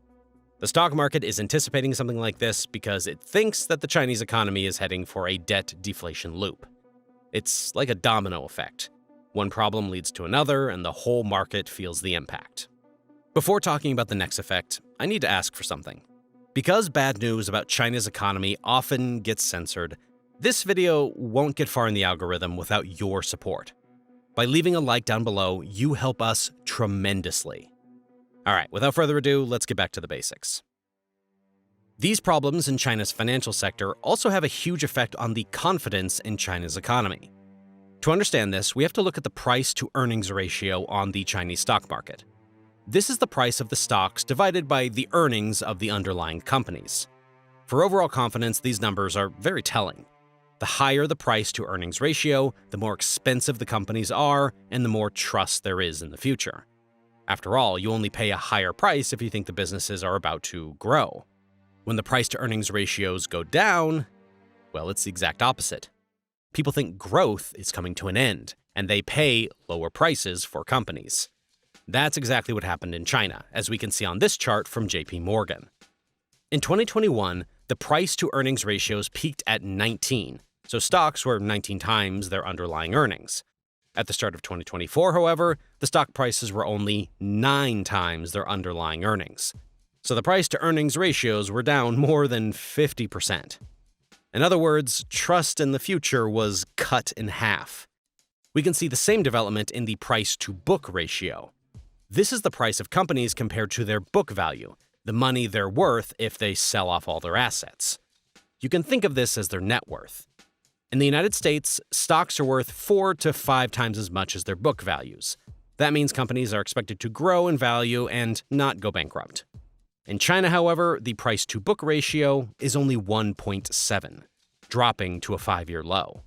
The stock market is anticipating something like this because it thinks that the Chinese economy is heading for a debt deflation loop. It's like a domino effect. One problem leads to another, and the whole market feels the impact. Before talking about the next effect, I need to ask for something. Because bad news about China's economy often gets censored, this video won't get far in the algorithm without your support. By leaving a like down below, you help us tremendously. All right, without further ado, let's get back to the basics. These problems in China's financial sector also have a huge effect on the confidence in China's economy. To understand this, we have to look at the price-to-earnings ratio on the Chinese stock market. This is the price of the stocks divided by the earnings of the underlying companies. For overall confidence, these numbers are very telling. The higher the price-to-earnings ratio, the more expensive the companies are, and the more trust there is in the future. After all, you only pay a higher price if you think the businesses are about to grow. When the price-to-earnings ratios go down, well, it's the exact opposite. People think growth is coming to an end, and they pay lower prices for companies. That's exactly what happened in China, as we can see on this chart from JP Morgan. In 2021, the price-to-earnings ratios peaked at 19, so stocks were 19 times their underlying earnings. At the start of 2024, however, the stock prices were only 9 times their underlying earnings. So the price-to-earnings ratios were down more than 50%. In other words, trust in the future was cut in half. We can see the same development in the price-to-book ratio. This is the price of companies compared to their book value, the money they're worth if they sell off all their assets. You can think of this as their net worth. In the United States, stocks are worth 4 to 5 times as much as their book values. That means companies are expected to grow in value and not go bankrupt. In China, however, the price-to-book ratio is only 1.7, dropping to a 5-year low.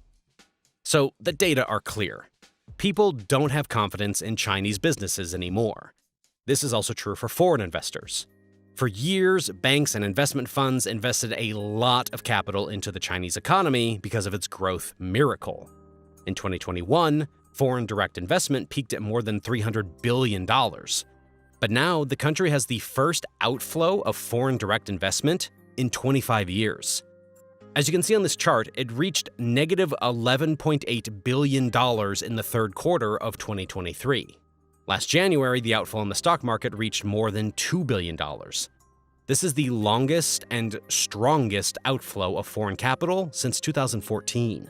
So the data are clear. People don't have confidence in Chinese businesses anymore. This is also true for foreign investors. For years, banks and investment funds invested a lot of capital into the Chinese economy because of its growth miracle. In 2021, foreign direct investment peaked at more than $300 billion. But now, the country has the first outflow of foreign direct investment in 25 years. As you can see on this chart, it reached negative $11.8 billion in the third quarter of 2023. Last January, the outflow in the stock market reached more than $2 billion. This is the longest and strongest outflow of foreign capital since 2014.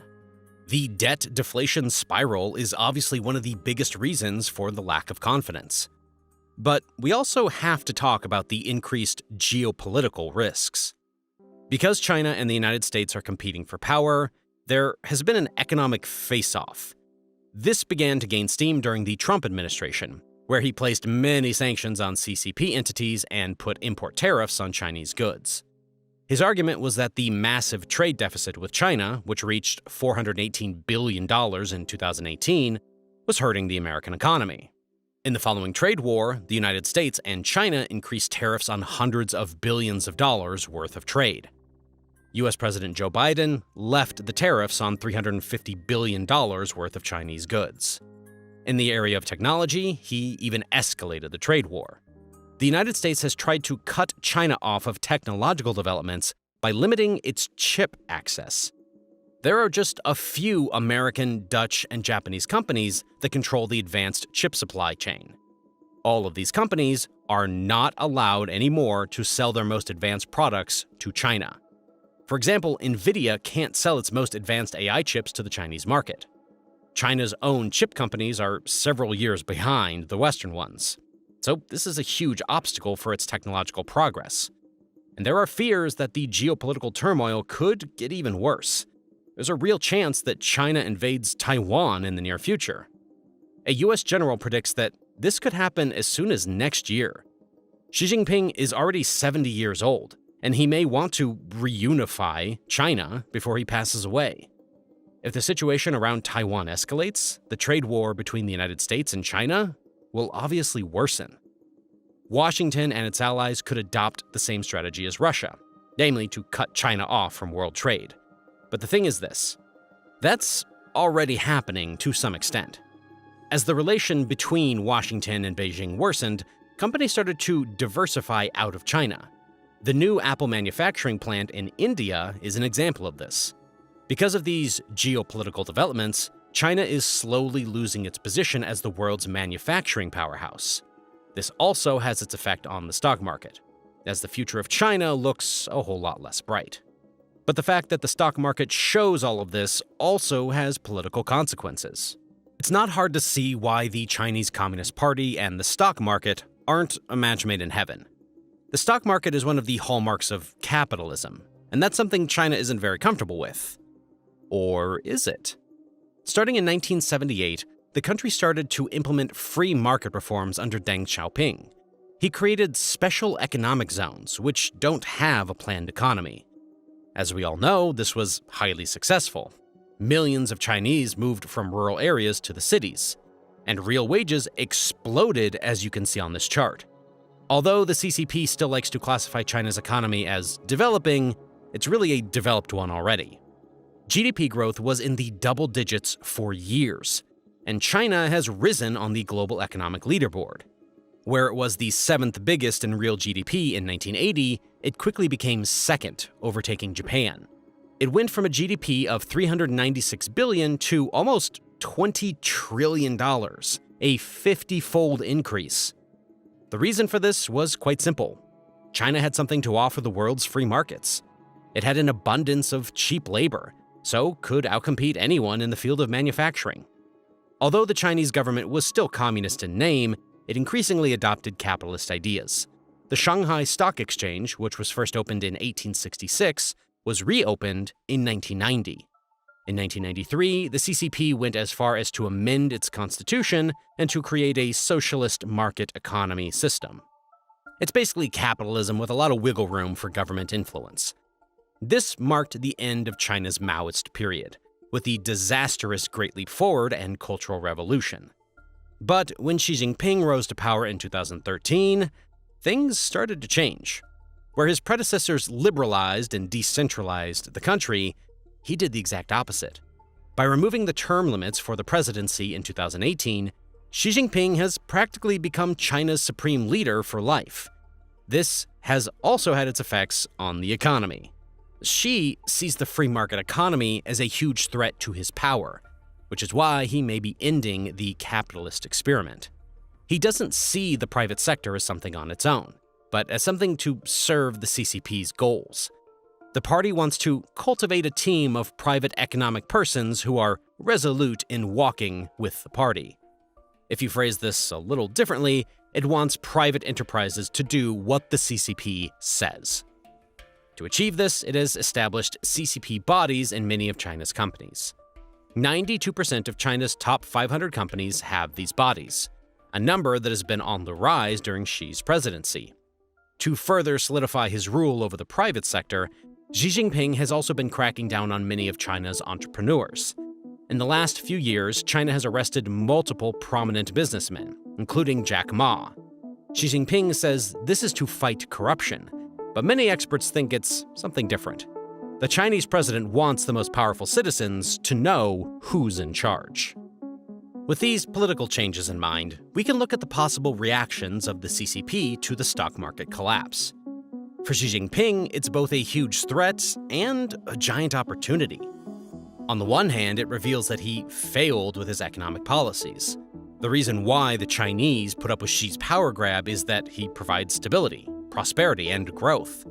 The debt deflation spiral is obviously one of the biggest reasons for the lack of confidence. But we also have to talk about the increased geopolitical risks. Because China and the United States are competing for power, there has been an economic face-off. This began to gain steam during the Trump administration, where he placed many sanctions on CCP entities and put import tariffs on Chinese goods. His argument was that the massive trade deficit with China, which reached $418 billion in 2018, was hurting the American economy. In the following trade war, the United States and China increased tariffs on hundreds of billions of dollars worth of trade. U.S. President Joe Biden left the tariffs on $350 billion worth of Chinese goods. In the area of technology, he even escalated the trade war. The United States has tried to cut China off of technological developments by limiting its chip access. There are just a few American, Dutch, and Japanese companies that control the advanced chip supply chain. All of these companies are not allowed anymore to sell their most advanced products to China. For example, NVIDIA can't sell its most advanced AI chips to the Chinese market. China's own chip companies are several years behind the Western ones. So this is a huge obstacle for its technological progress. And there are fears that the geopolitical turmoil could get even worse. There's a real chance that China invades Taiwan in the near future. A US general predicts that this could happen as soon as next year. Xi Jinping is already 70 years old, and he may want to reunify China before he passes away. If the situation around Taiwan escalates, the trade war between the United States and China will obviously worsen. Washington and its allies could adopt the same strategy as Russia, namely to cut China off from world trade. But the thing is this, that's already happening to some extent. As the relation between Washington and Beijing worsened, companies started to diversify out of China. The new Apple manufacturing plant in India is an example of this. Because of these geopolitical developments, China is slowly losing its position as the world's manufacturing powerhouse. This also has its effect on the stock market, as the future of China looks a whole lot less bright. But the fact that the stock market shows all of this also has political consequences. It's not hard to see why the Chinese Communist Party and the stock market aren't a match made in heaven. The stock market is one of the hallmarks of capitalism, and that's something China isn't very comfortable with. Or is it? Starting in 1978, the country started to implement free market reforms under Deng Xiaoping. He created special economic zones, which don't have a planned economy. As we all know, this was highly successful. Millions of Chinese moved from rural areas to the cities, and real wages exploded, as you can see on this chart. Although the CCP still likes to classify China's economy as developing, it's really a developed one already. GDP growth was in the double digits for years, and China has risen on the global economic leaderboard. Where it was the 7th biggest in real GDP in 1980, it quickly became second, overtaking Japan. It went from a GDP of $396 billion to almost $20 trillion, a 50-fold increase. The reason for this was quite simple. China had something to offer the world's free markets. It had an abundance of cheap labor, so could outcompete anyone in the field of manufacturing. Although the Chinese government was still communist in name, it increasingly adopted capitalist ideas. The Shanghai Stock Exchange, which was first opened in 1866, was reopened in 1990. In 1993, the CCP went as far as to amend its constitution and to create a socialist market economy system. It's basically capitalism with a lot of wiggle room for government influence. This marked the end of China's Maoist period, with the disastrous Great Leap Forward and Cultural Revolution. But when Xi Jinping rose to power in 2013, things started to change. Where his predecessors liberalized and decentralized the country, he did the exact opposite. By removing the term limits for the presidency in 2018, Xi Jinping has practically become China's supreme leader for life. This has also had its effects on the economy. Xi sees the free market economy as a huge threat to his power, which is why he may be ending the capitalist experiment. He doesn't see the private sector as something on its own, but as something to serve the CCP's goals. The party wants to cultivate a team of private economic persons who are resolute in walking with the party. If you phrase this a little differently, it wants private enterprises to do what the CCP says. To achieve this, it has established CCP bodies in many of China's companies. 92% of China's top 500 companies have these bodies, a number that has been on the rise during Xi's presidency. To further solidify his rule over the private sector, Xi Jinping has also been cracking down on many of China's entrepreneurs. In the last few years, China has arrested multiple prominent businessmen, including Jack Ma. Xi Jinping says this is to fight corruption, but many experts think it's something different. The Chinese president wants the most powerful citizens to know who's in charge. With these political changes in mind, we can look at the possible reactions of the CCP to the stock market collapse. For Xi Jinping, it's both a huge threat and a giant opportunity. On the one hand, it reveals that he failed with his economic policies. The reason why the Chinese put up with Xi's power grab is that he provides stability, prosperity, and growth.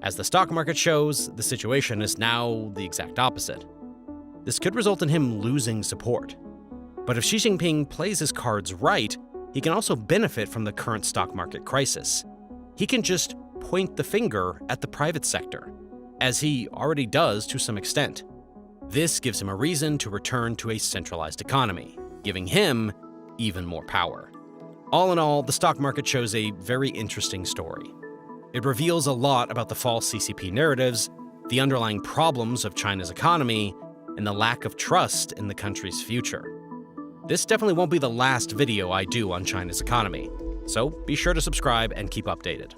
As the stock market shows, the situation is now the exact opposite. This could result in him losing support. But if Xi Jinping plays his cards right, he can also benefit from the current stock market crisis. He can just point the finger at the private sector, as he already does to some extent. This gives him a reason to return to a centralized economy, giving him even more power. All in all, the stock market shows a very interesting story. It reveals a lot about the false CCP narratives, the underlying problems of China's economy, and the lack of trust in the country's future. This definitely won't be the last video I do on China's economy, so be sure to subscribe and keep updated.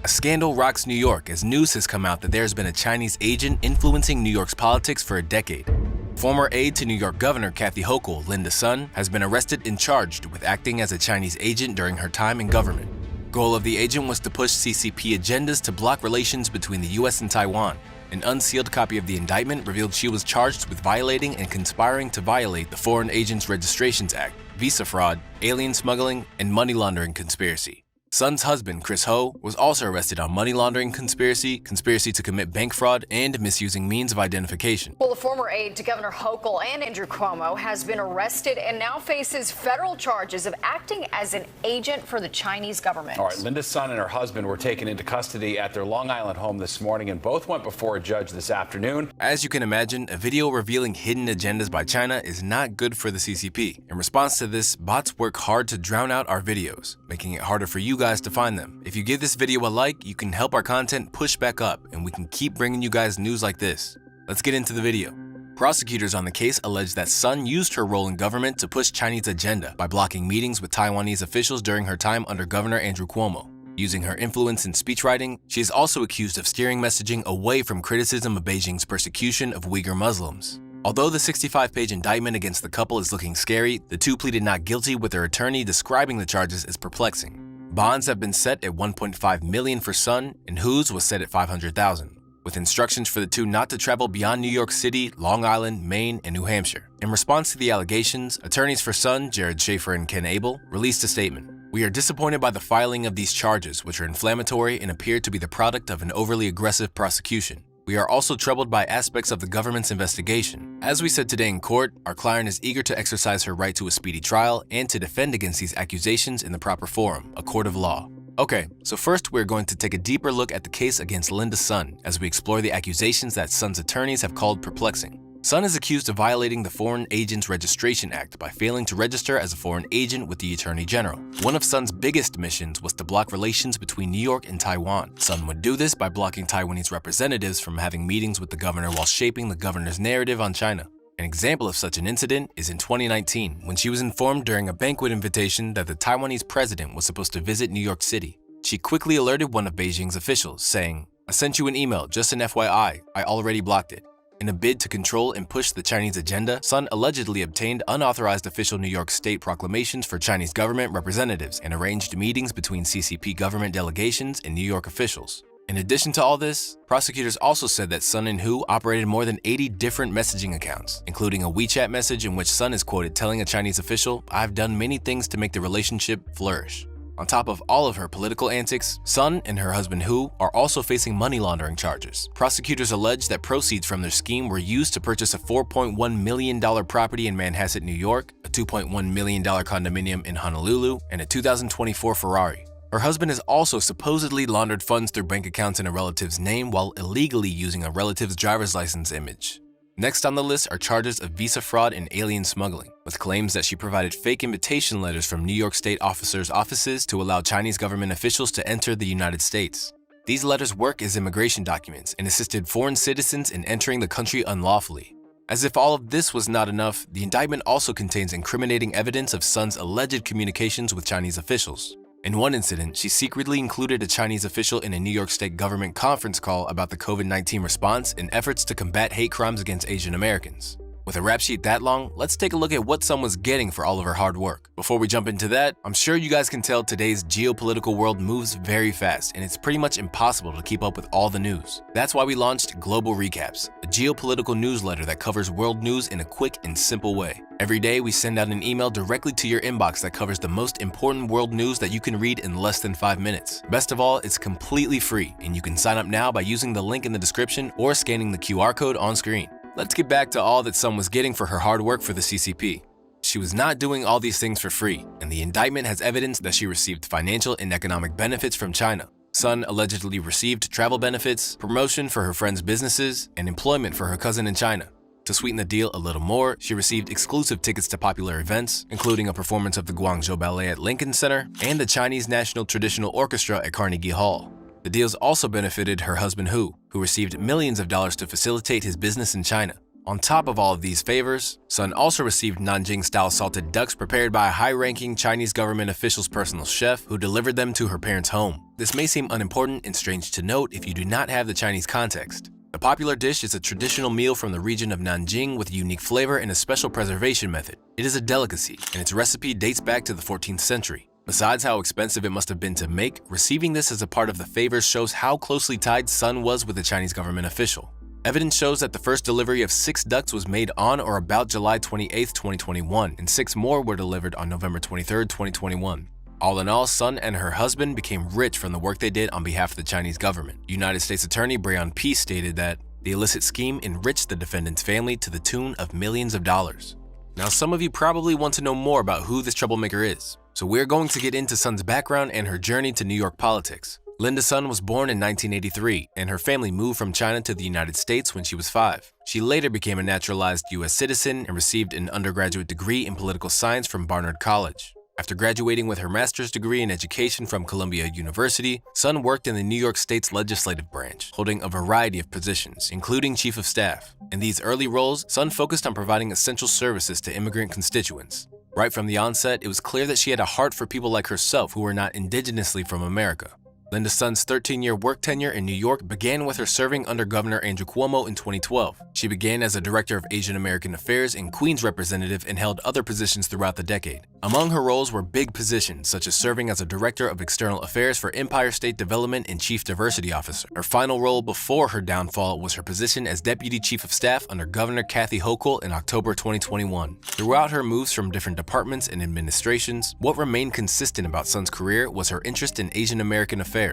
A scandal rocks New York as news has come out that there has been a Chinese agent influencing New York's politics for a decade. Former aide to New York Governor Kathy Hochul, Linda Sun, has been arrested and charged with acting as a Chinese agent during her time in government. Goal of the agent was to push CCP agendas to block relations between the US and Taiwan. An unsealed copy of the indictment revealed she was charged with violating and conspiring to violate the Foreign Agents Registrations Act, visa fraud, alien smuggling, and money laundering conspiracy. Sun's husband, Chris Ho, was also arrested on money laundering conspiracy, conspiracy to commit bank fraud, and misusing means of identification. Well, the former aide to Governor Hochul and Andrew Cuomo has been arrested and now faces federal charges of acting as an agent for the Chinese government. All right, Linda's son and her husband were taken into custody at their Long Island home this morning, and both went before a judge this afternoon. As you can imagine, a video revealing hidden agendas by China is not good for the CCP. In response to this, bots work hard to drown out our videos, making it harder for you guys to find them. If you give this video a like, you can help our content push back up, and we can keep bringing you guys news like this. Let's get into the video. Prosecutors on the case allege that Sun used her role in government to push Chinese agenda by blocking meetings with Taiwanese officials during her time under Governor Andrew Cuomo. Using her influence in speechwriting, she is also accused of steering messaging away from criticism of Beijing's persecution of Uyghur Muslims. Although the 65-page indictment against the couple is looking scary, the two pleaded not guilty, with their attorney describing the charges as perplexing. Bonds have been set at $1.5 million for Sun, and Hu's was set at $500,000, with instructions for the two not to travel beyond New York City, Long Island, Maine, and New Hampshire. In response to the allegations, attorneys for Sun, Jared Schaefer and Ken Abel, released a statement. We are disappointed by the filing of these charges, which are inflammatory and appear to be the product of an overly aggressive prosecution. We are also troubled by aspects of the government's investigation. As we said today in court, our client is eager to exercise her right to a speedy trial and to defend against these accusations in the proper forum, a court of law. Okay, so first we're going to take a deeper look at the case against Linda Sun as we explore the accusations that Sun's attorneys have called perplexing. Sun is accused of violating the Foreign Agents Registration Act by failing to register as a foreign agent with the Attorney General. One of Sun's biggest missions was to block relations between New York and Taiwan. Sun would do this by blocking Taiwanese representatives from having meetings with the governor while shaping the governor's narrative on China. An example of such an incident is in 2019, when she was informed during a banquet invitation that the Taiwanese president was supposed to visit New York City. She quickly alerted one of Beijing's officials, saying, "I sent you an email, just an FYI, I already blocked it." In a bid to control and push the Chinese agenda, Sun allegedly obtained unauthorized official New York State proclamations for Chinese government representatives and arranged meetings between CCP government delegations and New York officials. In addition to all this, prosecutors also said that Sun and Hu operated more than 80 different messaging accounts, including a WeChat message in which Sun is quoted telling a Chinese official, "I've done many things to make the relationship flourish." On top of all of her political antics, Sun and her husband Hu are also facing money laundering charges. Prosecutors allege that proceeds from their scheme were used to purchase a $4.1 million property in Manhasset, New York, a $2.1 million condominium in Honolulu, and a 2024 Ferrari. Her husband has also supposedly laundered funds through bank accounts in a relative's name while illegally using a relative's driver's license image. Next on the list are charges of visa fraud and alien smuggling, with claims that she provided fake invitation letters from New York State officers' offices to allow Chinese government officials to enter the United States. These letters work as immigration documents and assisted foreign citizens in entering the country unlawfully. As if all of this was not enough, the indictment also contains incriminating evidence of Sun's alleged communications with Chinese officials. In one incident, she secretly included a Chinese official in a New York State government conference call about the COVID-19 response and efforts to combat hate crimes against Asian Americans. With a rap sheet that long, let's take a look at what Sun was getting for all of her hard work. Before we jump into that, I'm sure you guys can tell today's geopolitical world moves very fast, and it's pretty much impossible to keep up with all the news. That's why we launched Global Recaps, a geopolitical newsletter that covers world news in a quick and simple way. Every day, we send out an email directly to your inbox that covers the most important world news that you can read in less than 5 minutes. Best of all, it's completely free, and you can sign up now by using the link in the description or scanning the QR code on screen. Let's get back to all that Sun was getting for her hard work for the CCP. She was not doing all these things for free, and the indictment has evidence that she received financial and economic benefits from China. Sun allegedly received travel benefits, promotion for her friends' businesses, and employment for her cousin in China. To sweeten the deal a little more, she received exclusive tickets to popular events, including a performance of the Guangzhou Ballet at Lincoln Center and the Chinese National Traditional Orchestra at Carnegie Hall. The deals also benefited her husband Hu, who received millions of dollars to facilitate his business in China. On top of all of these favors, Sun also received Nanjing-style salted ducks prepared by a high-ranking Chinese government official's personal chef who delivered them to her parents' home. This may seem unimportant and strange to note if you do not have the Chinese context. The popular dish is a traditional meal from the region of Nanjing with a unique flavor and a special preservation method. It is a delicacy, and its recipe dates back to the 14th century. Besides how expensive it must have been to make, receiving this as a part of the favors shows how closely tied Sun was with the Chinese government official. Evidence shows that the first delivery of 6 ducks was made on or about July 28, 2021, and 6 more were delivered on November 23, 2021. All in all, Sun and her husband became rich from the work they did on behalf of the Chinese government. United States Attorney Breon Peace stated that the illicit scheme enriched the defendant's family to the tune of millions of dollars. Now, some of you probably want to know more about who this troublemaker is, so we're going to get into Sun's background and her journey to New York politics. Linda Sun was born in 1983, and her family moved from China to the United States when she was 5. She later became a naturalized U.S. citizen and received an undergraduate degree in political science from Barnard College. After graduating with her master's degree in education from Columbia University, Sun worked in the New York State's legislative branch, holding a variety of positions, including chief of staff. In these early roles, Sun focused on providing essential services to immigrant constituents. Right from the onset, it was clear that she had a heart for people like herself who were not indigenously from America. Linda Sun's 13-year work tenure in New York began with her serving under Governor Andrew Cuomo in 2012. She began as a Director of Asian American Affairs and Queens Representative and held other positions throughout the decade. Among her roles were big positions, such as serving as a Director of External Affairs for Empire State Development and Chief Diversity Officer. Her final role before her downfall was her position as Deputy Chief of Staff under Governor Kathy Hochul in October 2021. Throughout her moves from different departments and administrations, what remained consistent about Sun's career was her interest in Asian American affairs.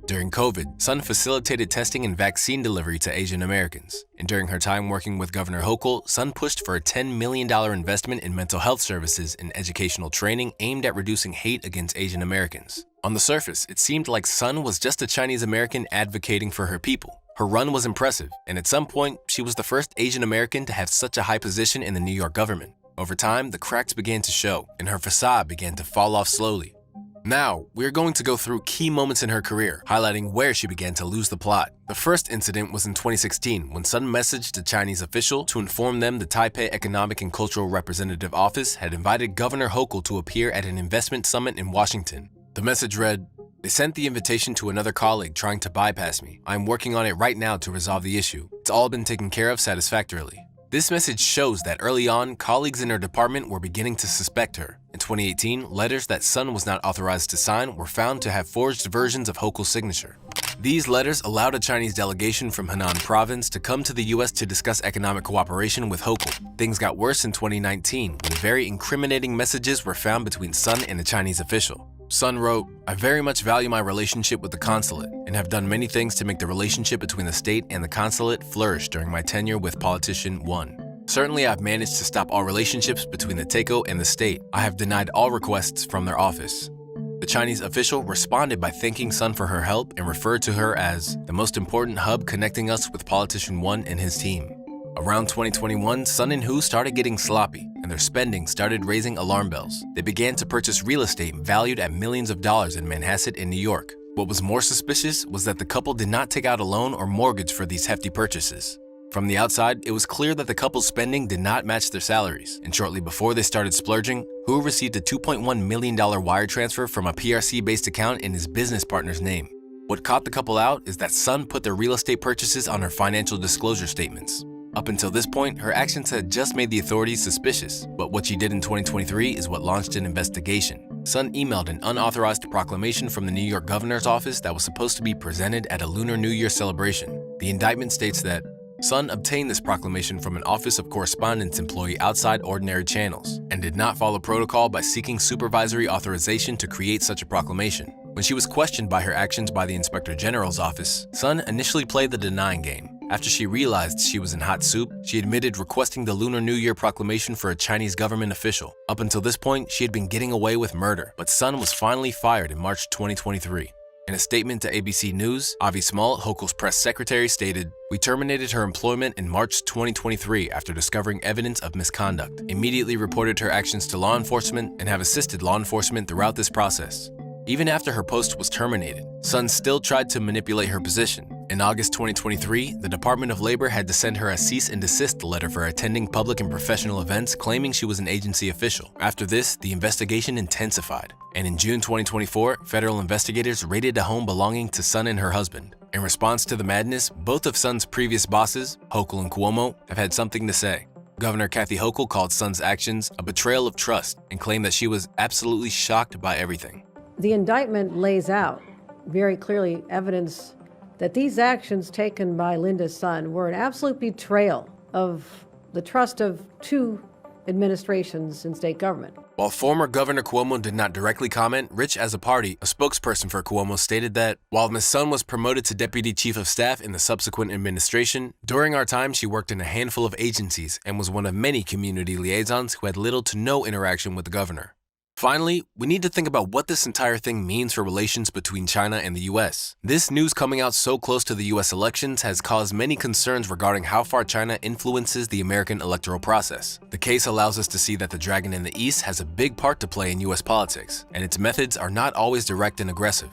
During COVID, Sun facilitated testing and vaccine delivery to Asian Americans. And during her time working with Governor Hochul, Sun pushed for a $10 million investment in mental health services and educational training aimed at reducing hate against Asian Americans. On the surface, it seemed like Sun was just a Chinese American advocating for her people. Her run was impressive, and at some point, she was the first Asian American to have such a high position in the New York government. Over time, the cracks began to show, and her facade began to fall off slowly. Now, we're going to go through key moments in her career, highlighting where she began to lose the plot. The first incident was in 2016, when Sun messaged a Chinese official to inform them the Taipei Economic and Cultural Representative Office had invited Governor Hochul to appear at an investment summit in Washington. The message read, "They sent the invitation to another colleague trying to bypass me. I'm working on it right now to resolve the issue. It's all been taken care of satisfactorily." This message shows that early on, colleagues in her department were beginning to suspect her. In 2018, letters that Sun was not authorized to sign were found to have forged versions of Hochul's signature. These letters allowed a Chinese delegation from Henan province to come to the US to discuss economic cooperation with Hochul. Things got worse in 2019, when very incriminating messages were found between Sun and a Chinese official. Sun wrote, "I very much value my relationship with the consulate and have done many things to make the relationship between the state and the consulate flourish during my tenure with Politician 1. Certainly, I've managed to stop all relationships between the TACO and the state. I have denied all requests from their office." The Chinese official responded by thanking Sun for her help and referred to her as the most important hub connecting us with Politician 1 and his team. Around 2021, Sun and Hu started getting sloppy, and their spending started raising alarm bells. They began to purchase real estate valued at millions of dollars in Manhasset and New York. What was more suspicious was that the couple did not take out a loan or mortgage for these hefty purchases. From the outside, it was clear that the couple's spending did not match their salaries, and shortly before they started splurging, Hu received a $2.1 million wire transfer from a PRC-based account in his business partner's name. What caught the couple out is that Sun put their real estate purchases on her financial disclosure statements. Up until this point, her actions had just made the authorities suspicious, but what she did in 2023 is what launched an investigation. Sun emailed an unauthorized proclamation from the New York governor's office that was supposed to be presented at a Lunar New Year celebration. The indictment states that Sun obtained this proclamation from an Office of Correspondence employee outside ordinary channels and did not follow protocol by seeking supervisory authorization to create such a proclamation. When she was questioned by her actions by the Inspector General's office, Sun initially played the denying game. After she realized she was in hot soup, she admitted requesting the Lunar New Year proclamation for a Chinese government official. Up until this point, she had been getting away with murder, but Sun was finally fired in March 2023. In a statement to ABC News, Avi Small, Hochul's press secretary, stated, "We terminated her employment in March 2023 after discovering evidence of misconduct, immediately reported her actions to law enforcement, and have assisted law enforcement throughout this process." Even after her post was terminated, Sun still tried to manipulate her position. In August 2023, the Department of Labor had to send her a cease and desist letter for attending public and professional events claiming she was an agency official. After this, the investigation intensified. And in June 2024, federal investigators raided a home belonging to Sun and her husband. In response to the madness, both of Sun's previous bosses, Hochul and Cuomo, have had something to say. Governor Kathy Hochul called Sun's actions a betrayal of trust and claimed that she was absolutely shocked by everything. The indictment lays out very clearly evidence that these actions taken by Linda's son were an absolute betrayal of the trust of two administrations in state government. While former Governor Cuomo did not directly comment, Rich Azzopardi, a spokesperson for Cuomo, stated that while Ms. Sun was promoted to Deputy Chief of Staff in the subsequent administration, during our time she worked in a handful of agencies and was one of many community liaisons who had little to no interaction with the governor. Finally, we need to think about what this entire thing means for relations between China and the US. This news coming out so close to the US elections has caused many concerns regarding how far China influences the American electoral process. The case allows us to see that the dragon in the east has a big part to play in US politics, and its methods are not always direct and aggressive.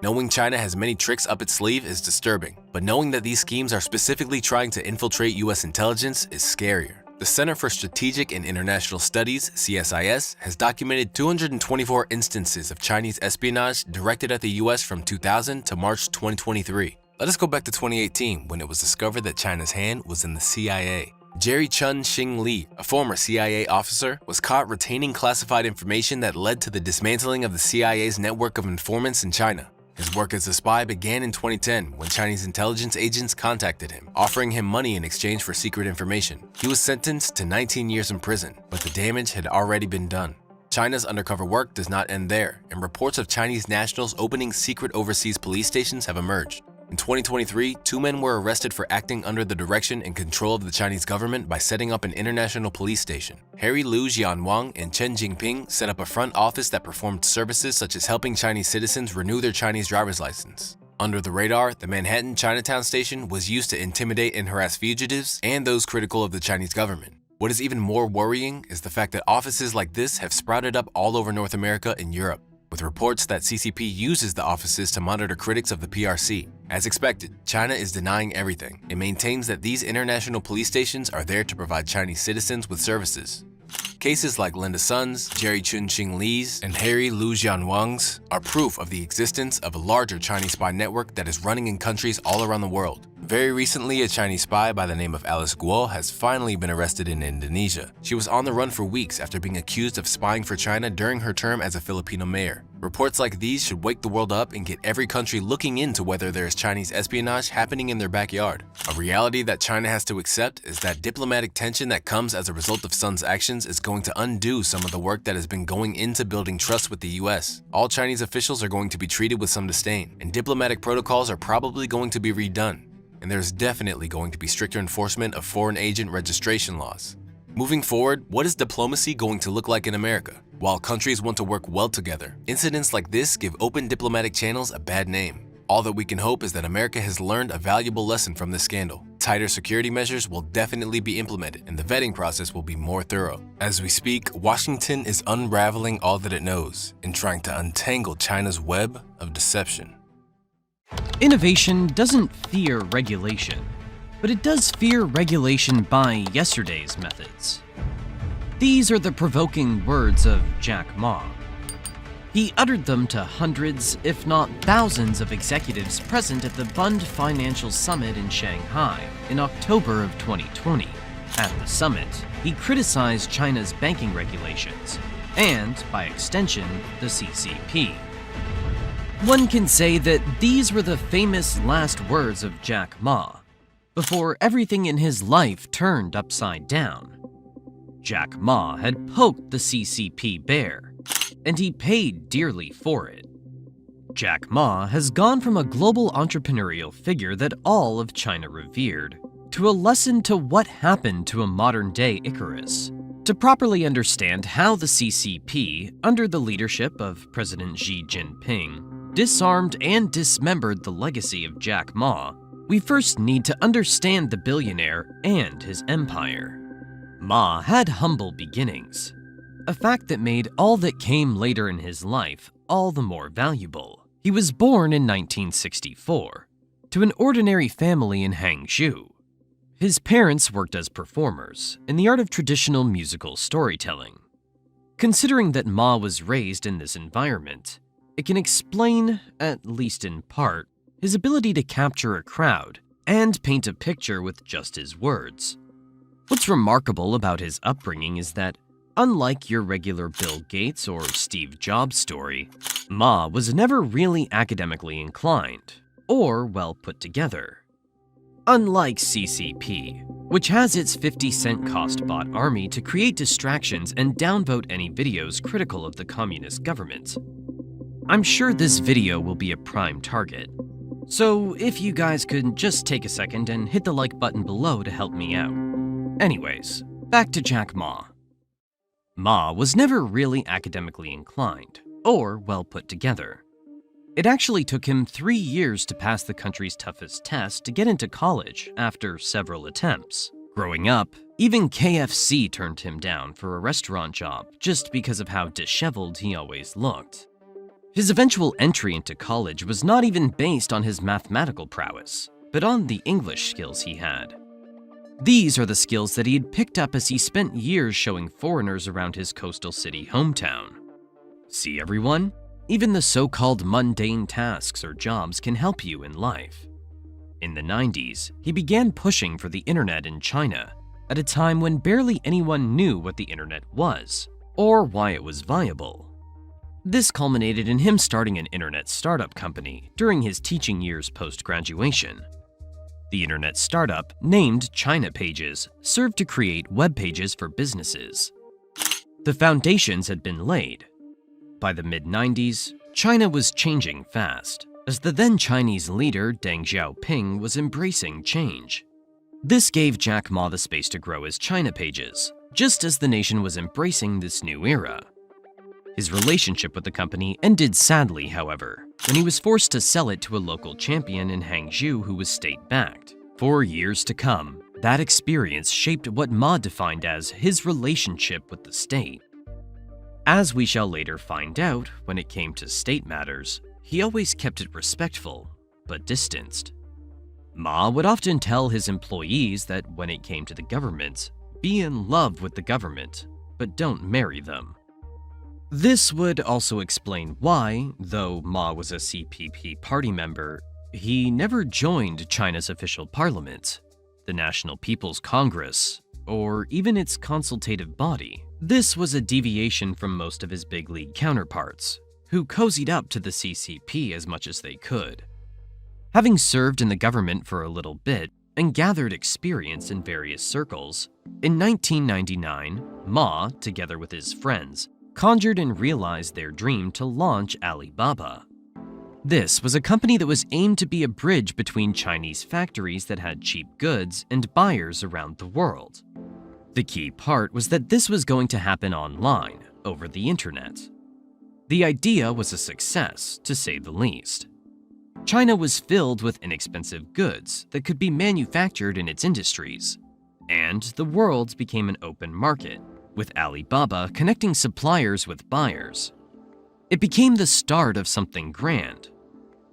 Knowing China has many tricks up its sleeve is disturbing, but knowing that these schemes are specifically trying to infiltrate US intelligence is scarier. The Center for Strategic and International Studies, CSIS, has documented 224 instances of Chinese espionage directed at the US from 2000 to March 2023. Let us go back to 2018 when it was discovered that China's hand was in the CIA. Jerry Chun-Shing Lee, a former CIA officer, was caught retaining classified information that led to the dismantling of the CIA's network of informants in China. His work as a spy began in 2010 when Chinese intelligence agents contacted him, offering him money in exchange for secret information. He was sentenced to 19 years in prison, but the damage had already been done. China's undercover work does not end there, and reports of Chinese nationals opening secret overseas police stations have emerged. In 2023, 2 men were arrested for acting under the direction and control of the Chinese government by setting up an international police station. Harry Liu Jianwang and Chen Jingping set up a front office that performed services such as helping Chinese citizens renew their Chinese driver's license. Under the radar, the Manhattan Chinatown station was used to intimidate and harass fugitives and those critical of the Chinese government. What is even more worrying is the fact that offices like this have sprouted up all over North America and Europe, with reports that CCP uses the offices to monitor critics of the PRC. As expected, China is denying everything. It maintains that these international police stations are there to provide Chinese citizens with services. Cases like Linda Sun's, Jerry Chun-Shing Lee's, and Harry Liu Jianwang's are proof of the existence of a larger Chinese spy network that is running in countries all around the world. Very recently, a Chinese spy by the name of Alice Guo has finally been arrested in Indonesia. She was on the run for weeks after being accused of spying for China during her term as a Filipino mayor. Reports like these should wake the world up and get every country looking into whether there is Chinese espionage happening in their backyard. A reality that China has to accept is that diplomatic tension that comes as a result of Sun's actions is going to undo some of the work that has been going into building trust with the US. All Chinese officials are going to be treated with some disdain, and diplomatic protocols are probably going to be redone. And there's definitely going to be stricter enforcement of foreign agent registration laws. Moving forward, what is diplomacy going to look like in America? While countries want to work well together, incidents like this give open diplomatic channels a bad name. All that we can hope is that America has learned a valuable lesson from this scandal. Tighter security measures will definitely be implemented, and the vetting process will be more thorough. As we speak, Washington is unraveling all that it knows and trying to untangle China's web of deception. Innovation doesn't fear regulation, but it does fear regulation by yesterday's methods. These are the provoking words of Jack Ma. He uttered them to hundreds, if not thousands, of executives present at the Bund Financial Summit in Shanghai in October of 2020. At the summit, he criticized China's banking regulations and, by extension, the CCP. One can say that these were the famous last words of Jack Ma, before everything in his life turned upside down. Jack Ma had poked the CCP bare, and he paid dearly for it. Jack Ma has gone from a global entrepreneurial figure that all of China revered, to a lesson to what happened to a modern-day Icarus. To properly understand how the CCP, under the leadership of President Xi Jinping, disarmed and dismembered the legacy of Jack Ma, we first need to understand the billionaire and his empire. Ma had humble beginnings, a fact that made all that came later in his life all the more valuable. He was born in 1964 to an ordinary family in Hangzhou. His parents worked as performers in the art of traditional musical storytelling. Considering that Ma was raised in this environment, it can explain, at least in part, his ability to capture a crowd and paint a picture with just his words. What's remarkable about his upbringing is that, unlike your regular Bill Gates or Steve Jobs story, Ma was never really academically inclined or well put together. Unlike CCP, which has its 50-cent cost bot army to create distractions and downvote any videos critical of the communist government. I'm sure this video will be a prime target, so if you guys could just take a second and hit the like button below to help me out. Anyways, back to Jack Ma. Ma was never really academically inclined or well put together. It actually took him 3 years to pass the country's toughest test to get into college after several attempts. Growing up, even KFC turned him down for a restaurant job just because of how disheveled he always looked. His eventual entry into college was not even based on his mathematical prowess, but on the English skills he had. These are the skills that he had picked up as he spent years showing foreigners around his coastal city hometown. See everyone? Even the so-called mundane tasks or jobs can help you in life. In the 90s, he began pushing for the internet in China at a time when barely anyone knew what the internet was or why it was viable. This culminated in him starting an internet startup company during his teaching years post-graduation. The internet startup, named China Pages, served to create web pages for businesses. The foundations had been laid. By the mid-90s, China was changing fast, as the then Chinese leader Deng Xiaoping was embracing change. This gave Jack Ma the space to grow his China Pages, just as the nation was embracing this new era. His relationship with the company ended sadly, however, when he was forced to sell it to a local champion in Hangzhou who was state-backed. For years to come, that experience shaped what Ma defined as his relationship with the state. As we shall later find out, when it came to state matters, he always kept it respectful, but distanced. Ma would often tell his employees that when it came to the government, be in love with the government, but don't marry them. This would also explain why, though Ma was a CPP party member, he never joined China's official parliament, the National People's Congress, or even its consultative body. This was a deviation from most of his big league counterparts, who cozied up to the CCP as much as they could. Having served in the government for a little bit and gathered experience in various circles, in 1999, Ma, together with his friends, conjured and realized their dream to launch Alibaba. This was a company that was aimed to be a bridge between Chinese factories that had cheap goods and buyers around the world. The key part was that this was going to happen online, over the internet. The idea was a success, to say the least. China was filled with inexpensive goods that could be manufactured in its industries, and the world became an open market, with Alibaba connecting suppliers with buyers. It became the start of something grand.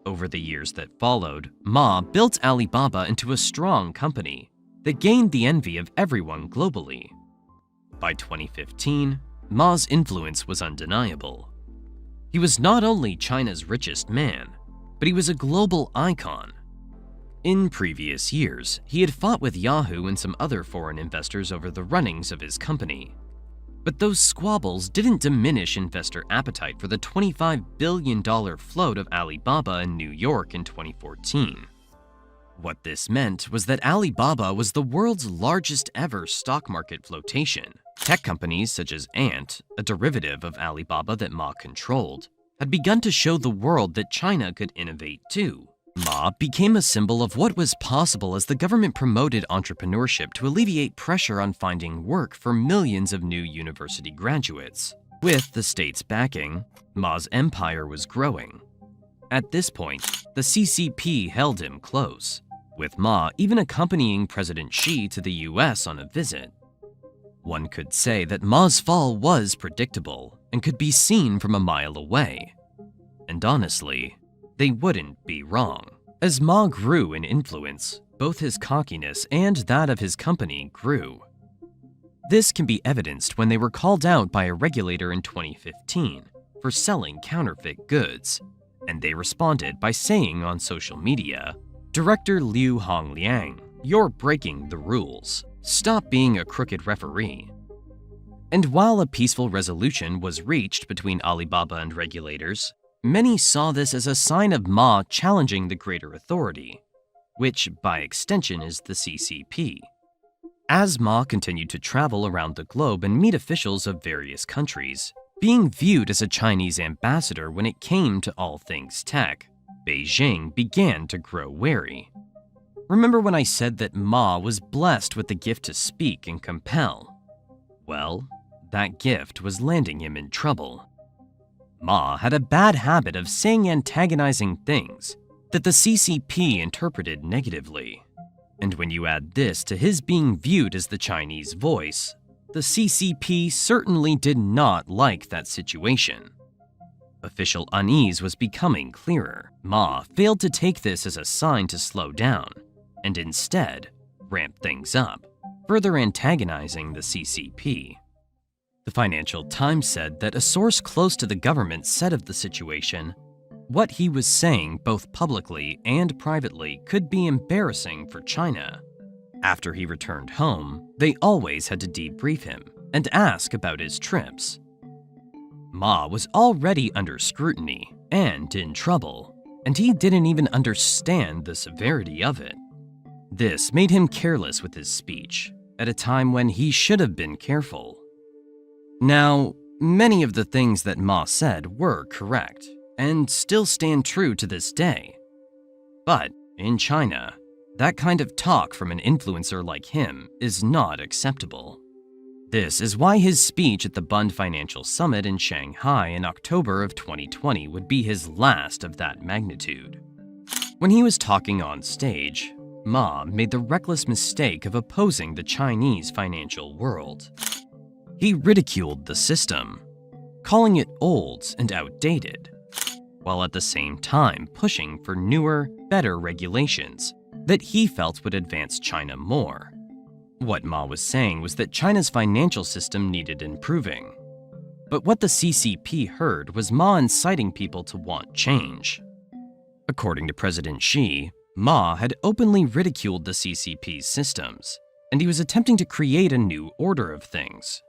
Over the years that followed, Ma built Alibaba into a strong company that gained the envy of everyone globally. By 2015, Ma's influence was undeniable. He was not only China's richest man, but he was a global icon. In previous years, he had fought with Yahoo and some other foreign investors over the runnings of his company. But those squabbles didn't diminish investor appetite for the $25 billion float of Alibaba in New York in 2014. What this meant was that Alibaba was the world's largest ever stock market flotation. Tech companies such as Ant, a derivative of Alibaba that Ma controlled, had begun to show the world that China could innovate too. Ma became a symbol of what was possible as the government promoted entrepreneurship to alleviate pressure on finding work for millions of new university graduates. With the state's backing, Ma's empire was growing. At this point, the CCP held him close, with Ma even accompanying President Xi to the US on a visit. One could say that Ma's fall was predictable and could be seen from a mile away. And honestly, they wouldn't be wrong. As Ma grew in influence, both his cockiness and that of his company grew. This can be evidenced when they were called out by a regulator in 2015 for selling counterfeit goods, and they responded by saying on social media, "Director Liu Hongliang, you're breaking the rules. Stop being a crooked referee." And while a peaceful resolution was reached between Alibaba and regulators, many saw this as a sign of Ma challenging the greater authority, which by extension is the CCP. As Ma continued to travel around the globe and meet officials of various countries, being viewed as a Chinese ambassador when it came to all things tech, Beijing began to grow wary. Remember when I said that Ma was blessed with the gift to speak and compel? Well, that gift was landing him in trouble. Ma had a bad habit of saying antagonizing things that the CCP interpreted negatively. And when you add this to his being viewed as the Chinese voice, the CCP certainly did not like that situation. Official unease was becoming clearer. Ma failed to take this as a sign to slow down, and instead ramped things up, further antagonizing the CCP. The Financial Times said that a source close to the government said of the situation, "What he was saying both publicly and privately could be embarrassing for China." After he returned home, they always had to debrief him and ask about his trips. Ma was already under scrutiny and in trouble, and he didn't even understand the severity of it. This made him careless with his speech, at a time when he should have been careful. Now, many of the things that Ma said were correct, and still stand true to this day. But in China, that kind of talk from an influencer like him is not acceptable. This is why his speech at the Bund Financial Summit in Shanghai in October of 2020 would be his last of that magnitude. When he was talking on stage, Ma made the reckless mistake of opposing the Chinese financial world. He ridiculed the system, calling it old and outdated, while at the same time pushing for newer, better regulations that he felt would advance China more. What Ma was saying was that China's financial system needed improving. But what the CCP heard was Ma inciting people to want change. According to President Xi, Ma had openly ridiculed the CCP's systems, and he was attempting to create a new order of things.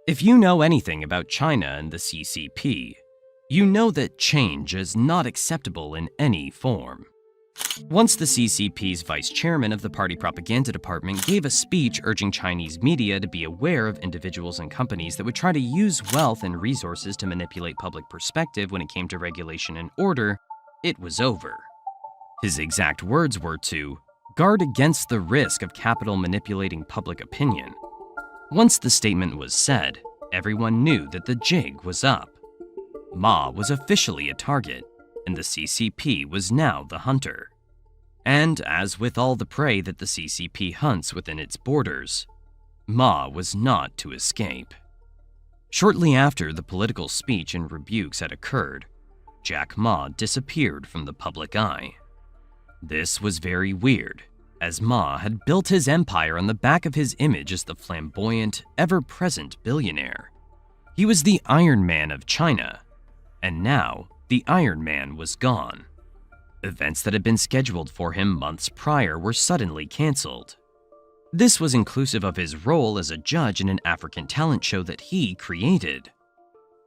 If you know anything about China and the CCP, you know that change is not acceptable in any form. Once the CCP's vice chairman of the party propaganda department gave a speech urging Chinese media to be aware of individuals and companies that would try to use wealth and resources to manipulate public perspective when it came to regulation and order, it was over. His exact words were to guard against the risk of capital manipulating public opinion. Once the statement was said, everyone knew that the jig was up. Ma was officially a target, and the CCP was now the hunter. And as with all the prey that the CCP hunts within its borders, Ma was not to escape. Shortly after the political speech and rebukes had occurred, Jack Ma disappeared from the public eye. This was very weird, as Ma had built his empire on the back of his image as the flamboyant, ever-present billionaire. He was the Iron Man of China, And now, the Iron Man was gone. Events that had been scheduled for him months prior were suddenly cancelled. This was inclusive of his role as a judge in an African talent show that he created.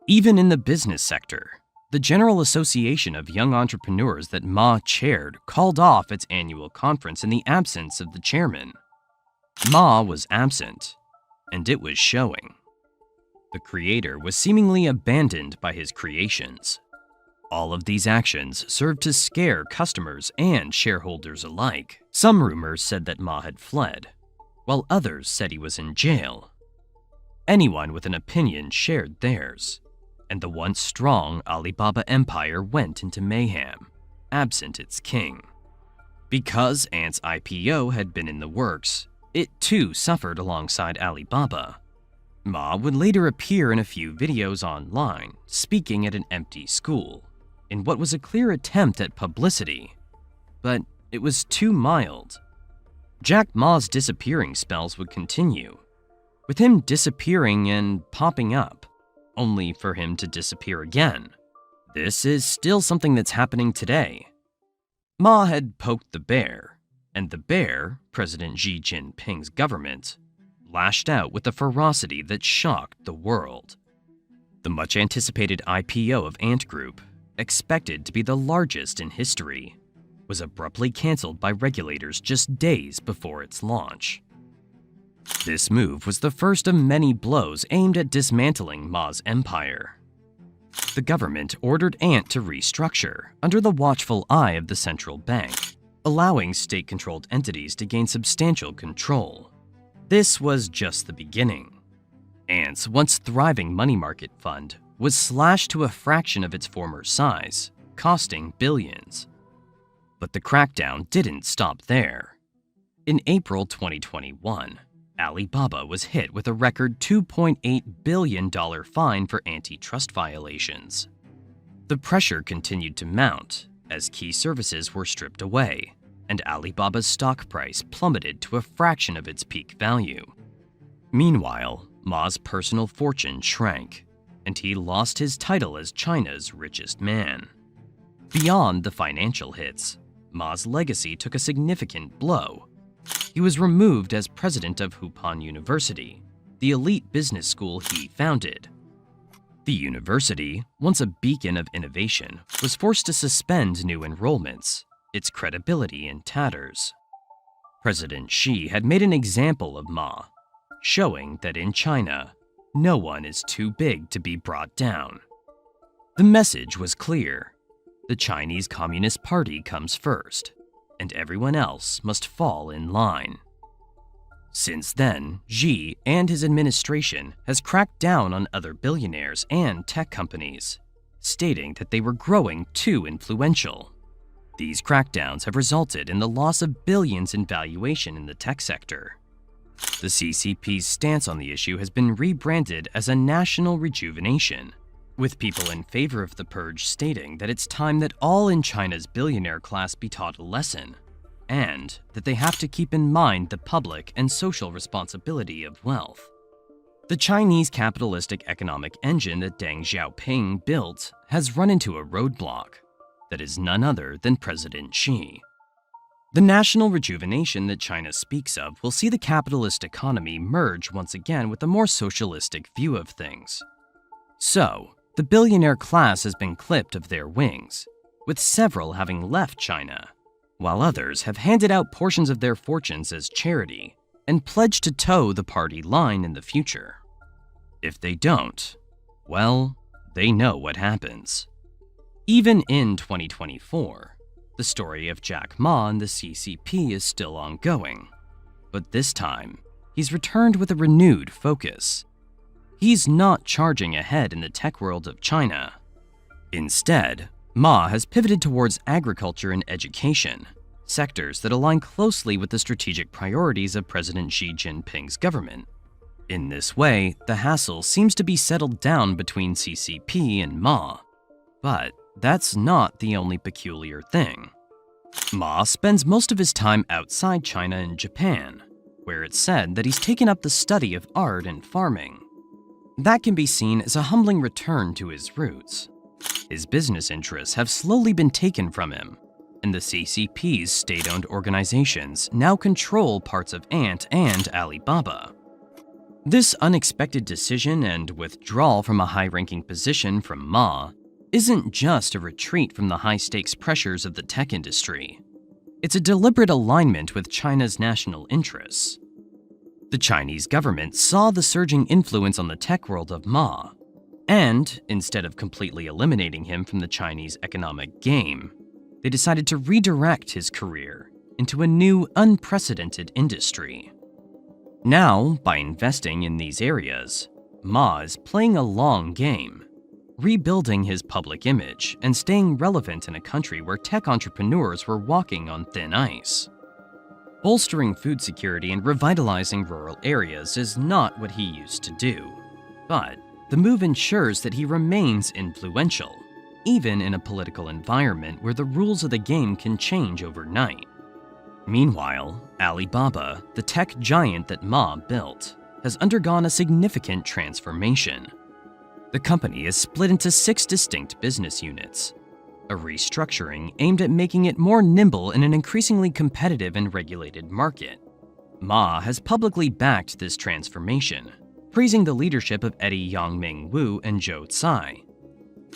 Even in the business sector, the General Association of Young Entrepreneurs that Ma chaired called off its annual conference in the absence of the chairman. Ma was absent, and it was showing. The creator was seemingly abandoned by his creations. All of these actions served to scare customers and shareholders alike. Some rumors said that Ma had fled, while others said he was in jail. Anyone with an opinion shared theirs, and the once strong Alibaba empire went into mayhem, absent its king. Because Ant's IPO had been in the works, it too suffered alongside Alibaba. Ma would later appear in a few videos online, speaking at an empty school, in what was a clear attempt at publicity. But it was too mild. Jack Ma's disappearing spells would continue, with him disappearing and popping up, only for him to disappear again. This is still something that's happening today. Ma had poked the bear, and the bear, President Xi Jinping's government, lashed out with a ferocity that shocked the world. The much-anticipated IPO of Ant Group, expected to be the largest in history, was abruptly canceled by regulators just days before its launch. This move was the first of many blows aimed at dismantling Ma's empire. The government ordered Ant to restructure under the watchful eye of the central bank, allowing state-controlled entities to gain substantial control. This was just the beginning. Ant's once thriving money market fund was slashed to a fraction of its former size, costing billions. But the crackdown didn't stop there. In April 2021, Alibaba was hit with a record $2.8 billion fine for antitrust violations. The pressure continued to mount as key services were stripped away, and Alibaba's stock price plummeted to a fraction of its peak value. Meanwhile, Ma's personal fortune shrank, and he lost his title as China's richest man. Beyond the financial hits, Ma's legacy took a significant blow. He was removed as president of Hupan University, the elite business school he founded. The university, once a beacon of innovation, was forced to suspend new enrollments, its credibility in tatters. President Xi had made an example of Ma, showing that in China, no one is too big to be brought down. The message was clear. The Chinese Communist Party comes first, and everyone else must fall in line. Since then, Xi and his administration has cracked down on other billionaires and tech companies, stating that they were growing too influential. These crackdowns have resulted in the loss of billions in valuation in the tech sector. The CCP's stance on the issue has been rebranded as a national rejuvenation, with people in favor of the purge stating that it's time that all in China's billionaire class be taught a lesson, and that they have to keep in mind the public and social responsibility of wealth. The Chinese capitalistic economic engine that Deng Xiaoping built has run into a roadblock that is none other than President Xi. The national rejuvenation that China speaks of will see the capitalist economy merge once again with a more socialistic view of things. So, the billionaire class has been clipped of their wings, with several having left China, while others have handed out portions of their fortunes as charity and pledged to toe the party line in the future. If they don't, well, they know what happens. Even in 2024, the story of Jack Ma and the CCP is still ongoing, but this time, he's returned with a renewed focus. He's not charging ahead in the tech world of China. Instead, Ma has pivoted towards agriculture and education, sectors that align closely with the strategic priorities of President Xi Jinping's government. In this way, the hassle seems to be settled down between CCP and Ma. But that's not the only peculiar thing. Ma spends most of his time outside China in Japan, where it's said that he's taken up the study of art and farming. That can be seen as a humbling return to his roots, His business interests have slowly been taken from him, and the CCP's state-owned organizations now control parts of Ant and Alibaba. This unexpected decision and withdrawal from a high-ranking position from Ma isn't just a retreat from the high-stakes pressures of the tech industry. It's a deliberate alignment with China's national interests. The Chinese government saw the surging influence on the tech world of Ma, and instead of completely eliminating him from the Chinese economic game, they decided to redirect his career into a new, unprecedented industry. Now, by investing in these areas, Ma is playing a long game, rebuilding his public image and staying relevant in a country where tech entrepreneurs were walking on thin ice. Bolstering food security and revitalizing rural areas is not what he used to do, but the move ensures that he remains influential, even in a political environment where the rules of the game can change overnight. Meanwhile, Alibaba, the tech giant that Ma built, has undergone a significant transformation. The company is split into 6 distinct business units, a restructuring aimed at making it more nimble in an increasingly competitive and regulated market. Ma has publicly backed this transformation, praising the leadership of Eddie Yongming Wu and Zhou Tsai.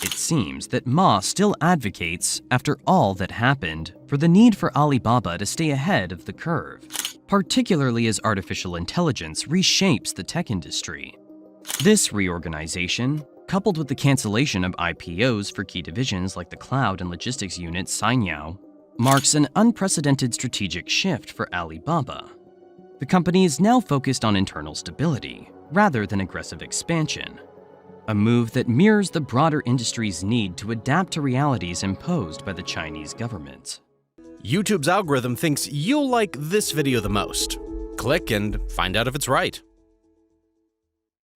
It seems that Ma still advocates, after all that happened, for the need for Alibaba to stay ahead of the curve, particularly as artificial intelligence reshapes the tech industry. This reorganization, coupled with the cancellation of IPOs for key divisions like the cloud and logistics unit Sanyao, marks an unprecedented strategic shift for Alibaba. The company is now focused on internal stability rather than aggressive expansion, a move that mirrors the broader industry's need to adapt to realities imposed by the Chinese government. YouTube's algorithm thinks you'll like this video the most. Click and find out if it's right.